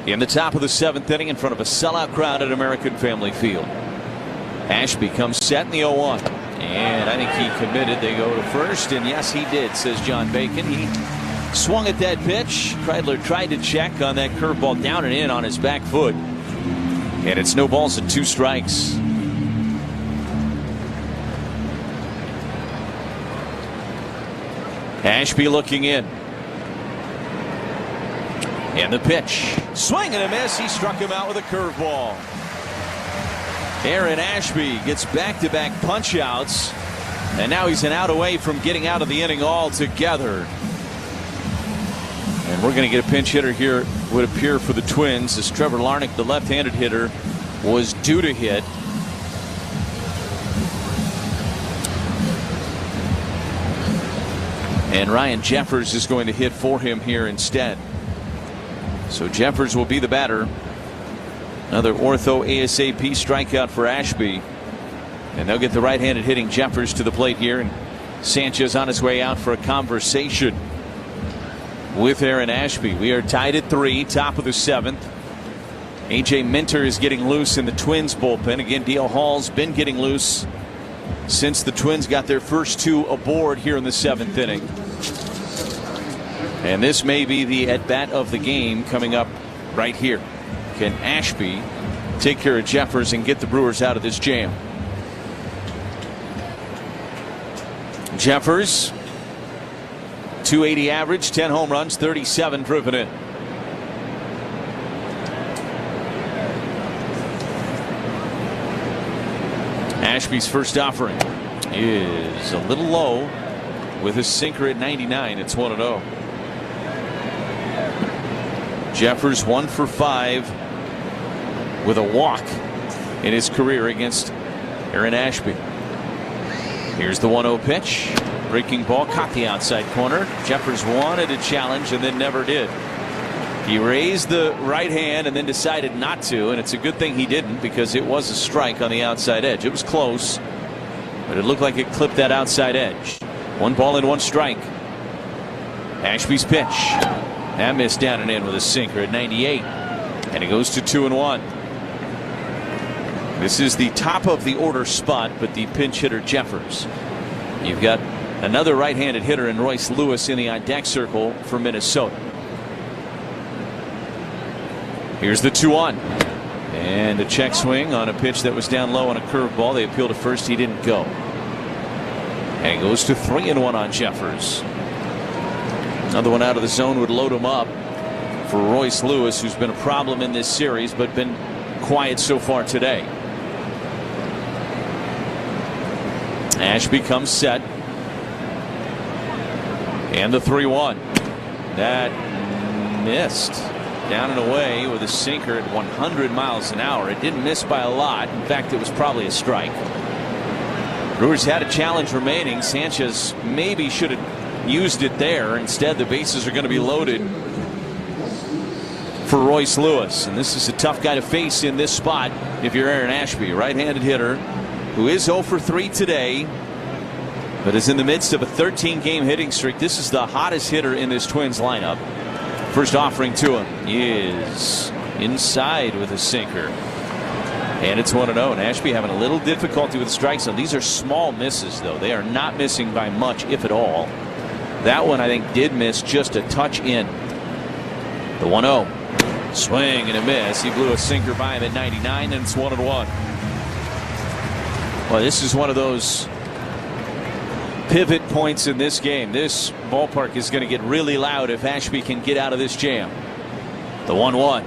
in the top of the 7th inning in front of a sellout crowd at American Family Field. Ashby comes set in the 0-1. And I think he committed. They go to first, and yes, he did, says John Bacon. He swung at that pitch. Kreidler tried to check on that curveball down and in on his back foot. And it's no balls and 2 strikes. Ashby looking in. And the pitch. Swing and a miss. He struck him out with a curveball. Aaron Ashby gets back-to-back punch-outs. And now he's an out away from getting out of the inning altogether. And we're going to get a pinch hitter here, it would appear, for the Twins, as Trevor Larnach, the left-handed hitter, was due to hit. And Ryan Jeffers is going to hit for him here instead. So Jeffers will be the batter. Another Ortho ASAP strikeout for Ashby. And they'll get the right-handed hitting Jeffers to the plate here. And Sanchez on his way out for a conversation with Aaron Ashby. We are tied at 3, top of the 7th. A.J. Minter is getting loose in the Twins bullpen. Again, D.L. Hall's been getting loose since the Twins got their first 2 aboard here in the 7th inning. And this may be the at-bat of the game coming up right here. Can Ashby take care of Jeffers and get the Brewers out of this jam? Jeffers, 280 average, 10 home runs, 37 driven in. Ashby's first offering is a little low with a sinker at 99. It's 1-0. Jeffers 1 for 5 with a walk in his career against Aaron Ashby. Here's the 1-0 pitch. Breaking ball, caught the outside corner. Jeffers wanted a challenge and then never did. He raised the right hand and then decided not to, and it's a good thing he didn't, because it was a strike on the outside edge. It was close, but it looked like it clipped that outside edge. 1 ball and 1 strike. Ashby's pitch. That missed down and in with a sinker at 98. And it goes to 2-1. This is the top of the order spot, but the pinch hitter Jeffers. You've got another right-handed hitter in Royce Lewis in the on-deck circle for Minnesota. Here's the 2-1. And a check swing on a pitch that was down low on a curveball. They appealed to first. He didn't go. And it goes to 3-1 on Jeffers. Another one out of the zone would load him up for Royce Lewis, who's been a problem in this series but been quiet so far today. Ashby comes set. And the 3-1. That missed. Down and away with a sinker at 100 miles an hour. It didn't miss by a lot. In fact, it was probably a strike. Brewers had a challenge remaining. Sanchez maybe should have used it there. Instead, the bases are going to be loaded for Royce Lewis. And this is a tough guy to face in this spot if you're Aaron Ashby. Right-handed hitter who is 0 for 3 today, but is in the midst of a 13-game hitting streak. This is the hottest hitter in this Twins lineup. First offering to him is inside with a sinker. And it's 1-0. And Ashby having a little difficulty with the strike zone. These are small misses, though. They are not missing by much, if at all. That one, I think, did miss just a touch in. The 1-0. Swing and a miss. He blew a sinker by him at 99, and it's 1-1. Well, this is one of those pivot points in this game. This ballpark is going to get really loud if Ashby can get out of this jam. The 1-1.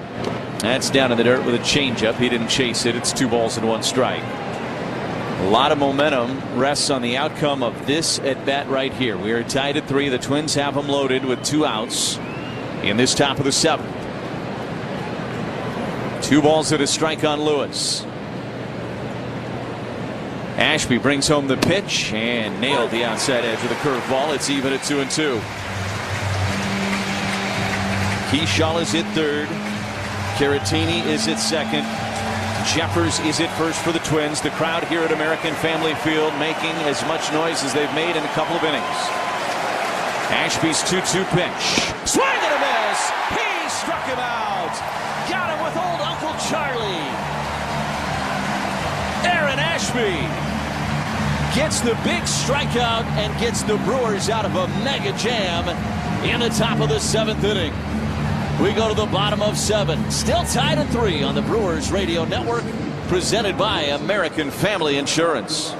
That's down in the dirt with a changeup. He didn't chase it. It's 2 balls and 1 strike. A lot of momentum rests on the outcome of this at bat right here. We are tied at 3. The Twins have them loaded with 2 outs in this top of the 7th. 2 balls and a strike on Lewis. Ashby brings home the pitch and nailed the outside edge of the curveball. It's even at 2-2. Keyshaw is at 3rd. Caratini is at 2nd. Jeffers is at 1st for the Twins. The crowd here at American Family Field making as much noise as they've made in a couple of innings. Ashby's 2-2 pitch. Swing and a miss. He struck him out. Got him with old Uncle Charlie. Aaron Ashby gets the big strikeout and gets the Brewers out of a mega jam in the top of the 7th inning. We go to the bottom of 7. Still tied at 3 on the Brewers Radio Network. Presented by American Family Insurance.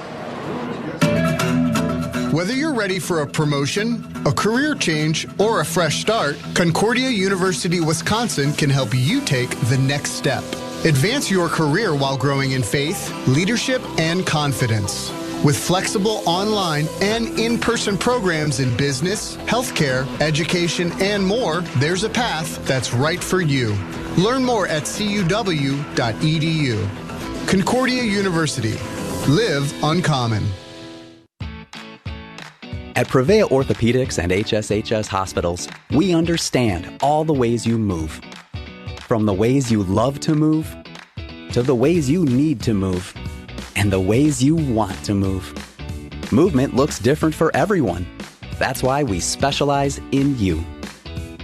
Whether you're ready for a promotion, a career change, or a fresh start, Concordia University Wisconsin can help you take the next step. Advance your career while growing in faith, leadership, and confidence. With flexible online and in-person programs in business, healthcare, education, and more, there's a path that's right for you. Learn more at cuw.edu. Concordia University. Live uncommon. At Prevea Orthopedics and HSHS Hospitals, we understand all the ways you move. From the ways you love to move, to the ways you need to move, and the ways you want to move. Movement looks different for everyone. That's why we specialize in you,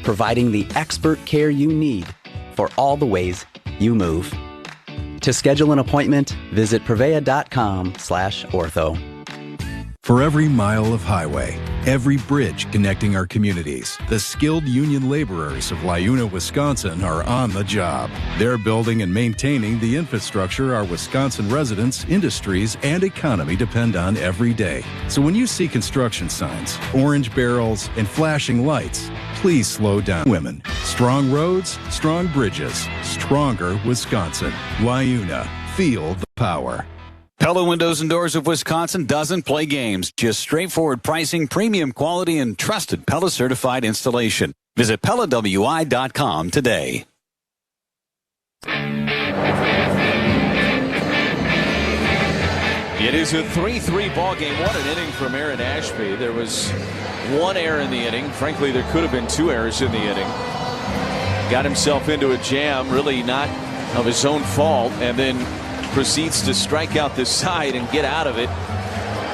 providing the expert care you need for all the ways you move. To schedule an appointment, visit prevea.com/ortho. For every mile of highway, every bridge connecting our communities, the skilled union laborers of Liuna, Wisconsin are on the job. They're building and maintaining the infrastructure our Wisconsin residents, industries, and economy depend on every day. So when you see construction signs, orange barrels, and flashing lights, please slow down. Women, strong roads, strong bridges, stronger Wisconsin. Liuna, feel the power. Pella Windows and Doors of Wisconsin doesn't play games. Just straightforward pricing, premium quality, and trusted Pella certified installation. Visit PellaWI.com today. It is a 3-3 ball game. What an inning from Aaron Ashby. There was 1 error in the inning. Frankly, there could have been 2 errors in the inning. Got himself into a jam, really not of his own fault, and then proceeds to strike out the side and get out of it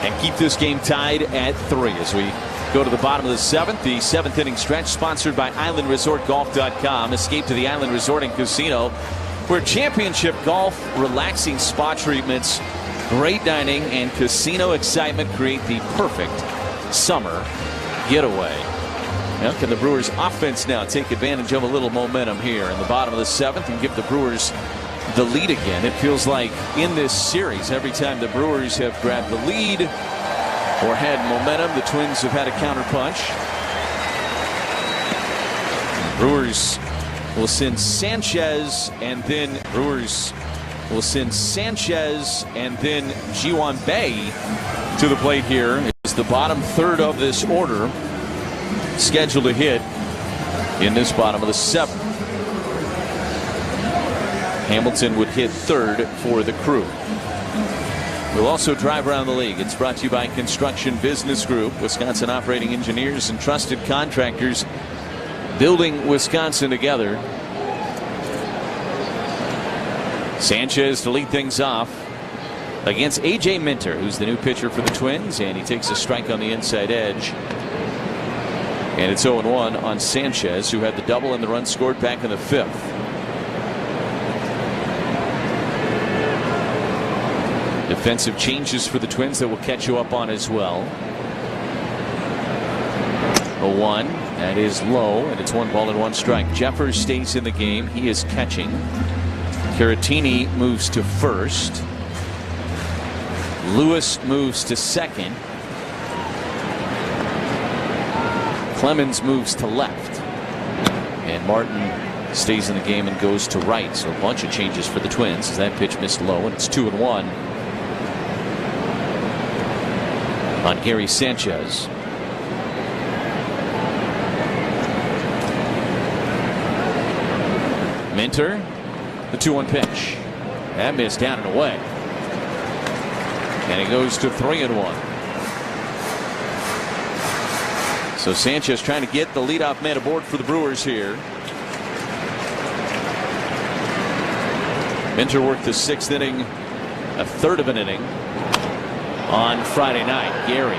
and keep this game tied at 3 as we go to the bottom of the 7th. The 7th inning stretch sponsored by IslandResortGolf.com. Escape to the Island Resort and Casino, where championship golf, relaxing spa treatments, great dining, and casino excitement create the perfect summer getaway. Now, can the Brewers offense now take advantage of a little momentum here in the bottom of the 7th and give the Brewers the lead again? It feels like in this series, every time the Brewers have grabbed the lead or had momentum, the Twins have had a counterpunch. Brewers will send Sanchez and then Ji-hwan Bae to the plate here. It's the bottom 3rd of this order scheduled to hit in this bottom of the 7th. Hamilton would hit 3rd for the Crew. We'll also drive around the league. It's brought to you by Construction Business Group, Wisconsin operating engineers and trusted contractors building Wisconsin together. Sanchez to lead things off against A.J. Minter, who's the new pitcher for the Twins, and he takes a strike on the inside edge. And it's 0-1 on Sanchez, who had the double and the run scored back in the 5th. Defensive changes for the Twins that we'll catch you up on as well. 0-1. That is low, and it's 1-1 Jeffers stays in the game. He is catching. Caratini moves to first. Lewis moves to second. Clemens moves to left. And Martin stays in the game and goes to right. So a bunch of changes for the Twins as that pitch missed low, and it's 2-1 on Gary Sanchez. Minter, the 2-1 pitch. That missed down and away. And he goes to 3-1. So Sanchez trying to get the leadoff man aboard for the Brewers here. Minter worked the 6th inning, a third of an inning on Friday night. Gary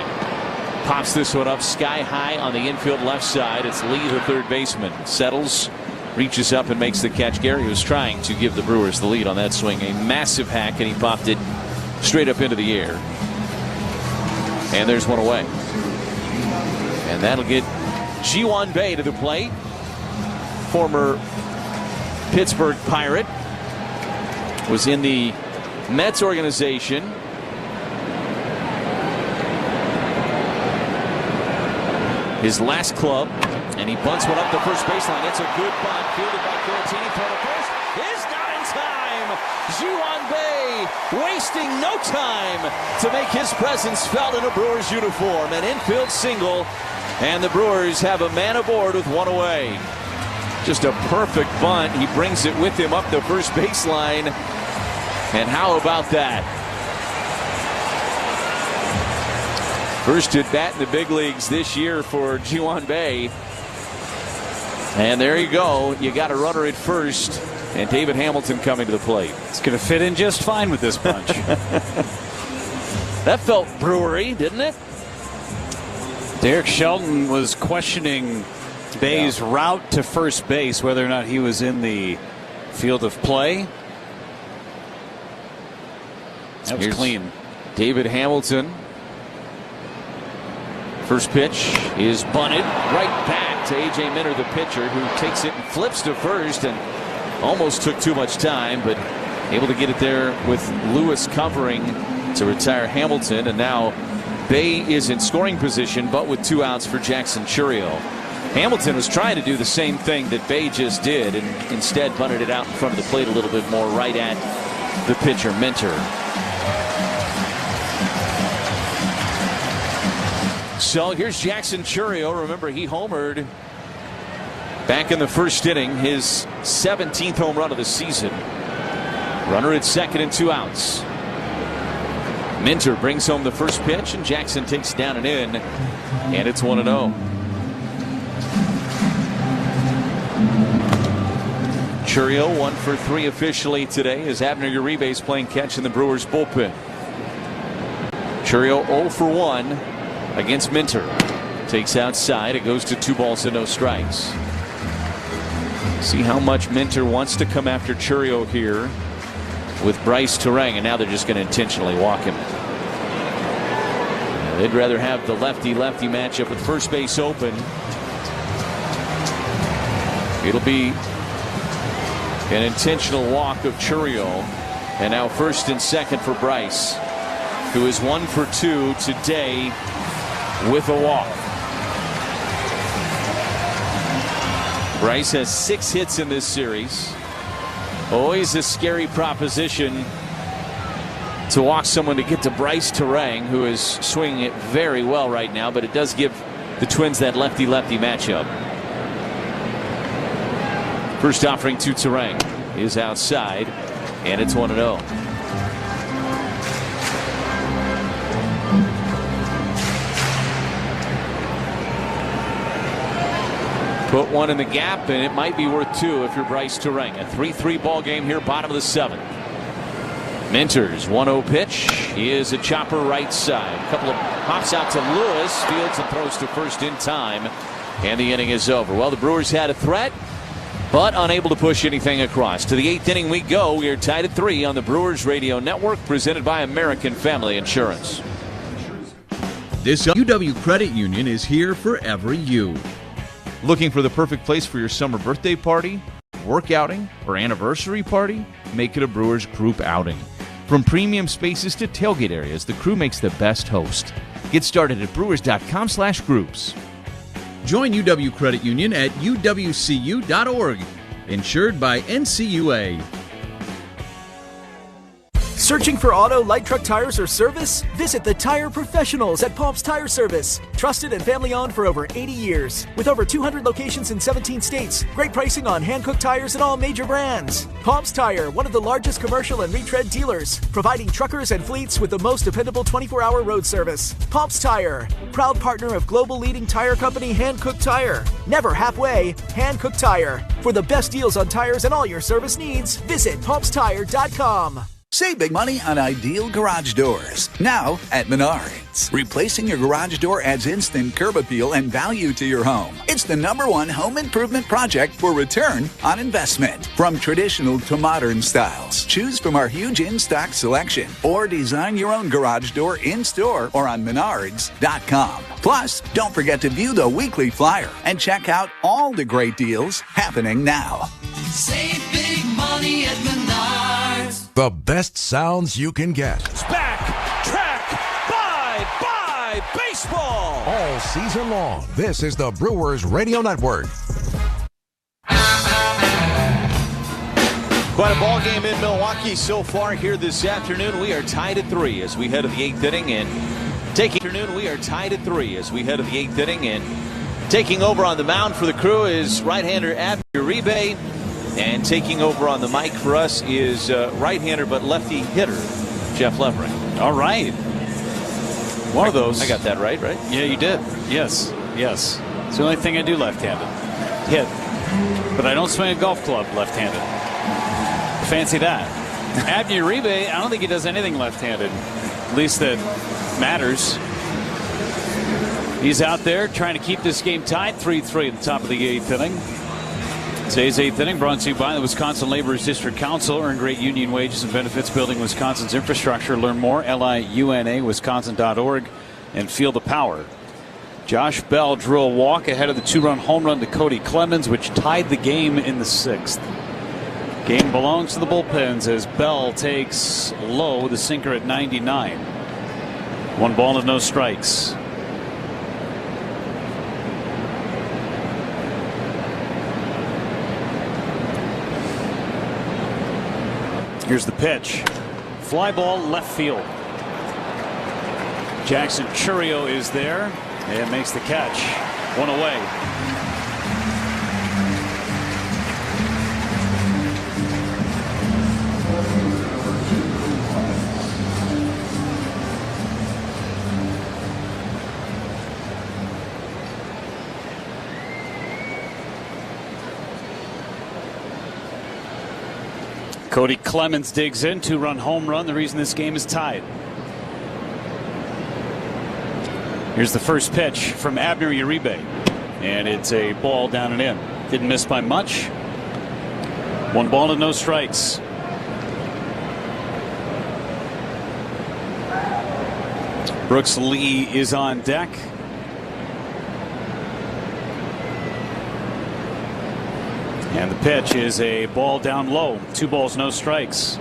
pops this one up sky high on the infield left side. It's Lee, the third baseman. Settles, reaches up and makes the catch. Gary was trying to give the Brewers the lead on that swing. A massive hack, and he popped it straight up into the air. And there's one away. And that'll get Ji-hwan Bae to the plate. Former Pittsburgh Pirate. Was in the Mets organization. His last club. And he bunts one up the first baseline. It's a good bunt. Fielded by Caratini. Throw to first. Is not in time. Ji-hwan Bae wasting no time to make his presence felt in a Brewers uniform. An infield single. And the Brewers have a man aboard with one away. Just a perfect bunt. He brings it with him up the first baseline. And how about that? First at bat in the big leagues this year for Ji-hwan Bae. And there you go. You got a runner at first. And David Hamilton coming to the plate. It's going to fit in just fine with this bunch. That felt brewery, didn't it? Derek Shelton was questioning Bae's route to first base, whether or not he was in the field of play. That was clean. David Hamilton. First pitch is bunted right back to A.J. Minter, the pitcher, who takes it and flips to first and almost took too much time, but able to get it there with Lewis covering to retire Hamilton. And now Bae is in scoring position, but with 2 outs for Jackson Chourio. Hamilton was trying to do the same thing that Bae just did, and instead bunted it out in front of the plate a little bit more, right at the pitcher, Minter. So here's Jackson Chourio. Remember, he homered back in the first inning, his 17th home run of the season. Runner at second and 2 outs. Minter brings home the first pitch, and Jackson takes it down and in, and it's 1-0. Chourio 1 for 3 officially today as Abner Uribe playing catch in the Brewers bullpen. Chourio 0 for 1 against Minter. Takes outside. It goes to 2 balls and no strikes. See how much Minter wants to come after Chourio here with Bryce Terang, and now they're just going to intentionally walk him. They'd rather have the lefty-lefty matchup with first base open. It'll be an intentional walk of Chourio, and now first and second for Bryce, who is 1 for 2 today with a walk. Bryce has 6 hits in this series. Always a scary proposition to walk someone to get to Bryce Terang, who is swinging it very well right now, but it does give the Twins that lefty-lefty matchup. First offering to Terang is outside, and it's 1-0. Put one in the gap, and it might be worth 2 if you're Bryce Terang. A 3-3 ball game here, bottom of the 7th. Minter's 1-0 pitch is a chopper right side. A couple of hops out to Lewis, fields and throws to first in time, and the inning is over. Well, the Brewers had a threat, but unable to push anything across. To the 8th inning we go. We are tied at 3 on the Brewers Radio Network, presented by American Family Insurance. This UW Credit Union is here for every you. Looking for the perfect place for your summer birthday party, work outing, or anniversary party? Make it a Brewers group outing. From premium spaces to tailgate areas, the crew makes the best host. Get started at brewers.com/groups. Join UW Credit Union at uwcu.org. Insured by NCUA. Searching for auto, light truck tires or service? Visit the tire professionals at Palms Tire Service. Trusted and family owned for over 80 years. With over 200 locations in 17 states. Great pricing on hand-cooked tires and all major brands. Palms Tire, one of the largest commercial and retread dealers. Providing truckers and fleets with the most dependable 24-hour road service. Palms Tire, proud partner of global leading tire company Hand-Cooked Tire. Never halfway, Hand-Cooked Tire. For the best deals on tires and all your service needs, visit palmstire.com. Save big money on ideal garage doors. Now at Menards. Replacing your garage door adds instant curb appeal and value to your home. It's the #1 home improvement project for return on investment. From traditional to modern styles. Choose from our huge in-stock selection. Or design your own garage door in-store or on Menards.com. Plus, don't forget to view the weekly flyer and check out all the great deals happening now. Save big money at Menards. The best sounds you can get. It's back, track, buy baseball. All season long. This is the Brewers Radio Network. Quite a ball game in Milwaukee so far here this afternoon. We are tied at 3 as we head to the 8th inning and taking taking over on the mound for the Crew is right-hander Abner Uribe. And taking over on the mic for us is right-hander but lefty hitter Jeff Levering. All right. One of those. I got that right? Yeah, you did. Yes. It's the only thing I do left-handed. Hit. But I don't swing a golf club left-handed. Fancy that. Abner Uribe, I don't think he does anything left-handed. At least that matters. He's out there trying to keep this game tied 3-3 at the top of the 8th inning. Today's 8th inning brought to you by the Wisconsin Laborers District Council. Earn great union wages and benefits building Wisconsin's infrastructure. Learn more, liuna.wisconsin.org, and feel the power. Josh Bell drew a walk ahead of the 2-run home run to Cody Clemens, which tied the game in the 6th. Game belongs to the bullpens as Bell takes low the sinker at 99. 1 ball and no strikes. Here's the pitch. Fly ball left field. Jackson Churio is there and makes the catch. 1 away. Cody Clemens digs in, 2-run home run. The reason this game is tied. Here's the first pitch from Abner Uribe. And it's a ball down and in. Didn't miss by much. 1 ball and no strikes. Brooks Lee is on deck. And the pitch is a ball down low. 2 balls, no strikes.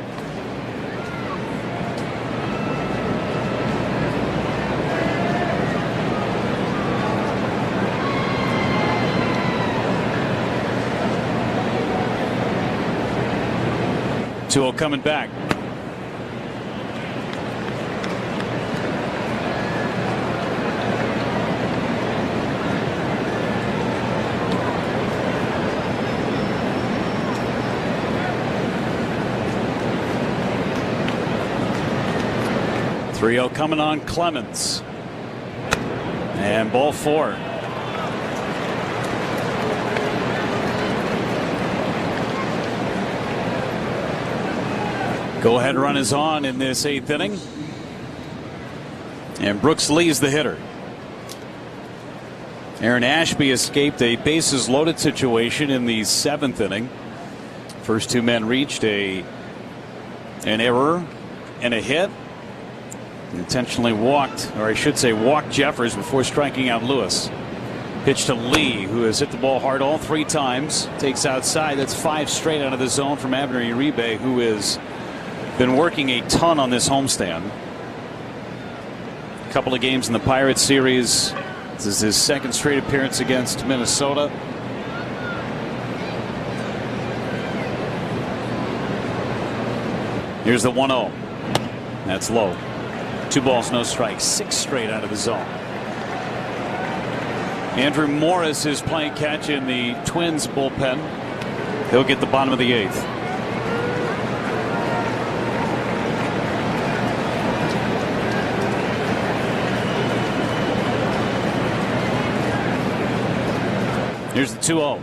Two coming back. Three-0 coming on Clemens. And ball 4. Go-ahead run is on in this 8th inning. And Brooks Lee is the hitter. Aaron Ashby escaped a bases loaded situation in the 7th inning. First 2 men reached an error and a hit. Intentionally walked, or I should say walked Jeffers before striking out Lewis. Pitch to Lee, who has hit the ball hard all 3 times. Takes outside. That's 5 straight out of the zone from Abner Uribe, who has been working a ton on this homestand. A couple of games in the Pirates series. This is his 2nd straight appearance against Minnesota. Here's the 1-0. That's low. 2 balls, no strikes. 6 straight out of the zone. Andrew Morris is playing catch in the Twins bullpen. He'll get the bottom of the 8th. Here's the 2-0.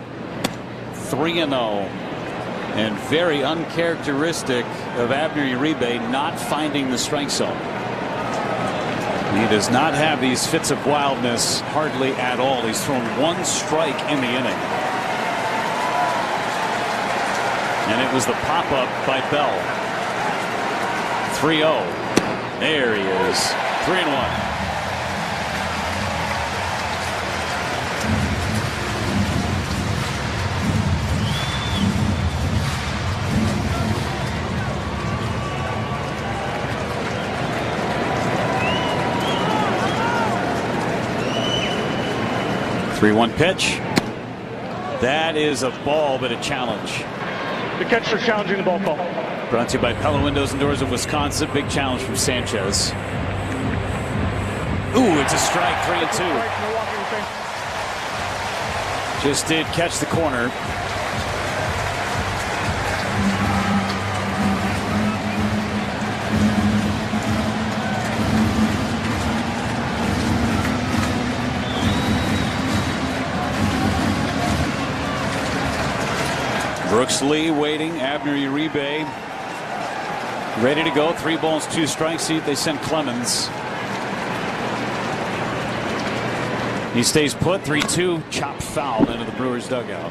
3-0. And very uncharacteristic of Abner Uribe not finding the strike zone. He does not have these fits of wildness hardly at all. He's thrown 1 strike in the inning. And it was the pop-up by Bell. 3-0. There he is. 3-1. 3-1 pitch. That is a ball, but a challenge. The catcher challenging the ball call. Brought to you by Pella Windows and Doors of Wisconsin. Big challenge from Sanchez. Ooh, it's a strike. 3-2. Just did catch the corner. Brooks Lee waiting. Abner Uribe ready to go. 3 balls, 2 strikes. They send Clemens. He stays put. 3-2. Chopped foul into the Brewers dugout.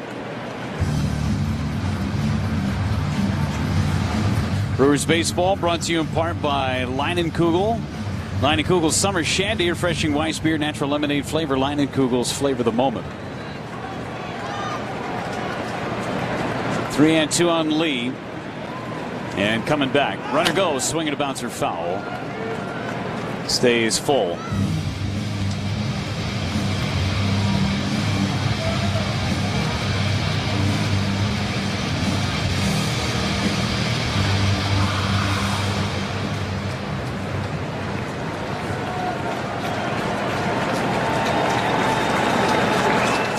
Brewers baseball brought to you in part by Leinenkugel. Leinenkugel's Summer Shandy, refreshing Weiss beer, natural lemonade flavor. Leinenkugel's flavor the moment. 3-2 on Lee. And coming back. Runner goes. Swinging a bouncer foul. Stays full.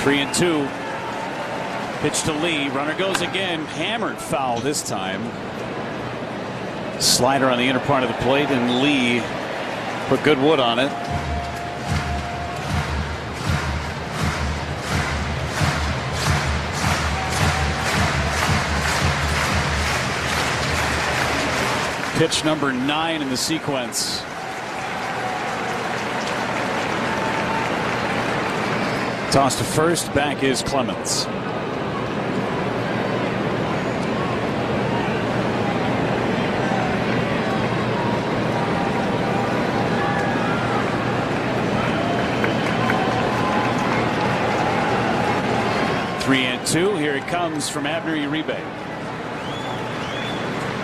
Three and two. Pitch to Lee. Runner goes again. Hammered foul this time. Slider on the inner part of the plate, and Lee put good wood on it. Pitch number 9 in the sequence. Toss to first. Back is Clemens. Here it comes from Abner Uribe.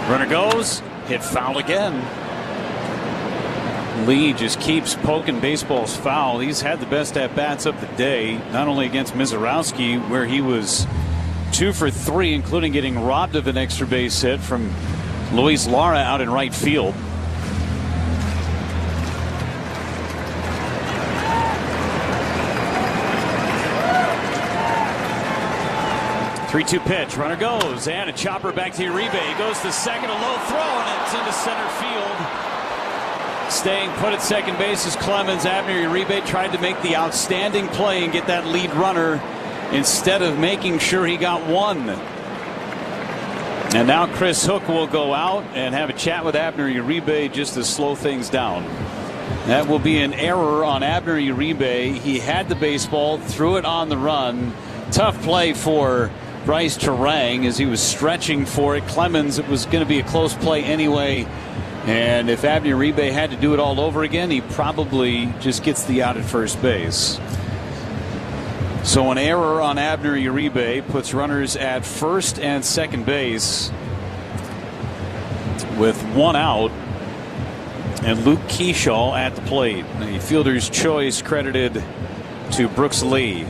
Runner goes. Hit foul again. Lee just keeps poking baseballs foul. He's had the best at-bats of the day, not only against Mizorowski, where he was 2 for 3, including getting robbed of an extra base hit from Luis Lara out in right field. 3-2 pitch. Runner goes, and a chopper back to Uribe. He goes to second, a low throw, and it's into center field. Staying put at second base is Clemens. Abner Uribe tried to make the outstanding play and get that lead runner instead of making sure he got one. And now Chris Hook will go out and have a chat with Abner Uribe just to slow things down. That will be an error on Abner Uribe. He had the baseball, threw it on the run. Tough play for Bryce Terang as he was stretching for it. Clemens, it was going to be a close play anyway, And if Abner Uribe had to do it all over again, he probably just gets the out at first base. So an error on Abner Uribe puts runners at first and second base with one out, and Luke Keyshaw at the plate. The fielder's choice credited to Brooks Lee.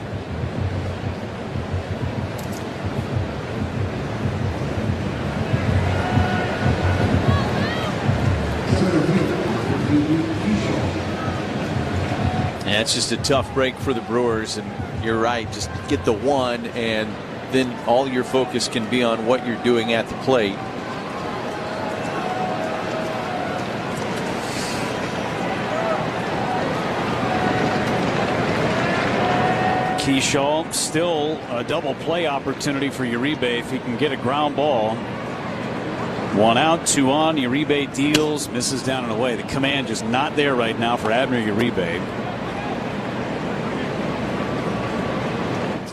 Yeah, it's just a tough break for the Brewers, and you're right, just get the one, and then all your focus can be on what you're doing at the plate. Keyshaw, still a double play opportunity for Uribe if he can get a ground ball. One out, two on. Uribe deals, misses down and away. The command just not there right now for Abner Uribe.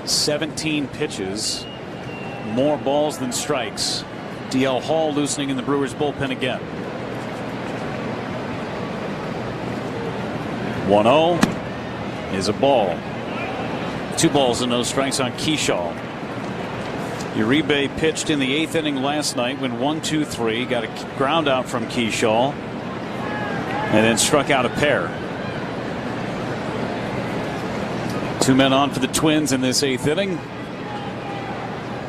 17 pitches, more balls than strikes. DL Hall loosening in the Brewers bullpen again. 1-0 is a ball. 2 balls and no strikes on Keyshaw. Uribe pitched in the 8th inning last night when 1-2-3, got a ground out from Keyshaw and then struck out a pair. 2 men on for the Twins in this 8th inning.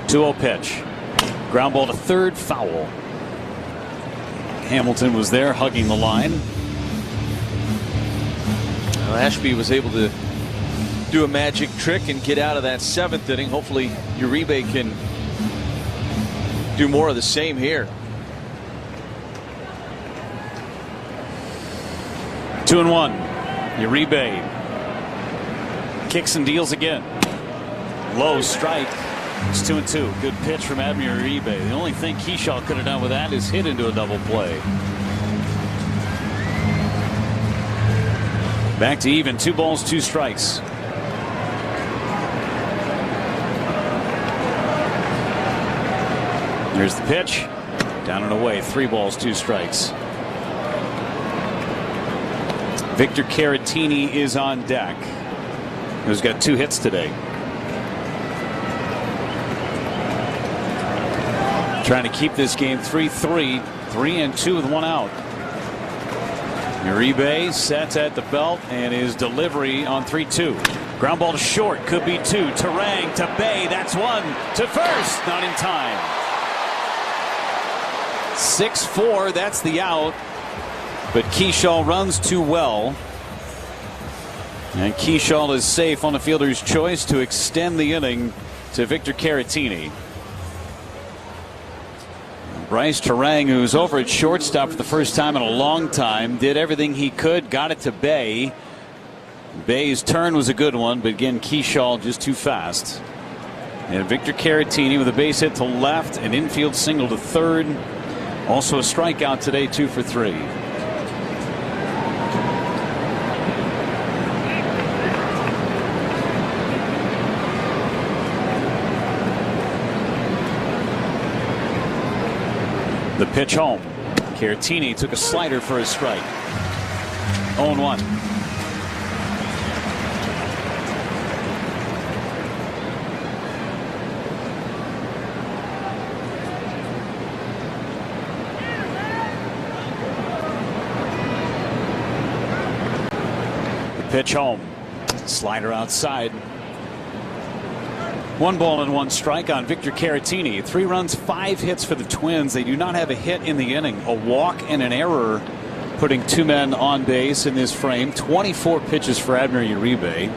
2-0 pitch. Ground ball to third, foul. Hamilton was there hugging the line. Well, Ashby was able to do a magic trick and get out of that 7th inning. Hopefully Uribe can do more of the same here. 2-1. Uribe kicks and deals again. Low strike. It's 2-2. Good pitch from Abner Uribe. The only thing Keyshaw could have done with that is hit into a double play. Back to even. 2 balls, 2 strikes. Here's the pitch. Down and away. 3 balls, 2 strikes. Victor Caratini is on deck. Who's got 2 hits today. Trying to keep this game 3-3. 3-2 with 1 out. Uribe sets at the belt, and his delivery on 3-2. Ground ball to short. Could be 2. Terang to Bay. That's 1. To first. Not in time. 6-4. That's the out. But Keyshaw runs too well. And Keyshaw is safe on the fielder's choice to extend the inning to Victor Caratini. Bryce Terang, who's over at shortstop for the first time in a long time, did everything he could, got it to Bay. Bay's turn was a good one, but again, Keyshaw just too fast. And Victor Caratini with a base hit to left, an infield single to third. Also a strikeout today, 2 for 3. The pitch home. Caratini took a slider for his strike. 0-1. The pitch home. Slider outside. 1 ball and 1 strike on Victor Caratini. 3 runs, 5 hits for the Twins. They do not have a hit in the inning. A walk and an error, putting 2 men on base in this frame. 24 pitches for Abner Uribe.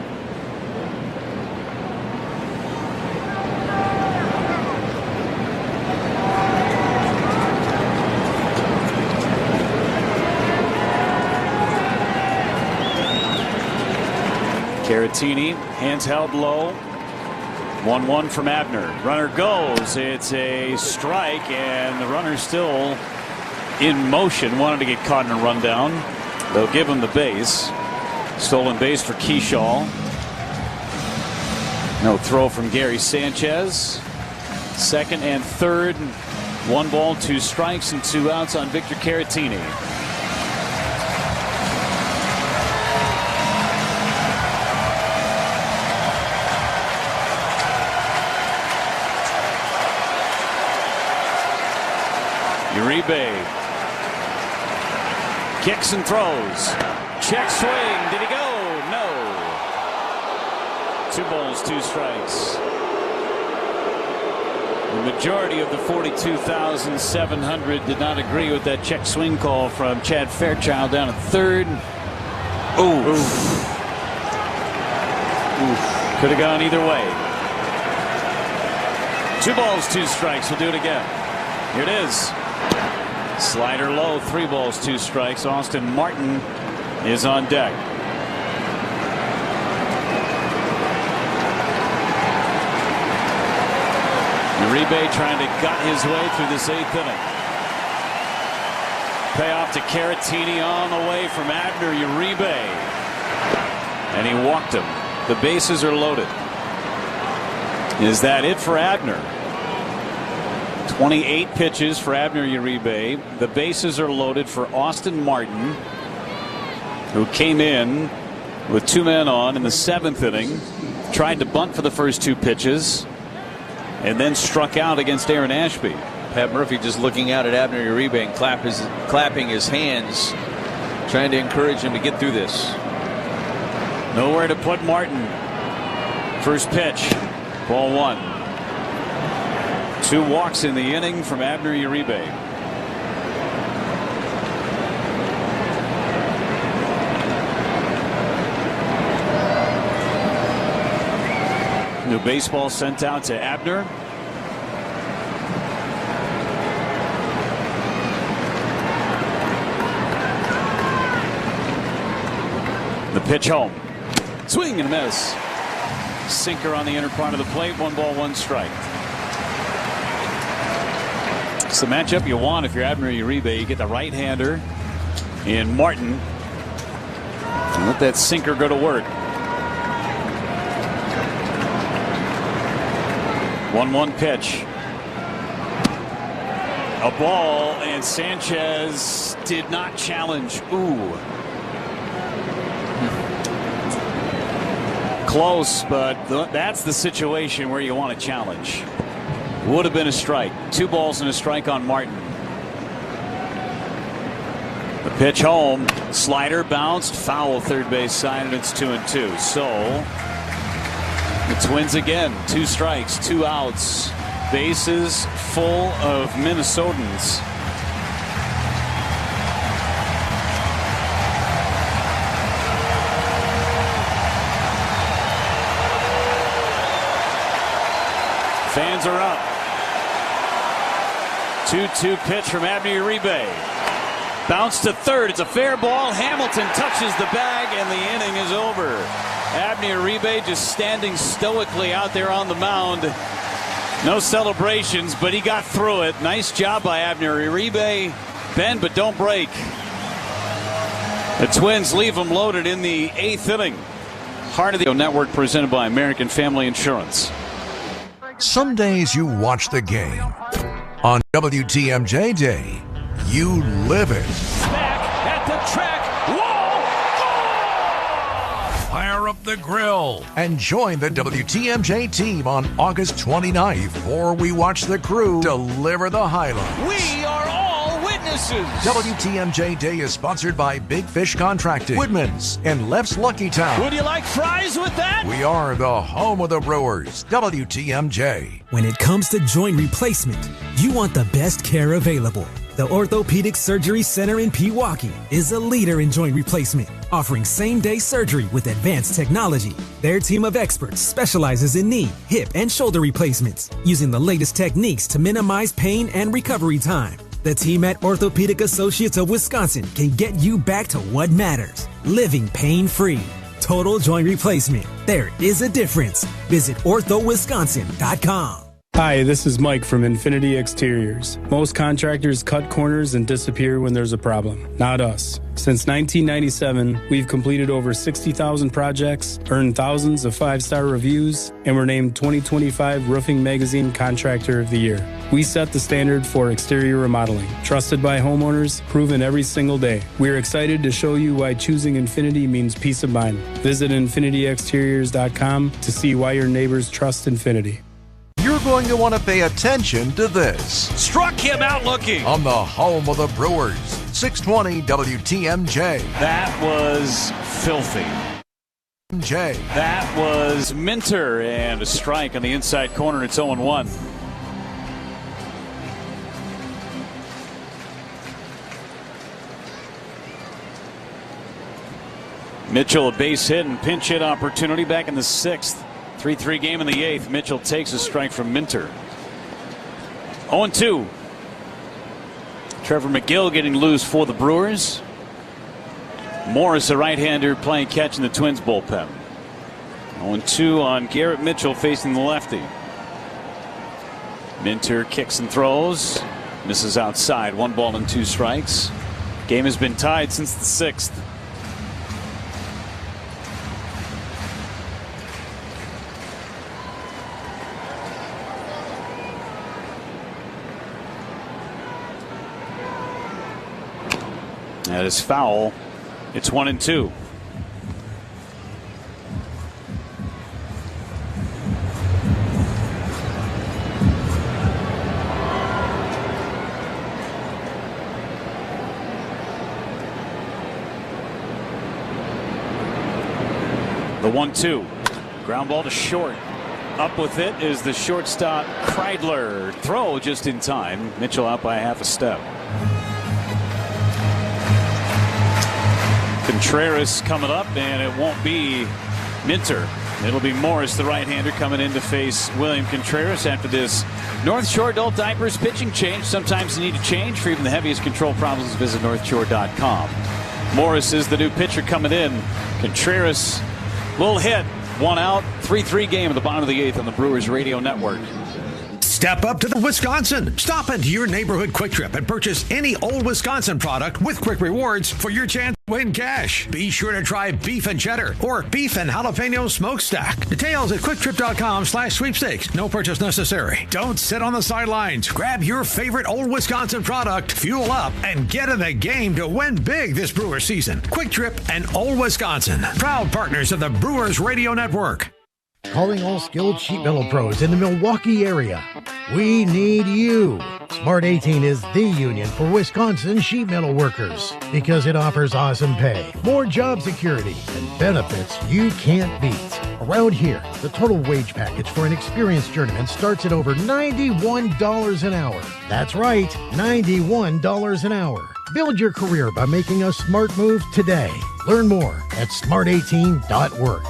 Caratini, hands held low. 1-1 from Abner. Runner goes. It's a strike, and the runner's still in motion. Wanted to get caught in a rundown. They'll give him the base. Stolen base for Keyshaw. No throw from Gary Sanchez. Second and third 1 ball, 2 strikes, and 2 outs on Victor Caratini. Uribe kicks and throws. Check swing. Did he go? No. 2 balls, 2 strikes. The majority of the 42,700 did not agree with that check swing call from Chad Fairchild down at third. Oof. Could have gone either way. 2 balls, 2 strikes. We'll do it again. Here it is. Slider low, 3 balls, 2 strikes. Austin Martin is on deck. Uribe trying to gut his way through this 8th inning. Payoff to Caratini on the way from Abner Uribe. And he walked him. The bases are loaded. Is that it for Abner? 28 pitches for Abner Uribe. The bases are loaded for Austin Martin, who came in with 2 men on in the 7th inning. Tried to bunt for the first 2 pitches. And then struck out against Aaron Ashby. Pat Murphy just looking out at Abner Uribe and clapping his hands, trying to encourage him to get through this. Nowhere to put Martin. First pitch, ball 1. 2 walks in the inning from Abner Uribe. New baseball sent out to Abner. The pitch home. Swing and miss. Sinker on the inner part of the plate. 1 ball, 1 strike. It's the matchup you want if you're Abner Uribe. You get the right-hander in Martin. And let that sinker go to work. 1-1 pitch. A ball, and Sanchez did not challenge. Ooh. Close, but that's the situation where you want to challenge. Would have been a strike. 2 balls and a strike on Martin. The pitch home. Slider bounced. Foul third base side, and it's 2-2. So the Twins again. 2 strikes, 2 outs. Bases full of Minnesotans. Fans are up. 2-2 pitch from Abner Uribe. Bounce to third. It's a fair ball. Hamilton touches the bag, and the inning is over. Abner Uribe just standing stoically out there on the mound. No celebrations, but he got through it. Nice job by Abner Uribe. Bend, but don't break. The Twins leave them loaded in the 8th inning. Heart of the Network presented by American Family Insurance. Some days you watch the game. On WTMJ Day, you live it. Back at the track. Whoa! Fire up the grill and join the WTMJ team on August 29th, or we watch the crew deliver the highlights. We are all witnesses. WTMJ Day is sponsored by Big Fish Contracting, Woodman's, and Left's Lucky Town. Would you like fries with that? We are the home of the Brewers, WTMJ. When it comes to joint replacement, you want the best care available. The Orthopedic Surgery Center in Pewaukee is a leader in joint replacement, offering same-day surgery with advanced technology. Their team of experts specializes in knee, hip, and shoulder replacements, using the latest techniques to minimize pain and recovery time. The team at Orthopedic Associates of Wisconsin can get you back to what matters, living pain-free. Total joint replacement. There is a difference. Visit orthowisconsin.com. Hi, this is Mike from Infinity Exteriors. Most contractors cut corners and disappear when there's a problem. Not us. Since 1997, we've completed over 60,000 projects, earned thousands of 5-star reviews, and were named 2025 Roofing Magazine Contractor of the Year. We set the standard for exterior remodeling. Trusted by homeowners, proven every single day. We're excited to show you why choosing Infinity means peace of mind. Visit infinityexteriors.com to see why your neighbors trust Infinity. You're going to want to pay attention to this. Struck him out looking. On the home of the Brewers, 620 WTMJ. That was filthy. That was Minter, and a strike on the inside corner. It's 0-1. Mitchell, a base hit and pinch hit opportunity back in the 6th. 3-3 game in the 8th. Mitchell takes a strike from Minter. 0-2. Trevor McGill getting loose for the Brewers. Morris, a right-hander, playing catch in the Twins bullpen. 0-2 on Garrett Mitchell facing the lefty. Minter kicks and throws. Misses outside. 1 ball and 2 strikes. Game has been tied since the 6th. That is foul. It's 1-2. The 1-2. Ground ball to short. Up with it is the shortstop Kreidler. Throw just in time. Mitchell out by half a step. Contreras coming up, and it won't be Minter. It'll be Morris, the right-hander, coming in to face William Contreras after this North Shore Adult Diapers pitching change. Sometimes you need to change. For even the heaviest control problems, visit northshore.com. Morris is the new pitcher coming in. Contreras will hit. 1 out, 3-3 game at the bottom of the 8th on the Brewers Radio Network. Step up to the Wisconsin. Stop into your neighborhood Quick Trip and purchase any old Wisconsin product with Quick Rewards for your chance to win cash. Be sure to try beef and cheddar or beef and jalapeno smokestack. Details at quicktrip.com/sweepstakes. No purchase necessary. Don't sit on the sidelines. Grab your favorite old Wisconsin product, fuel up, and get in the game to win big this Brewer season. Quick Trip and Old Wisconsin. Proud partners of the Brewers Radio Network. Calling all skilled sheet metal pros in the Milwaukee area. We need you. Smart 18 is the union for Wisconsin sheet metal workers because it offers awesome pay, more job security, and benefits you can't beat. Around here, the total wage package for an experienced journeyman starts at over $91 an hour. That's right, $91 an hour. Build your career by making a smart move today. Learn more at smart18.work.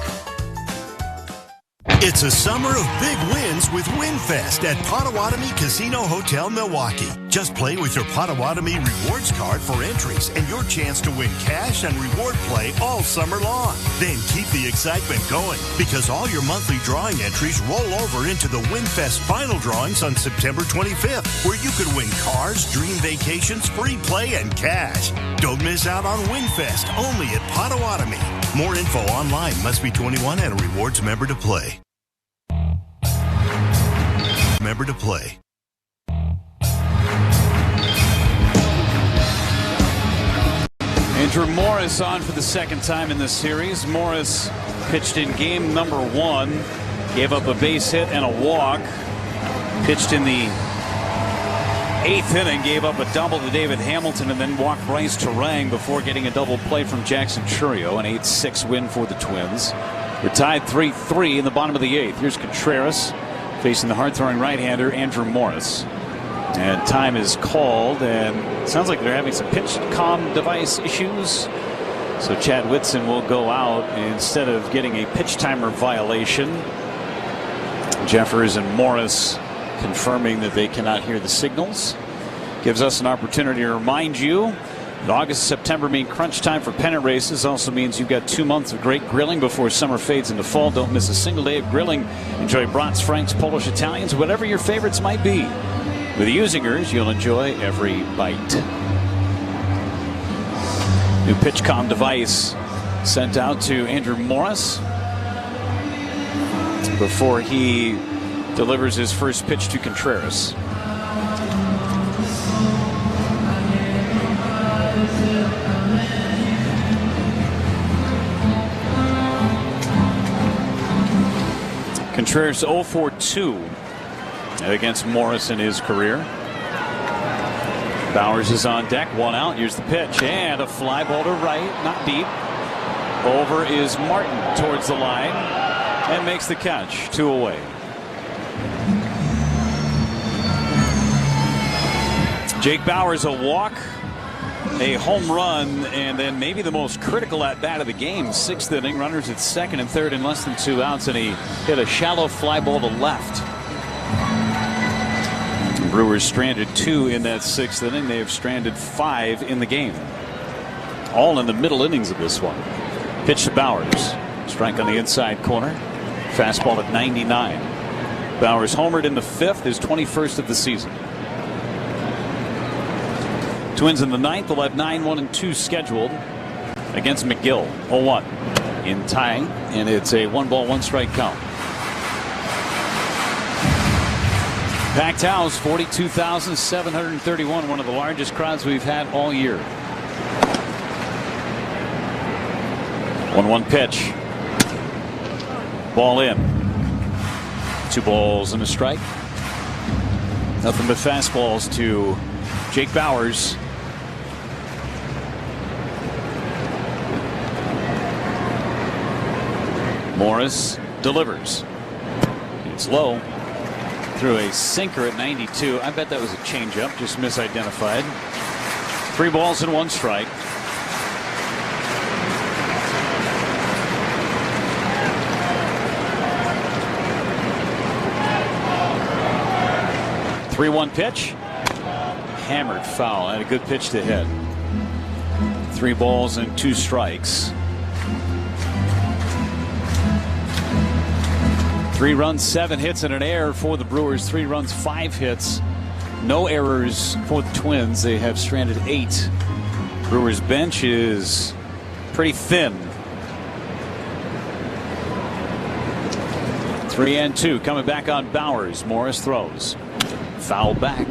It's a summer of big wins with WinFest at Potawatomi Casino Hotel, Milwaukee. Just play with your Potawatomi Rewards card for entries and your chance to win cash and reward play all summer long. Then keep the excitement going because all your monthly drawing entries roll over into the WinFest final drawings on September 25th, where you could win cars, dream vacations, free play, and cash. Don't miss out on WinFest, only at Potawatomi. More info online. Must be 21 and a rewards member to play. Member to play. Andrew Morris on for the second time in this series. Morris pitched in game number 1, gave up a base hit and a walk. Pitched in the 8th inning, gave up a double to David Hamilton and then walked Bryce Terang before getting a double play from Jackson Churio. An 8-6 win for the Twins. We're tied 3-3 in the bottom of the 8th. Here's Contreras facing the hard-throwing right-hander Andrew Morris. And time is called, and it sounds like they're having some pitch comm device issues. So Chad Whitson will go out instead of getting a pitch timer violation. Jeffers and Morris confirming that they cannot hear the signals. Gives us an opportunity to remind you August, September mean crunch time for pennant races. Also means you've got 2 months of great grilling before summer fades into fall. Don't miss a single day of grilling. Enjoy brats, franks, Polish, Italians, whatever your favorites might be. With Usingers, you'll enjoy every bite. New PitchCom device sent out to Andrew Morris before he delivers his first pitch to Contreras. Contreras 0 for 2 against Morris in his career. Bowers is on deck, 1 out. Here's the pitch, and a fly ball to right, not deep. Over is Martin towards the line and makes the catch. 2 away. Jake Bowers, a walk, a home run, and then maybe the most critical at bat of the game. 6th inning, runners at second and third in less than 2 outs, and he hit a shallow fly ball to left. The Brewers stranded 2 in that 6th inning. They have stranded 5 in the game, all in the middle innings of this one. Pitch to Bowers, strike on the inside corner, fastball at 99. Bowers homered in the 5th, his 21st of the season. Twins in the 9th will have 9, 1, and 2 scheduled against McGill. 0-1 in tying, and it's a 1-ball, 1-strike count. Packed house, 42,731, one of the largest crowds we've had all year. 1-1 pitch. Ball in. 2 balls and a strike. Nothing but fastballs to Jake Bowers. Morris delivers. It's low. Threw a sinker at 92. I bet that was a changeup, just misidentified. 3 balls and 1 strike. Three-one pitch. Hammered foul, and a good pitch to hit. 3 balls and 2 strikes. 3 runs, 7 hits, and an error for the Brewers. 3 runs, 5 hits. No errors for the Twins. They have stranded 8. Brewers bench is pretty thin. 3-2 coming back on Bowers. Morris throws. Foul back.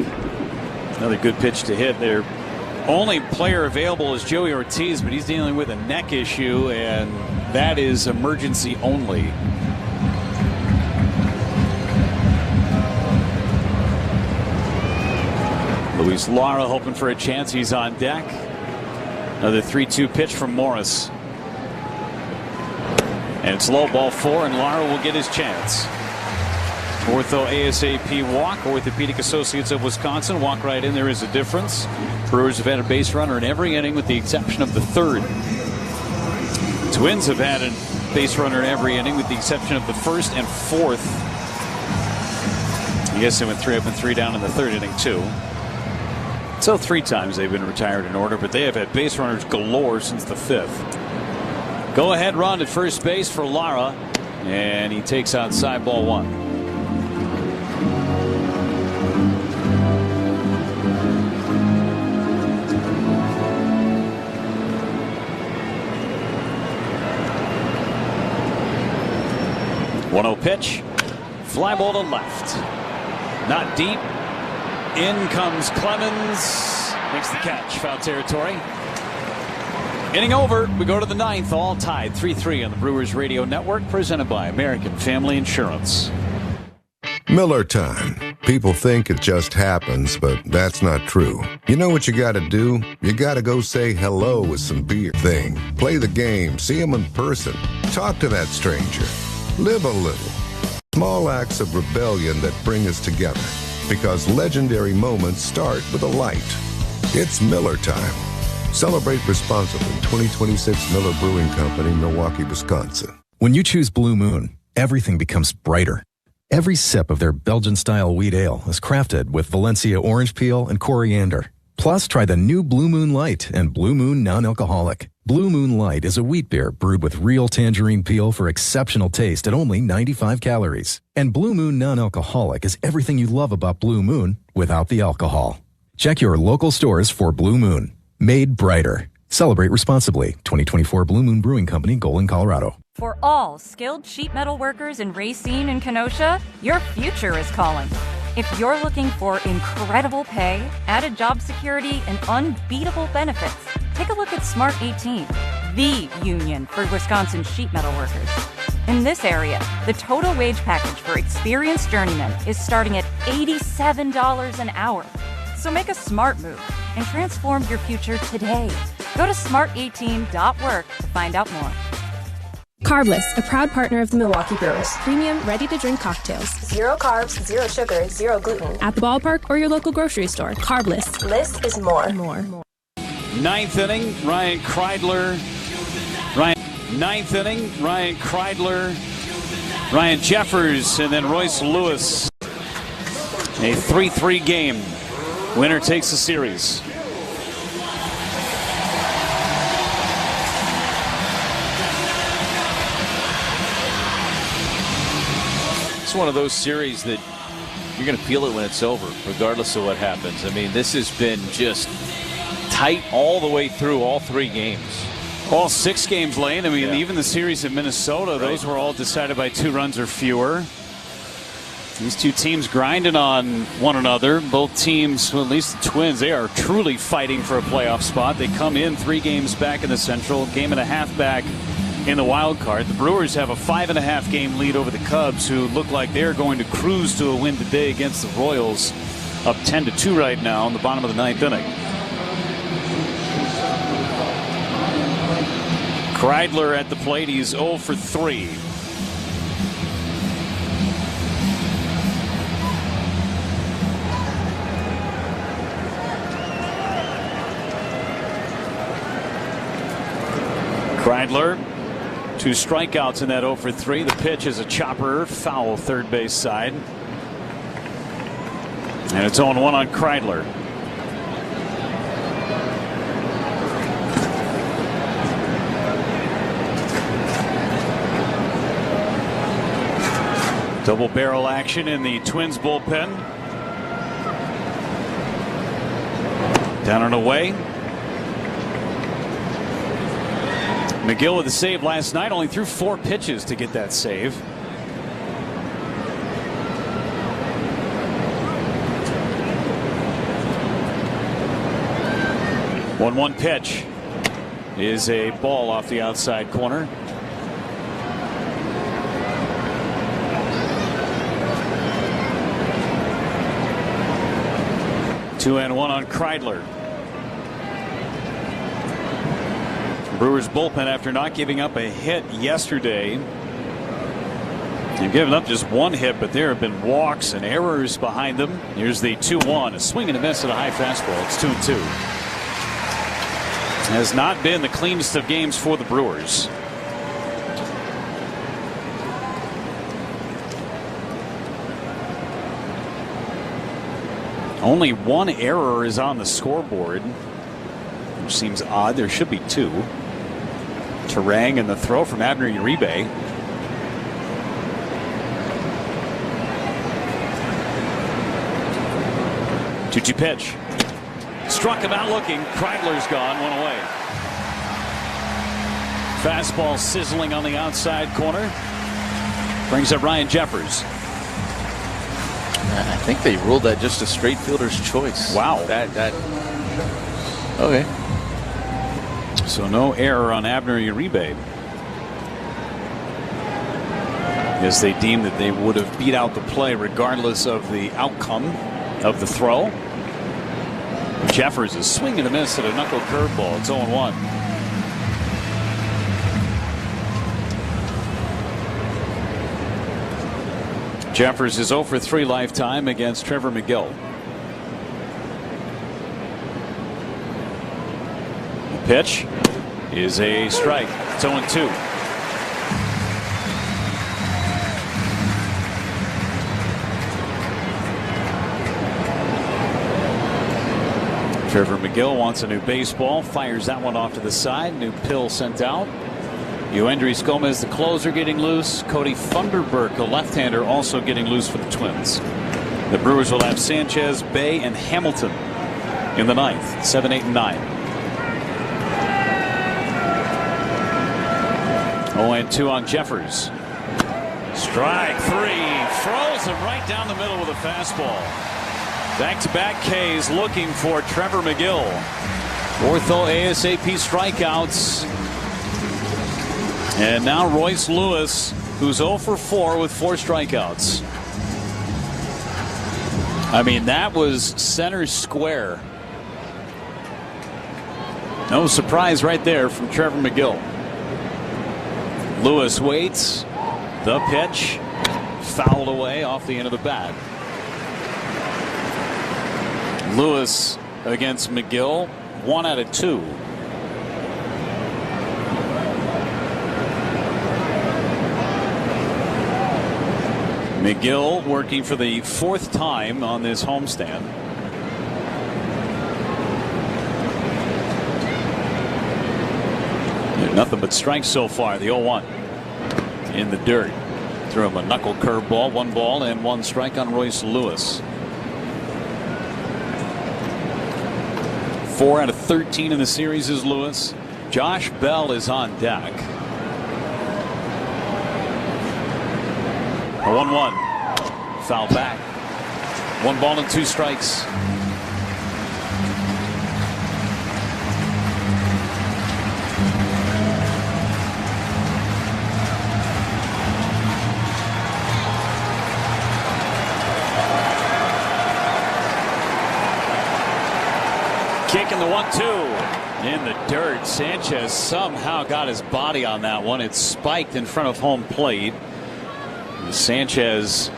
Another good pitch to hit. Their only player available is Joey Ortiz, but he's dealing with a neck issue, and that is emergency only. Luis Lara hoping for a chance. He's on deck. Another 3-2 pitch from Morris. And it's low, ball 4, and Lara will get his chance. Ortho ASAP walk. Orthopedic Associates of Wisconsin walk right in. There is a difference. Brewers have had a base runner in every inning with the exception of the 3rd. Twins have had a base runner in every inning with the exception of the 1st and 4th. I guess they went 3 up and 3 down in the 3rd inning too. So 3 times they've been retired in order, but they have had base runners galore since the 5th. Go ahead run at first base for Lara, and he takes outside ball 1. One-0 pitch. Fly ball to left. Not deep. In comes Clemens. Makes the catch. Foul territory. Inning over. We go to the 9th. All tied 3-3 on the Brewers Radio Network. Presented by American Family Insurance. Miller time. People think it just happens, but that's not true. You know what you gotta do? You gotta go say hello with some beer. Play the game. See them in person. Talk to that stranger. Live a little. Small acts of rebellion that bring us together. Because legendary moments start with a light. It's Miller time. Celebrate responsibly. 2026 Miller Brewing Company, Milwaukee, Wisconsin. When you choose Blue Moon, everything becomes brighter. Every sip of their Belgian-style wheat ale is crafted with Valencia orange peel and coriander. Plus, try the new Blue Moon Light and Blue Moon Non-Alcoholic. Blue Moon Light is a wheat beer brewed with real tangerine peel for exceptional taste at only 95 calories. And Blue Moon Non-Alcoholic is everything you love about Blue Moon without the alcohol. Check your local stores for Blue Moon. Made brighter. Celebrate responsibly. 2024 Blue Moon Brewing Company, Golden, Colorado. For all skilled sheet metal workers in Racine and Kenosha, your future is calling. If you're looking for incredible pay, added job security, and unbeatable benefits, take a look at Smart 18, the union for Wisconsin sheet metal workers. In this area, the total wage package for experienced journeymen is starting at $87 an hour. So make a smart move and transform your future today. Go to smart18.work to find out more. Carbless, a proud partner of the MILWAUKEE Brewers. Premium, ready-to-drink cocktails. 0 carbs, 0 sugar, 0 gluten. At the ballpark or your local grocery store. Carbless. Less is more. Ninth inning, Ryan Kreidler. Ninth inning, Ryan Kreidler, Ryan Jeffers, and then Royce Lewis. A 3-3 game. Winner takes the series. It's one of those series that you're going to feel it when it's over, regardless of what happens. I mean, this has been just tight all the way through all 3 games. All 6 games, Lane. I mean, even the series in Minnesota, those were all decided by 2 runs or fewer. These 2 teams grinding on one another. Both teams, well, at least the Twins, they are truly fighting for a playoff spot. They come in 3 games back in the Central, game and a half back in the wild card. The Brewers have a 5.5 game lead over the Cubs, who look like they're going to cruise to a win today against the Royals, up 10-2 right now in the bottom of the 9th inning. Kreidler at the plate. He's 0 for 3. Kreidler, 2 strikeouts in that 0 for 3. The pitch is a chopper, foul third base side. And it's 0-1 on Kreidler. Double barrel action in the Twins bullpen. Down and away. McGill with a save last night. Only threw 4 pitches to get that save. One pitch is a ball off the outside corner. Two and one on Kreidler. Brewers bullpen, after not giving up a hit yesterday, they've given up just 1 hit, but there have been walks and errors behind them. Here's the 2-1, a swing and a miss at a high fastball. It's 2-2. Has not been the cleanest of games for the Brewers. Only 1 error is on the scoreboard, which seems odd. There should be 2. Terang and the throw from Abner Uribe. Two pitch. Struck him out looking. Kreidler's gone. 1 away. Fastball sizzling on the outside corner. Brings up Ryan Jeffers. I think they ruled that just a straight fielder's choice. Wow. Okay. So no error on Abner Uribe, as they deemed that they would have beat out the play regardless of the outcome of the throw. Jeffers is swinging a miss at a knuckle curveball. It's 0-1. Jeffers is 0 for 3 lifetime against Trevor McGill. The pitch is a strike. It's 0-2. Trevor McGill wants a new baseball, fires that one off to the side. New pill sent out. Yoendrys Gomez, the closer, getting loose. Cody Funderburk, a left-hander, also getting loose for the Twins. The Brewers will have Sanchez, Bay, and Hamilton in the ninth. 7, 8, and 9. 0-2 on Jeffers. Strike 3. Throws him right down the middle with a fastball. Back-to-back Ks looking for Trevor McGill. Ortho ASAP strikeouts. And now Royce Lewis, who's 0 for 4 with 4 strikeouts. I mean, that was center square. No surprise right there from Trevor McGill. Lewis waits. The pitch. Fouled away off the end of the bat. Lewis against McGill. 1 out of 2. McGill working for the 4th time on this homestand. Nothing but strikes so far. The 0-1 in the dirt. Threw him a knuckle curveball. 1 ball and 1 strike on Royce Lewis. 4 out of 13 in the series is Lewis. Josh Bell is on deck. A 1-1. Foul back. 1 ball and 2 strikes. Kicking the 1-2 in the dirt. Sanchez somehow got his body on that one. It spiked in front of home plate. Sanchez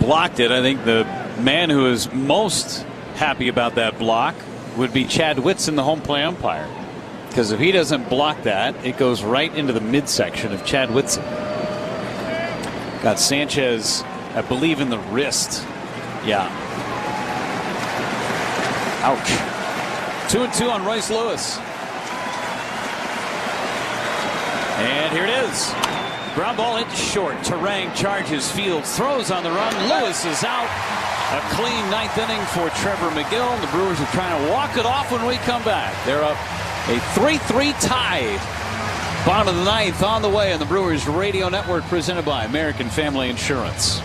blocked it. I think the man who is most happy about that block would be Chad Whitson, the home plate umpire. Because if he doesn't block that, it goes right into the midsection of Chad Whitson. Got Sanchez, I believe, in the wrist. Yeah. Ouch. 2-2 on Royce Lewis. And here it is. Ground ball hit short. Terang charges field, throws on the run. Lewis is out. A clean 9th inning for Trevor McGill. The Brewers are trying to walk it off when we come back. They're up a 3-3 tie. Bottom of the 9th on the way on the Brewers Radio Network, presented by American Family Insurance.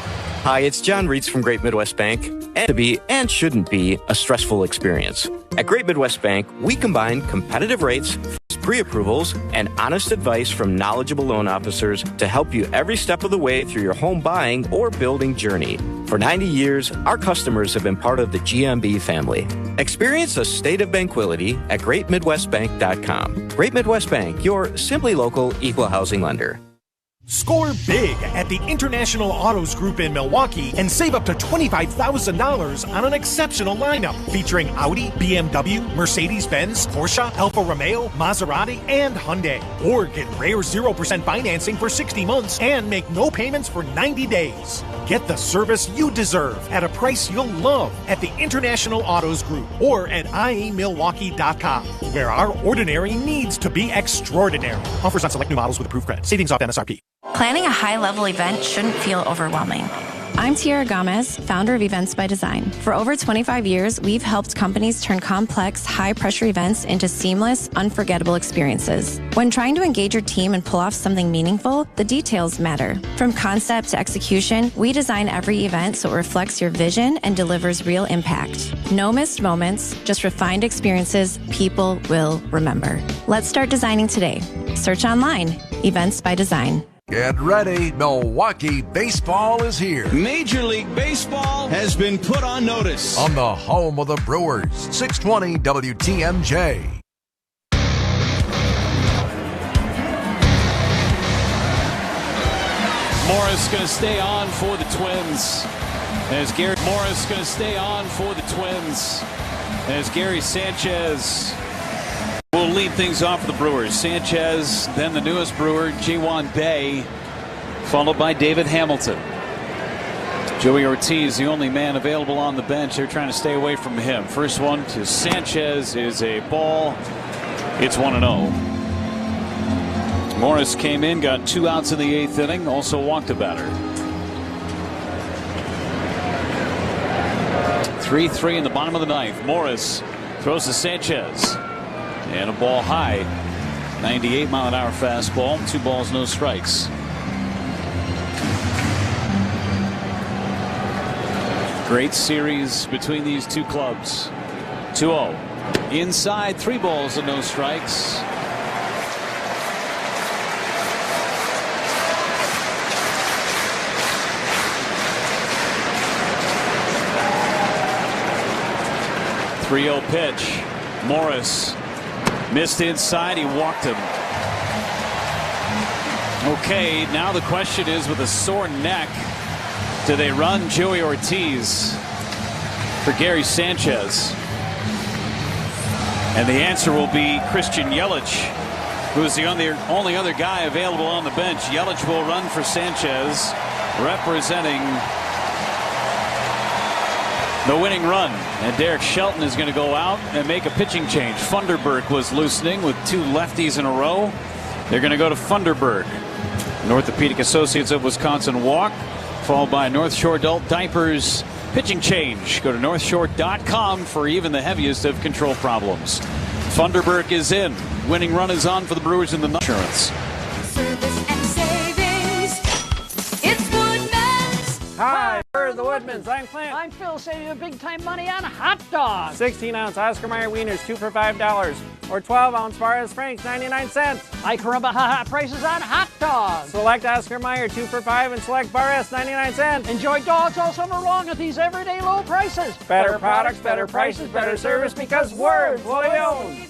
Hi, it's John Reitz from Great Midwest Bank. And to be and shouldn't be a stressful experience. At Great Midwest Bank, we combine competitive rates, pre-approvals, and honest advice from knowledgeable loan officers to help you every step of the way through your home buying or building journey. For 90 years, our customers have been part of the GMB family. Experience a state of tranquility at GreatMidwestBank.com. Great Midwest Bank, your simply local equal housing lender. Score big at the International Autos Group in Milwaukee and save up to $25,000 on an exceptional lineup featuring Audi, BMW, Mercedes-Benz, Porsche, Alfa Romeo, Maserati, and Hyundai. Or get rare 0% financing for 60 months and make no payments for 90 days. Get the service you deserve at a price you'll love at the International Autos Group or at iemilwaukee.com, where our ordinary needs to be extraordinary. Offers on select new models with approved credit. Savings off MSRP. Planning a high-level event shouldn't feel overwhelming. I'm Tiara Gomez, founder of Events by Design. For over 25 years, we've helped companies turn complex, high-pressure events into seamless, unforgettable experiences. When trying to engage your team and pull off something meaningful, the details matter. From concept to execution, we design every event so it reflects your vision and delivers real impact. No missed moments, just refined experiences people will remember. Let's start designing today. Search online, Events by Design. Get ready, Milwaukee baseball is here. Major League Baseball has been put on notice. On the home of the Brewers, 620 WTMJ. Morris going to stay on for the Twins. As Gary Morris going to stay on for the Twins. As Gary Sanchez will lead things off for the Brewers. Sanchez, then the newest Brewer, Ji-Hwan Bae, followed by David Hamilton. Joey Ortiz, the only man available on the bench. They're trying to stay away from him. First one to Sanchez is a ball. It's 1-0. Morris came in, got 2 outs in the 8th inning, also walked a batter. 3-3 in the bottom of the 9th. Morris throws to Sanchez. And a ball high. 98-mile-an-hour fastball. 2 balls, no strikes. Great series between these two clubs. 2-0. Inside, 3 balls and no strikes. .30 pitch. Morris missed inside. He walked him. Okay, now the question is, with a sore neck, do they run Joey Ortiz for Gary Sanchez? And the answer will be Christian Yelich, who is the only other guy available on the bench. Yelich will run for Sanchez, representing the winning run. And Derek Shelton is going to go out and make a pitching change. Funderburk was loosening with 2 lefties in a row. They're going to go to Funderburk. Orthopedic Associates of Wisconsin walk, followed by North Shore Adult Diapers pitching change. Go to northshore.com for even the heaviest of control problems. Funderburk is in. Winning run is on for the Brewers in the insurance. Service and savings. It's Woodman's. Hi, we're the Woodmans. I'm Clint. I'm Phil, saving you big time money on hot dogs. 16-ounce Oscar Mayer wieners, 2 for $5. Or 12-ounce Barres Franks, 99 cents. High Caramba prices on hot dogs. Select Oscar Mayer, 2 for $5, and select Barres, 99 cents. Enjoy dogs all summer long at these everyday low prices. Better products, better prices, better service, because we're fully owned.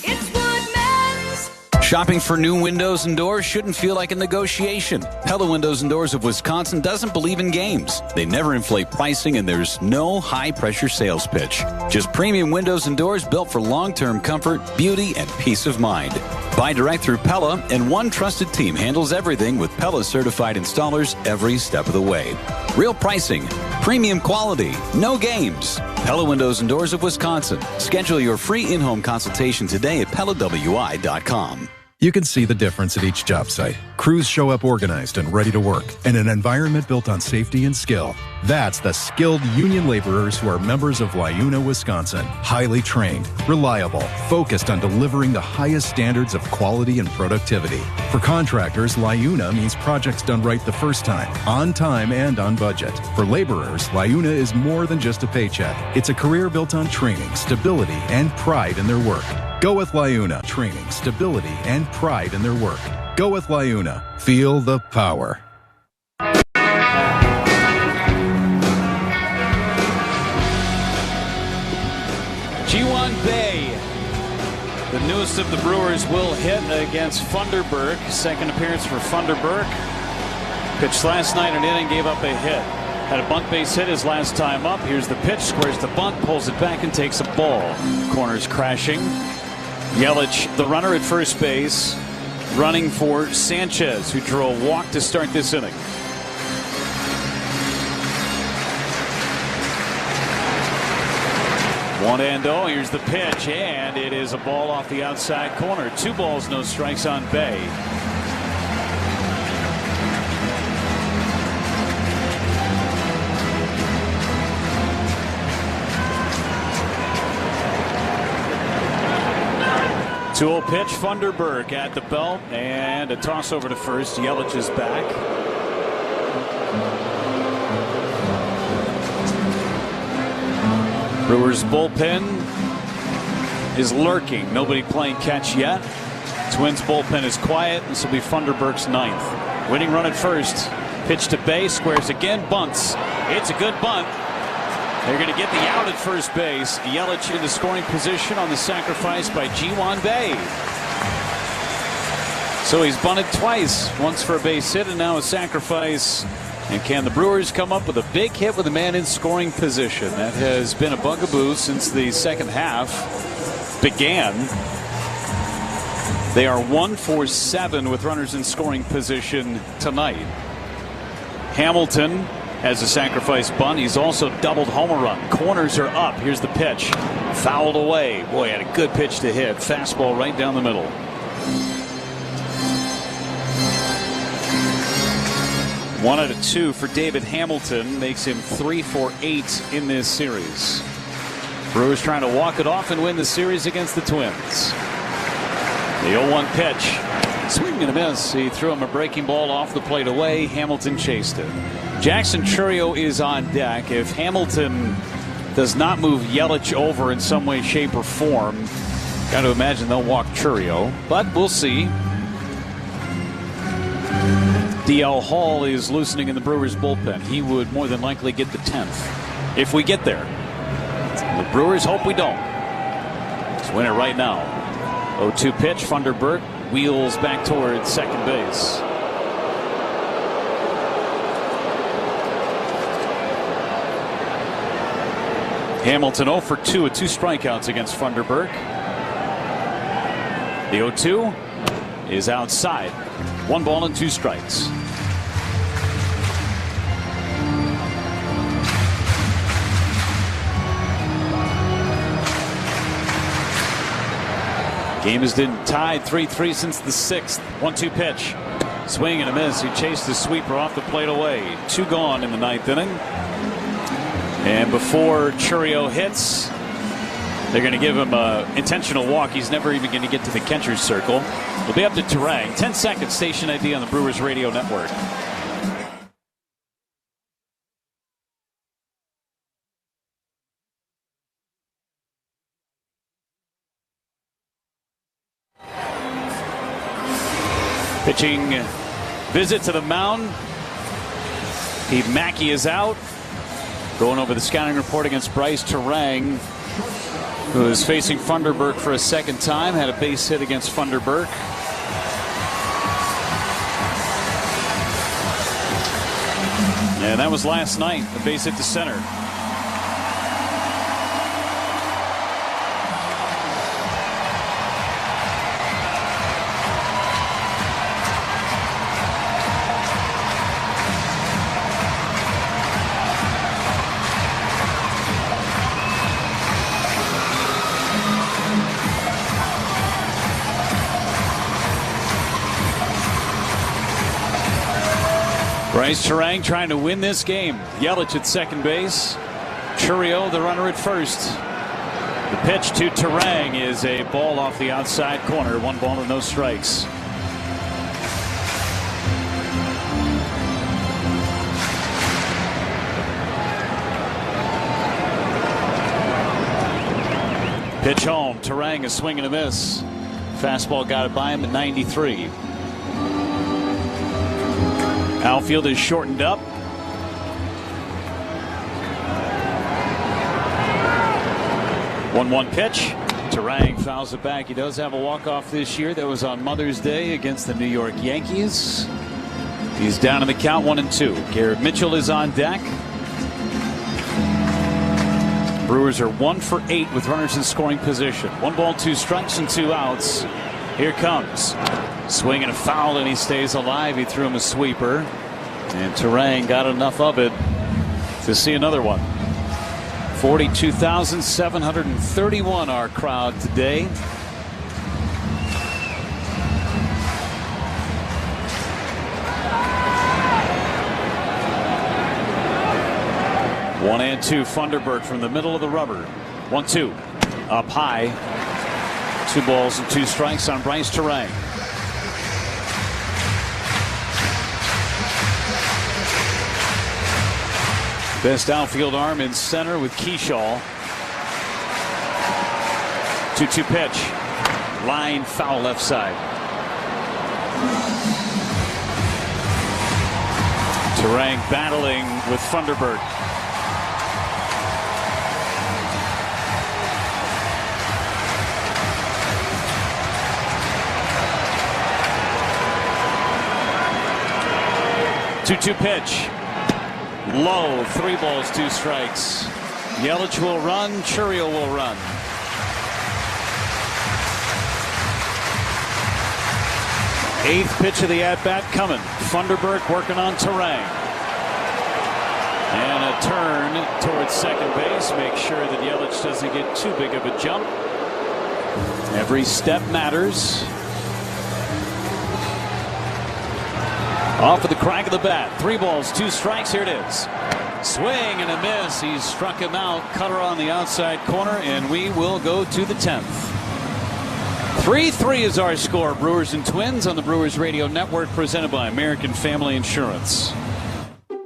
It's Woodman's. Shopping for new windows and doors shouldn't feel like a negotiation. Pella Windows and Doors of Wisconsin doesn't believe in games. They never inflate pricing, and there's no high-pressure sales pitch. Just premium windows and doors built for long-term comfort, beauty, and peace of mind. Buy direct through Pella, and one trusted team handles everything with Pella-certified installers every step of the way. Real pricing, premium quality, no games. Pella Windows and Doors of Wisconsin. Schedule your free in-home consultation today at PellaWI.com. You can see the difference at each job site. Crews show up organized and ready to work in an environment built on safety and skill. That's the skilled union laborers who are members of LIUNA, Wisconsin. Highly trained, reliable, focused on delivering the highest standards of quality and productivity. For contractors, LIUNA means projects done right the first time, on time and on budget. For laborers, LIUNA is more than just a paycheck. It's a career built on training, stability, and pride in their work. Go with LIUNA. Training, stability, and pride in their work. Go with LIUNA. Feel the power. G1 Bay, the newest of the Brewers, will hit against Funderburk. Second appearance for Funderburk. Pitched last night an inning, gave up a hit. Had a bunt base hit his last time up. Here's the pitch, squares the bunt, pulls it back, and takes a ball. Corners crashing. Yelich, the runner at first base, running for Sanchez, who drew a walk to start this inning. One and oh, here's the pitch, and it is a ball off the outside corner. 2 balls, no strikes on Bay. Two-0 pitch, Funderburk at the belt, and a toss over to first. Yelich is back. Brewers bullpen is lurking. Nobody playing catch yet. Twins bullpen is quiet. This will be Funderburk's 9th. Winning run at first. Pitch to Bay, squares again, bunts. It's a good bunt. They're going to get the out at first base. Yelich into scoring position on the sacrifice by G1 Bay. So he's bunted twice, once for a base hit and now a sacrifice. And can the Brewers come up with a big hit with a man in scoring position? That has been a bugaboo since the second half began. They are 1 for 7 with runners in scoring position tonight. Hamilton has a sacrifice bunt. He's also doubled home run. Corners are up. Here's the pitch. Fouled away. Boy, had a good pitch to hit. Fastball right down the middle. One out of two for David Hamilton makes him 3 for 8 in this series. Brewers trying to walk it off and win the series against the Twins. The 0-1 pitch. Swing and a miss. He threw him a breaking ball off the plate away. Hamilton chased it. Jackson Chourio is on deck. If Hamilton does not move Yelich over in some way, shape, or form, got to imagine they'll walk Chourio. But we'll see. DL Hall is loosening in the Brewers bullpen. He would more than likely get the 10th if we get there. The Brewers hope we don't. Let's win it right now. 0-2 pitch. Funderburk wheels back towards second base. Hamilton 0 for 2 with 2 strikeouts against Funderburk. The 0-2 is outside. 1 ball and 2 strikes. Game has been tied 3-3 since the 6th. 1-2 pitch. Swing and a miss. He chased the sweeper off the plate away. 2 gone in the 9th inning. And before Chourio hits, they're going to give him an intentional walk. He's never even going to get to the catcher's circle. It'll be up to Terang. 10 seconds, station ID on the Brewers Radio Network. Pitching visit to the mound. Pete Mackey is out. Going over the scouting report against Bryce Terang, who is facing Funderburk for a second time. Had a base hit against Funderburk. And that was last night, a base hit to center. Bryce Terang trying to win this game. Yelich at second base. Chourio, the runner at first. The pitch to Terang is a ball off the outside corner. 1 ball and no strikes. Pitch home. Terang a swing and a miss. Fastball got it by him at 93. Outfield is shortened up. One pitch. Terang fouls it back. He does have a walk-off this year. That was on Mother's Day against the New York Yankees. He's down in the count 1-2. Garrett Mitchell is on deck. Brewers are 1 for 8 with runners in scoring position. 1 ball, 2 strikes, and 2 outs. Here comes. Swing and a foul, and he stays alive. He threw him a sweeper, and Terang got enough of it to see another one. 42,731 our crowd today. One and two. Funderburk from the middle of the rubber. 1-2 up high. 2 balls and 2 strikes on Bryce Terang. Best outfield arm in center with Keyshaw. 2-2 pitch. Line foul left side. Terang battling with Funderburk. Two-two pitch. Low. 3 balls, 2 strikes. Yelich will run. Chourio will run. Eighth pitch of the at-bat coming. Funderburk working on Terang. And a turn towards second base. Make sure that Yelich doesn't get too big of a jump. Every step matters. Off of the crack of the bat. 3 balls, 2 strikes. Here it is. Swing and a miss. He struck him out. Cutter on the outside corner, and we will go to the 10th. 3-3 is our score. Brewers and Twins on the Brewers Radio Network, presented by American Family Insurance.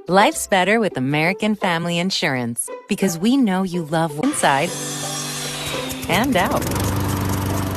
Life's better with American Family Insurance because we know you love inside and out.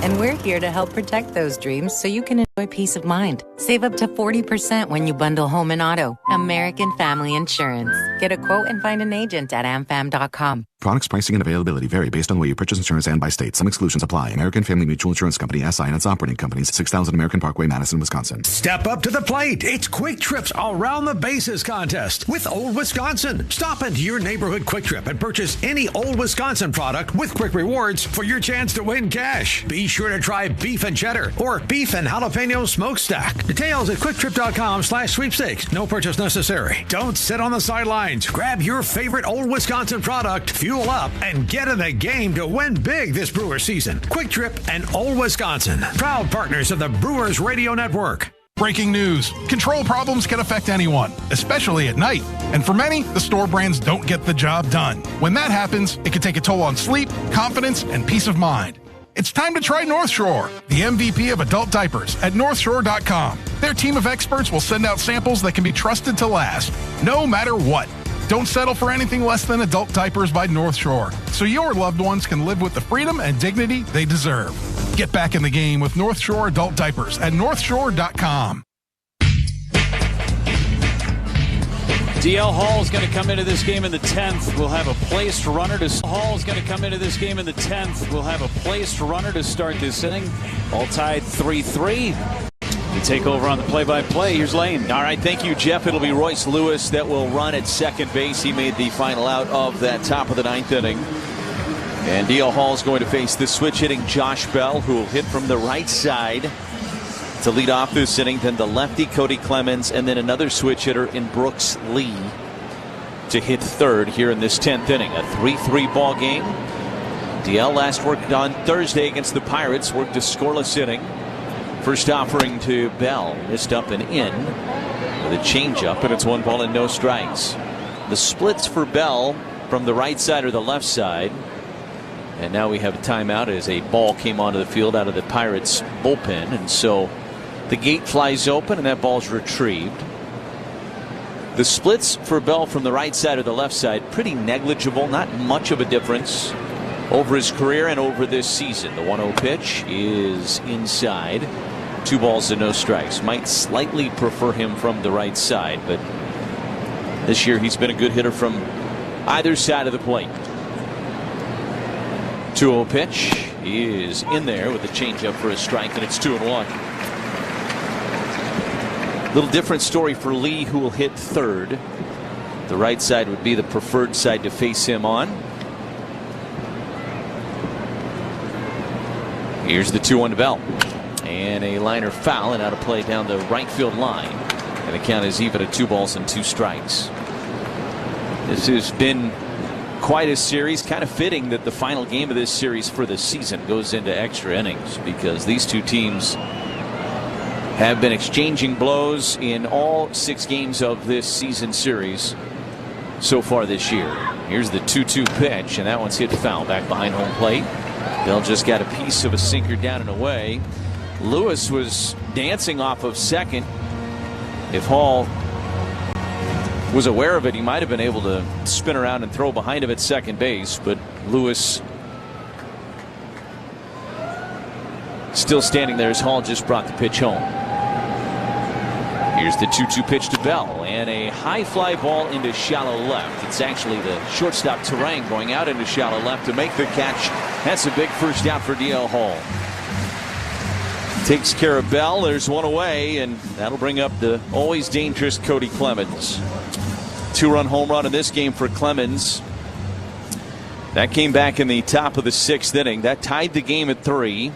And we're here to help protect those dreams so you can enjoy peace of mind. Save up to 40% when you bundle home and auto. American Family Insurance. Get a quote and find an agent at amfam.com. Products, pricing, and availability vary based on the way you purchase insurance and by state. Some exclusions apply. American Family Mutual Insurance Company, SI, and its operating companies, 6000 American Parkway, Madison, Wisconsin. Step up to the plate. It's Quick Trip's Around the Bases contest with Old Wisconsin. Stop into your neighborhood Quick Trip and purchase any Old Wisconsin product with Quick Rewards for your chance to win cash. Be sure to try beef and cheddar or beef and jalapeno smokestack. Details at quicktrip.com/sweepstakes. No purchase necessary. Don't sit on the sidelines. Grab your favorite Old Wisconsin product, fuel up, and get in the game to win big this Brewer season. Quick Trip and Old Wisconsin, proud partners of the Brewers Radio Network. Breaking news. Control problems can affect anyone, especially at night. And for many, the store brands don't get the job done. When that happens, it can take a toll on sleep, confidence, and peace of mind. It's time to try North Shore, the MVP of adult diapers at NorthShore.com. Their team of experts will send out samples that can be trusted to last, no matter what. Don't settle for anything less than adult diapers by North Shore, so your loved ones can live with the freedom and dignity they deserve. Get back in the game with North Shore adult diapers at NorthShore.com. DL Hall is going to come into this game in the 10th. We'll have a placed runner to Hall is going to come into this game in the 10th. We'll have a placed runner to start this inning. All tied 3-3. We take over on the play-by-play. Here's Lane. All right, thank you, Jeff. It'll be Royce Lewis that will run at second base. He made the final out of that top of the 9th inning. And DL Hall is going to face the switch-hitting Josh Bell, who will hit from the right side to lead off this inning. Then the lefty Cody Clemens, and then another switch hitter in Brooks Lee to hit third here in this 10th inning. A 3-3 ball game. DL last worked on Thursday against the Pirates, worked a scoreless inning. First offering to Bell, missed up and in with a changeup, and it's 1 ball and no strikes. The splits for Bell from the right side or the left side. And now we have a timeout as a ball came onto the field out of the Pirates bullpen, and so the gate flies open and that ball's retrieved. The splits for Bell from the right side or the left side, pretty negligible, not much of a difference over his career and over this season. The 1-0 pitch is inside. 2 balls and no strikes. Might slightly prefer him from the right side, but this year he's been a good hitter from either side of the plate. 2-0 pitch is in there with a changeup for a strike, and it's 2-1. Little different story for Lee, who will hit third. The right side would be the preferred side to face him on. Here's the 2-1 to Bell. And a liner foul and out of play down the right field line. And the count is even at 2 balls and 2 strikes. This has been quite a series. Kind of fitting that the final game of this series for the season goes into extra innings, because these two teams have been exchanging blows in all 6 games of this season series so far this year. Here's the 2-2 pitch, and that one's hit foul back behind home plate. Bell just got a piece of a sinker down and away. Lewis was dancing off of second. If Hall was aware of it, he might have been able to spin around and throw behind him at second base, but Lewis still standing there as Hall just brought the pitch home. Here's the 2-2 pitch to Bell, and a high fly ball into shallow left. It's actually the shortstop Terang going out into shallow left to make the catch. That's a big first out for DL Hall. Takes care of Bell. There's one away, and that'll bring up the always dangerous Cody Clemens. 2-run home run in this game for Clemens. That came back in the top of the 6th inning. That tied the game at 3,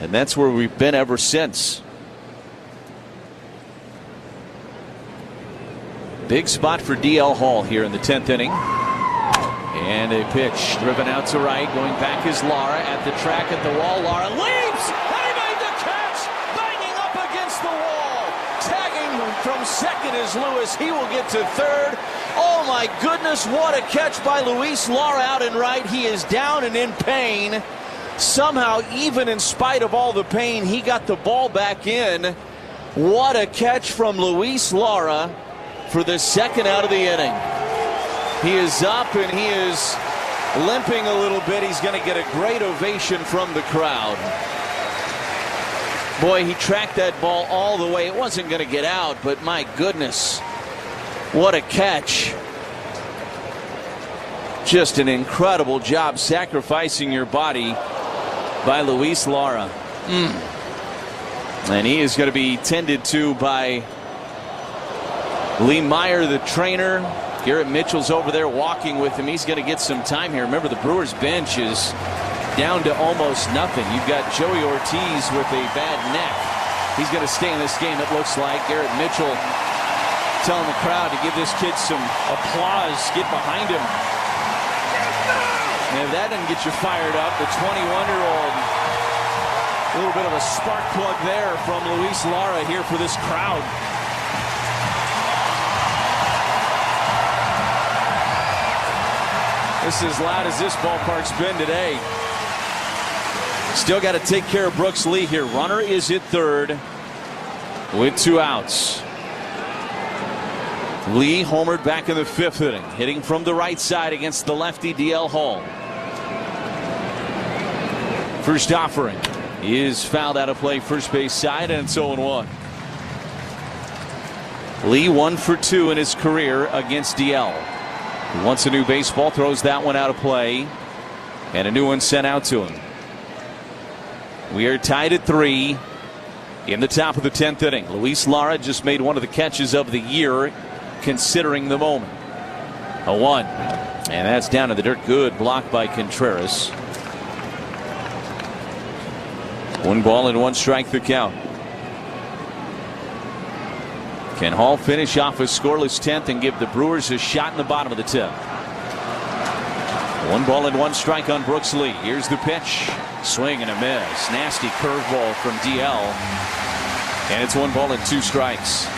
and that's where we've been ever since. Big spot for DL Hall here in the 10th inning. And a pitch driven out to right. Going back is Lara at the track at the wall. Lara leaps! And he made the catch! Banging up against the wall. Tagging from second is Lewis. He will get to third. Oh my goodness, what a catch by Luis Lara out in right. He is down and in pain. Somehow, even in spite of all the pain, he got the ball back in. What a catch from Luis Lara for the second out of the inning. He is up and he is limping a little bit. He's going to get a great ovation from the crowd. Boy, he tracked that ball all the way. It wasn't going to get out, but my goodness, what a catch. Just an incredible job sacrificing your body by Luis Lara. And he is going to be tended to by Lee Meyer, the trainer. Garrett Mitchell's over there walking with him. He's going to get some time here. Remember, the Brewers bench is down to almost nothing. You've got Joey Ortiz with a bad neck. He's going to stay in this game, it looks like. Garrett Mitchell telling the crowd to give this kid some applause. Get behind him. And if that doesn't get you fired up, the 21-year-old, a little bit of a spark plug there from Luis Lara here for this crowd. This is as loud as this ballpark's been today. Still got to take care of Brooks Lee here. Runner is at third with 2 outs. Lee homered back in the 5th inning, hitting from the right side against the lefty DL Hall. First offering is fouled out of play first base side, and it's 0-1. Lee 1 for 2 in his career against DL. He wants a new baseball, throws that one out of play, and a new one sent out to him. We are tied at 3 in the top of the 10th inning. Luis Lara just made one of the catches of the year, considering the moment. A 1, and that's down to the dirt. Good block by Contreras. 1 ball and 1 strike the count. Can Hall finish off a scoreless 10th and give the Brewers a shot in the bottom of the 10th? 1 ball and 1 strike on Brooks Lee. Here's the pitch. Swing and a miss. Nasty curveball from DL. And it's 1 ball and 2 strikes.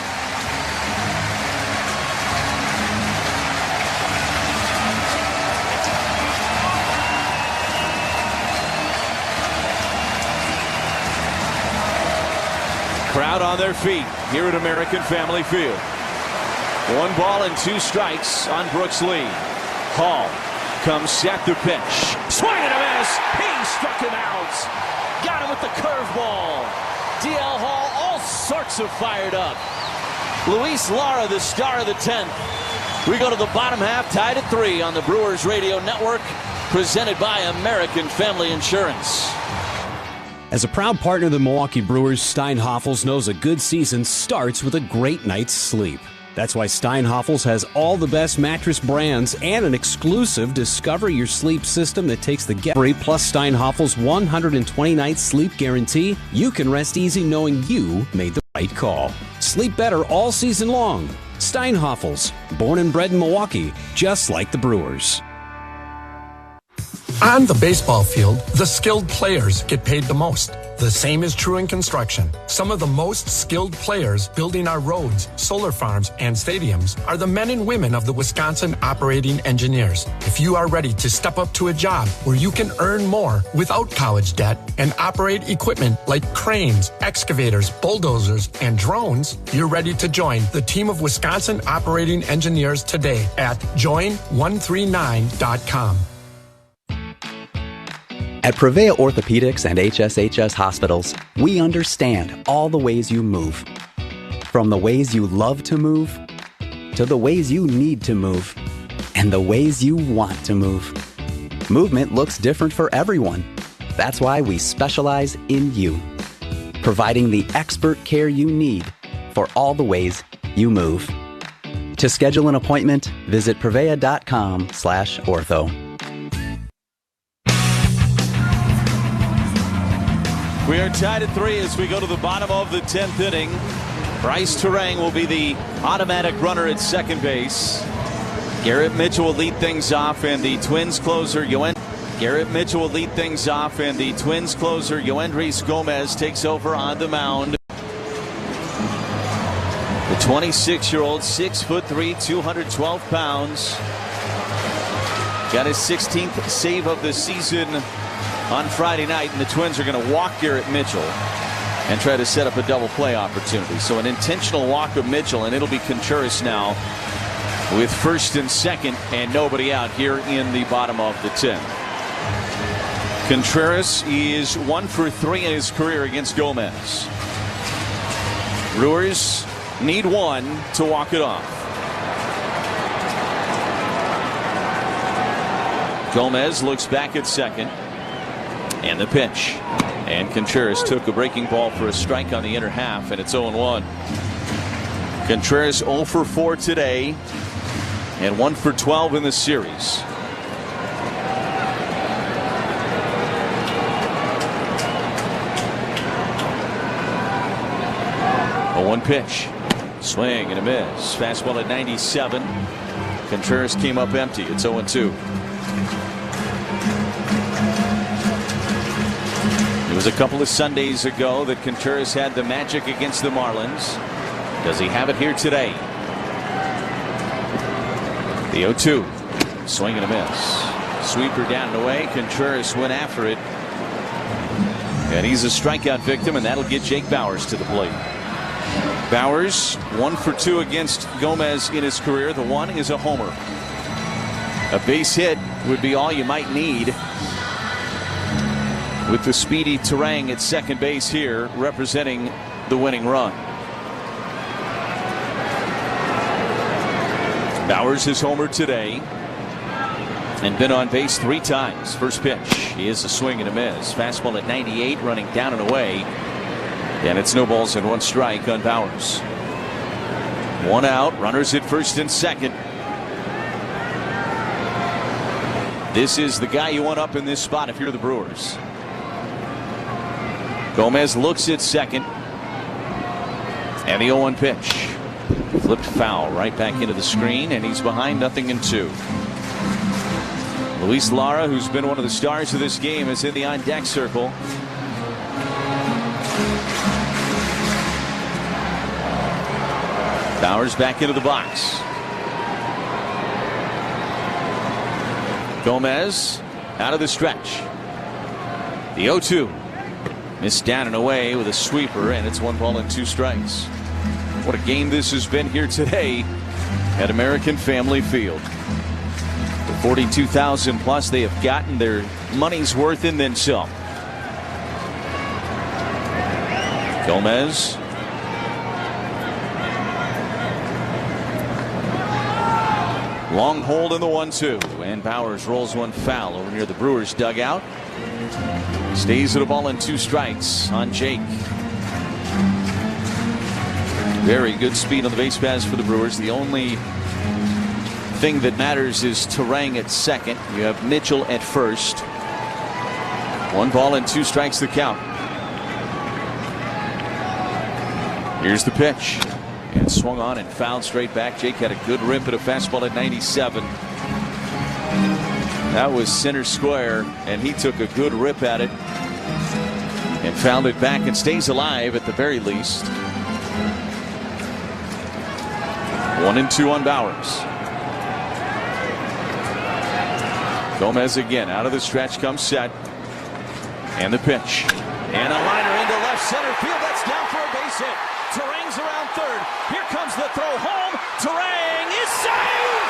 Crowd on their feet here at American Family Field. 1 ball and 2 strikes on Brooks Lee. Hall comes set the pitch. Swing and a miss. He struck him out. Got him with the curveball. DL Hall all sorts of fired up. Luis Lara, the star of the 10th. We go to the bottom half, tied at 3 on the Brewers Radio Network, presented by American Family Insurance. As a proud partner of the Milwaukee Brewers, Steinhoffels knows a good season starts with a great night's sleep. That's why Steinhoffels has all the best mattress brands and an exclusive Discover Your Sleep system that takes the guesswork plus Steinhoffels' 120-night sleep guarantee. You can rest easy knowing you made the right call. Sleep better all season long. Steinhoffels, born and bred in Milwaukee, just like the Brewers. On the baseball field, the skilled players get paid the most. The same is true in construction. Some of the most skilled players building our roads, solar farms, and stadiums are the men and women of the Wisconsin Operating Engineers. If you are ready to step up to a job where you can earn more without college debt and operate equipment like cranes, excavators, bulldozers, and drones, you're ready to join the team of Wisconsin Operating Engineers today at join139.com. At Prevea Orthopedics and HSHS Hospitals, we understand all the ways you move. From the ways you love to move, to the ways you need to move, and the ways you want to move. Movement looks different for everyone. That's why we specialize in you, providing the expert care you need for all the ways you move. To schedule an appointment, visit prevea.com/ortho. We are tied at 3 as we go to the bottom of the 10th inning. Bryce Terang will be the automatic runner at second base. Garrett Mitchell will lead things off, and the Twins closer Yoendrys Gomez takes over on the mound. The 26-year-old, 6'3", 212 pounds. Got his 16th save of the season on Friday night, and the Twins are going to walk Garrett Mitchell and try to set up a double play opportunity. So an intentional walk of Mitchell, and it'll be Contreras now with first and second and nobody out here in the bottom of the 10th. Contreras is 1 for 3 in his career against Gomez. Brewers need one to walk it off. Gomez looks back at second, and the pitch. And Contreras took a breaking ball for a strike on the inner half, and it's 0-1. Contreras 0 for 4 today, and 1 for 12 in the series. A 1 pitch. Swing and a miss. Fastball at 97. Contreras came up empty. It's 0-2. It was a couple of Sundays ago that Contreras had the magic against the Marlins. Does he have it here today? The 0-2. Swing and a miss. Sweeper down and away. Contreras went after it. And he's a strikeout victim, and that'll get Jake Bauers to the plate. Bauers 1 for 2 against Gomez in his career. The one is a homer. A base hit would be all you might need with the speedy Terang at second base here representing the winning run. Bauers has homered today and been on base 3 times. First pitch is a swing and a miss. Fastball at 98, running down and away. And it's no balls and 1 strike on Bauers. 1 out, runners at first and second. This is the guy you want up in this spot if you're the Brewers. Gomez looks at second. And the 0-1 pitch. Flipped foul right back into the screen, and he's behind 0-2. Luis Lara, who's been one of the stars of this game, is in the on-deck circle. Bauers back into the box. Gomez out of the stretch. The 0-2. Missed down and away with a sweeper, and it's 1 ball and 2 strikes. What a game this has been here today at American Family Field. The 42,000 plus, they have gotten their money's worth and then some. Gomez. Long hold in the 1-2, and Bauers rolls one foul over near the Brewers dugout. Stays at a ball and 2 strikes on Jake. Very good speed on the base paths for the Brewers. The only thing that matters is Terang at second. You have Mitchell at first. 1 ball and 2 strikes the count. Here's the pitch. And swung on and fouled straight back. Jake had a good rip at a fastball at 97. That was center square, and he took a good rip at it and fouled it back and stays alive at the very least. 1-2 on Bauers. Gomez again out of the stretch, comes set. And the pitch. And a liner into left center field. That's down for a base hit. Terang's around third. Here comes the throw home. Terang is safe!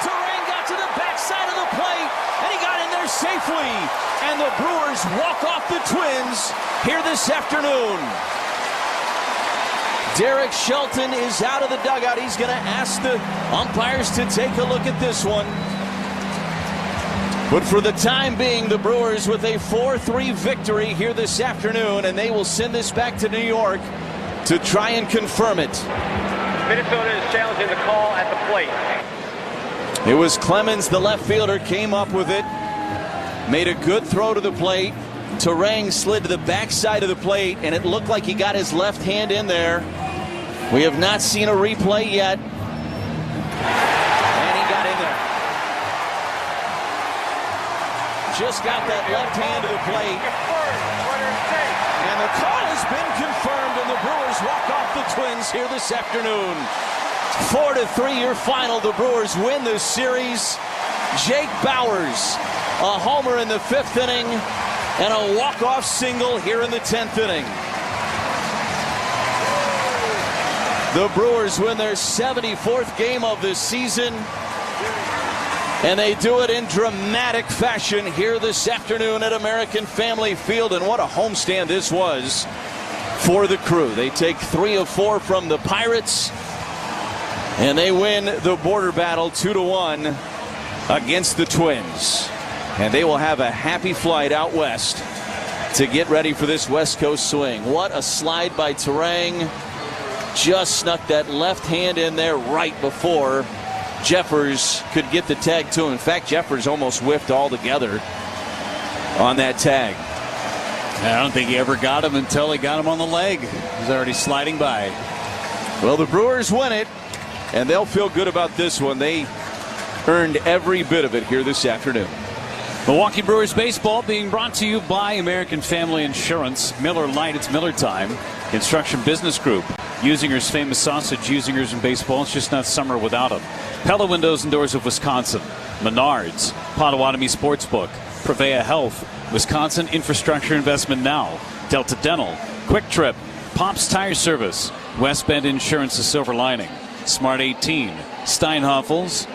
Terang got to the backside of the plate, and he got in there safely. And the Brewers walk off the Twins here this afternoon. Derek Shelton is out of the dugout. He's going to ask the umpires to take a look at this one. But for the time being, the Brewers with a 4-3 victory here this afternoon, and they will send this back to New York to try and confirm it. Minnesota is challenging the call at the plate. It was Clemens, the left fielder, came up with it, made a good throw to the plate. Terang slid to the backside of the plate, and it looked like he got his left hand in there We have not seen a replay yet. And he got in there. Just got that left hand to the plate. And the call has been confirmed, and the Brewers walk off the Twins here this afternoon. 4-3 your final. The Brewers win this series. Jake Bauers, a homer in the 5th inning, and a walk-off single here in the 10th inning. The Brewers win their 74th game of the season, and they do it in dramatic fashion here this afternoon at American Family Field. And what a homestand this was for the Crew. They take 3 of 4 from the Pirates, and they win the border battle 2-1 against the Twins. And they will have a happy flight out west to get ready for this West Coast swing. What a slide by Terang. Just snuck that left hand in there right before Jeffers could get the tag to him. In fact, Jeffers almost whiffed altogether on that tag. I don't think he ever got him until he got him on the leg. He was already sliding by. Well, the Brewers win it, and they'll feel good about this one. They earned every bit of it here this afternoon. Milwaukee Brewers baseball being brought to you by American Family Insurance. Miller Lite, it's Miller time. Construction Business Group. Usinger's famous sausage, Usinger's in baseball. It's just not summer without them. Pella Windows and Doors of Wisconsin. Menards. Potawatomi Sportsbook. Prevea Health. Wisconsin Infrastructure Investment Now. Delta Dental. Quick Trip. Pops Tire Service. West Bend Insurance, the silver lining. Smart 18. Steinhoffels.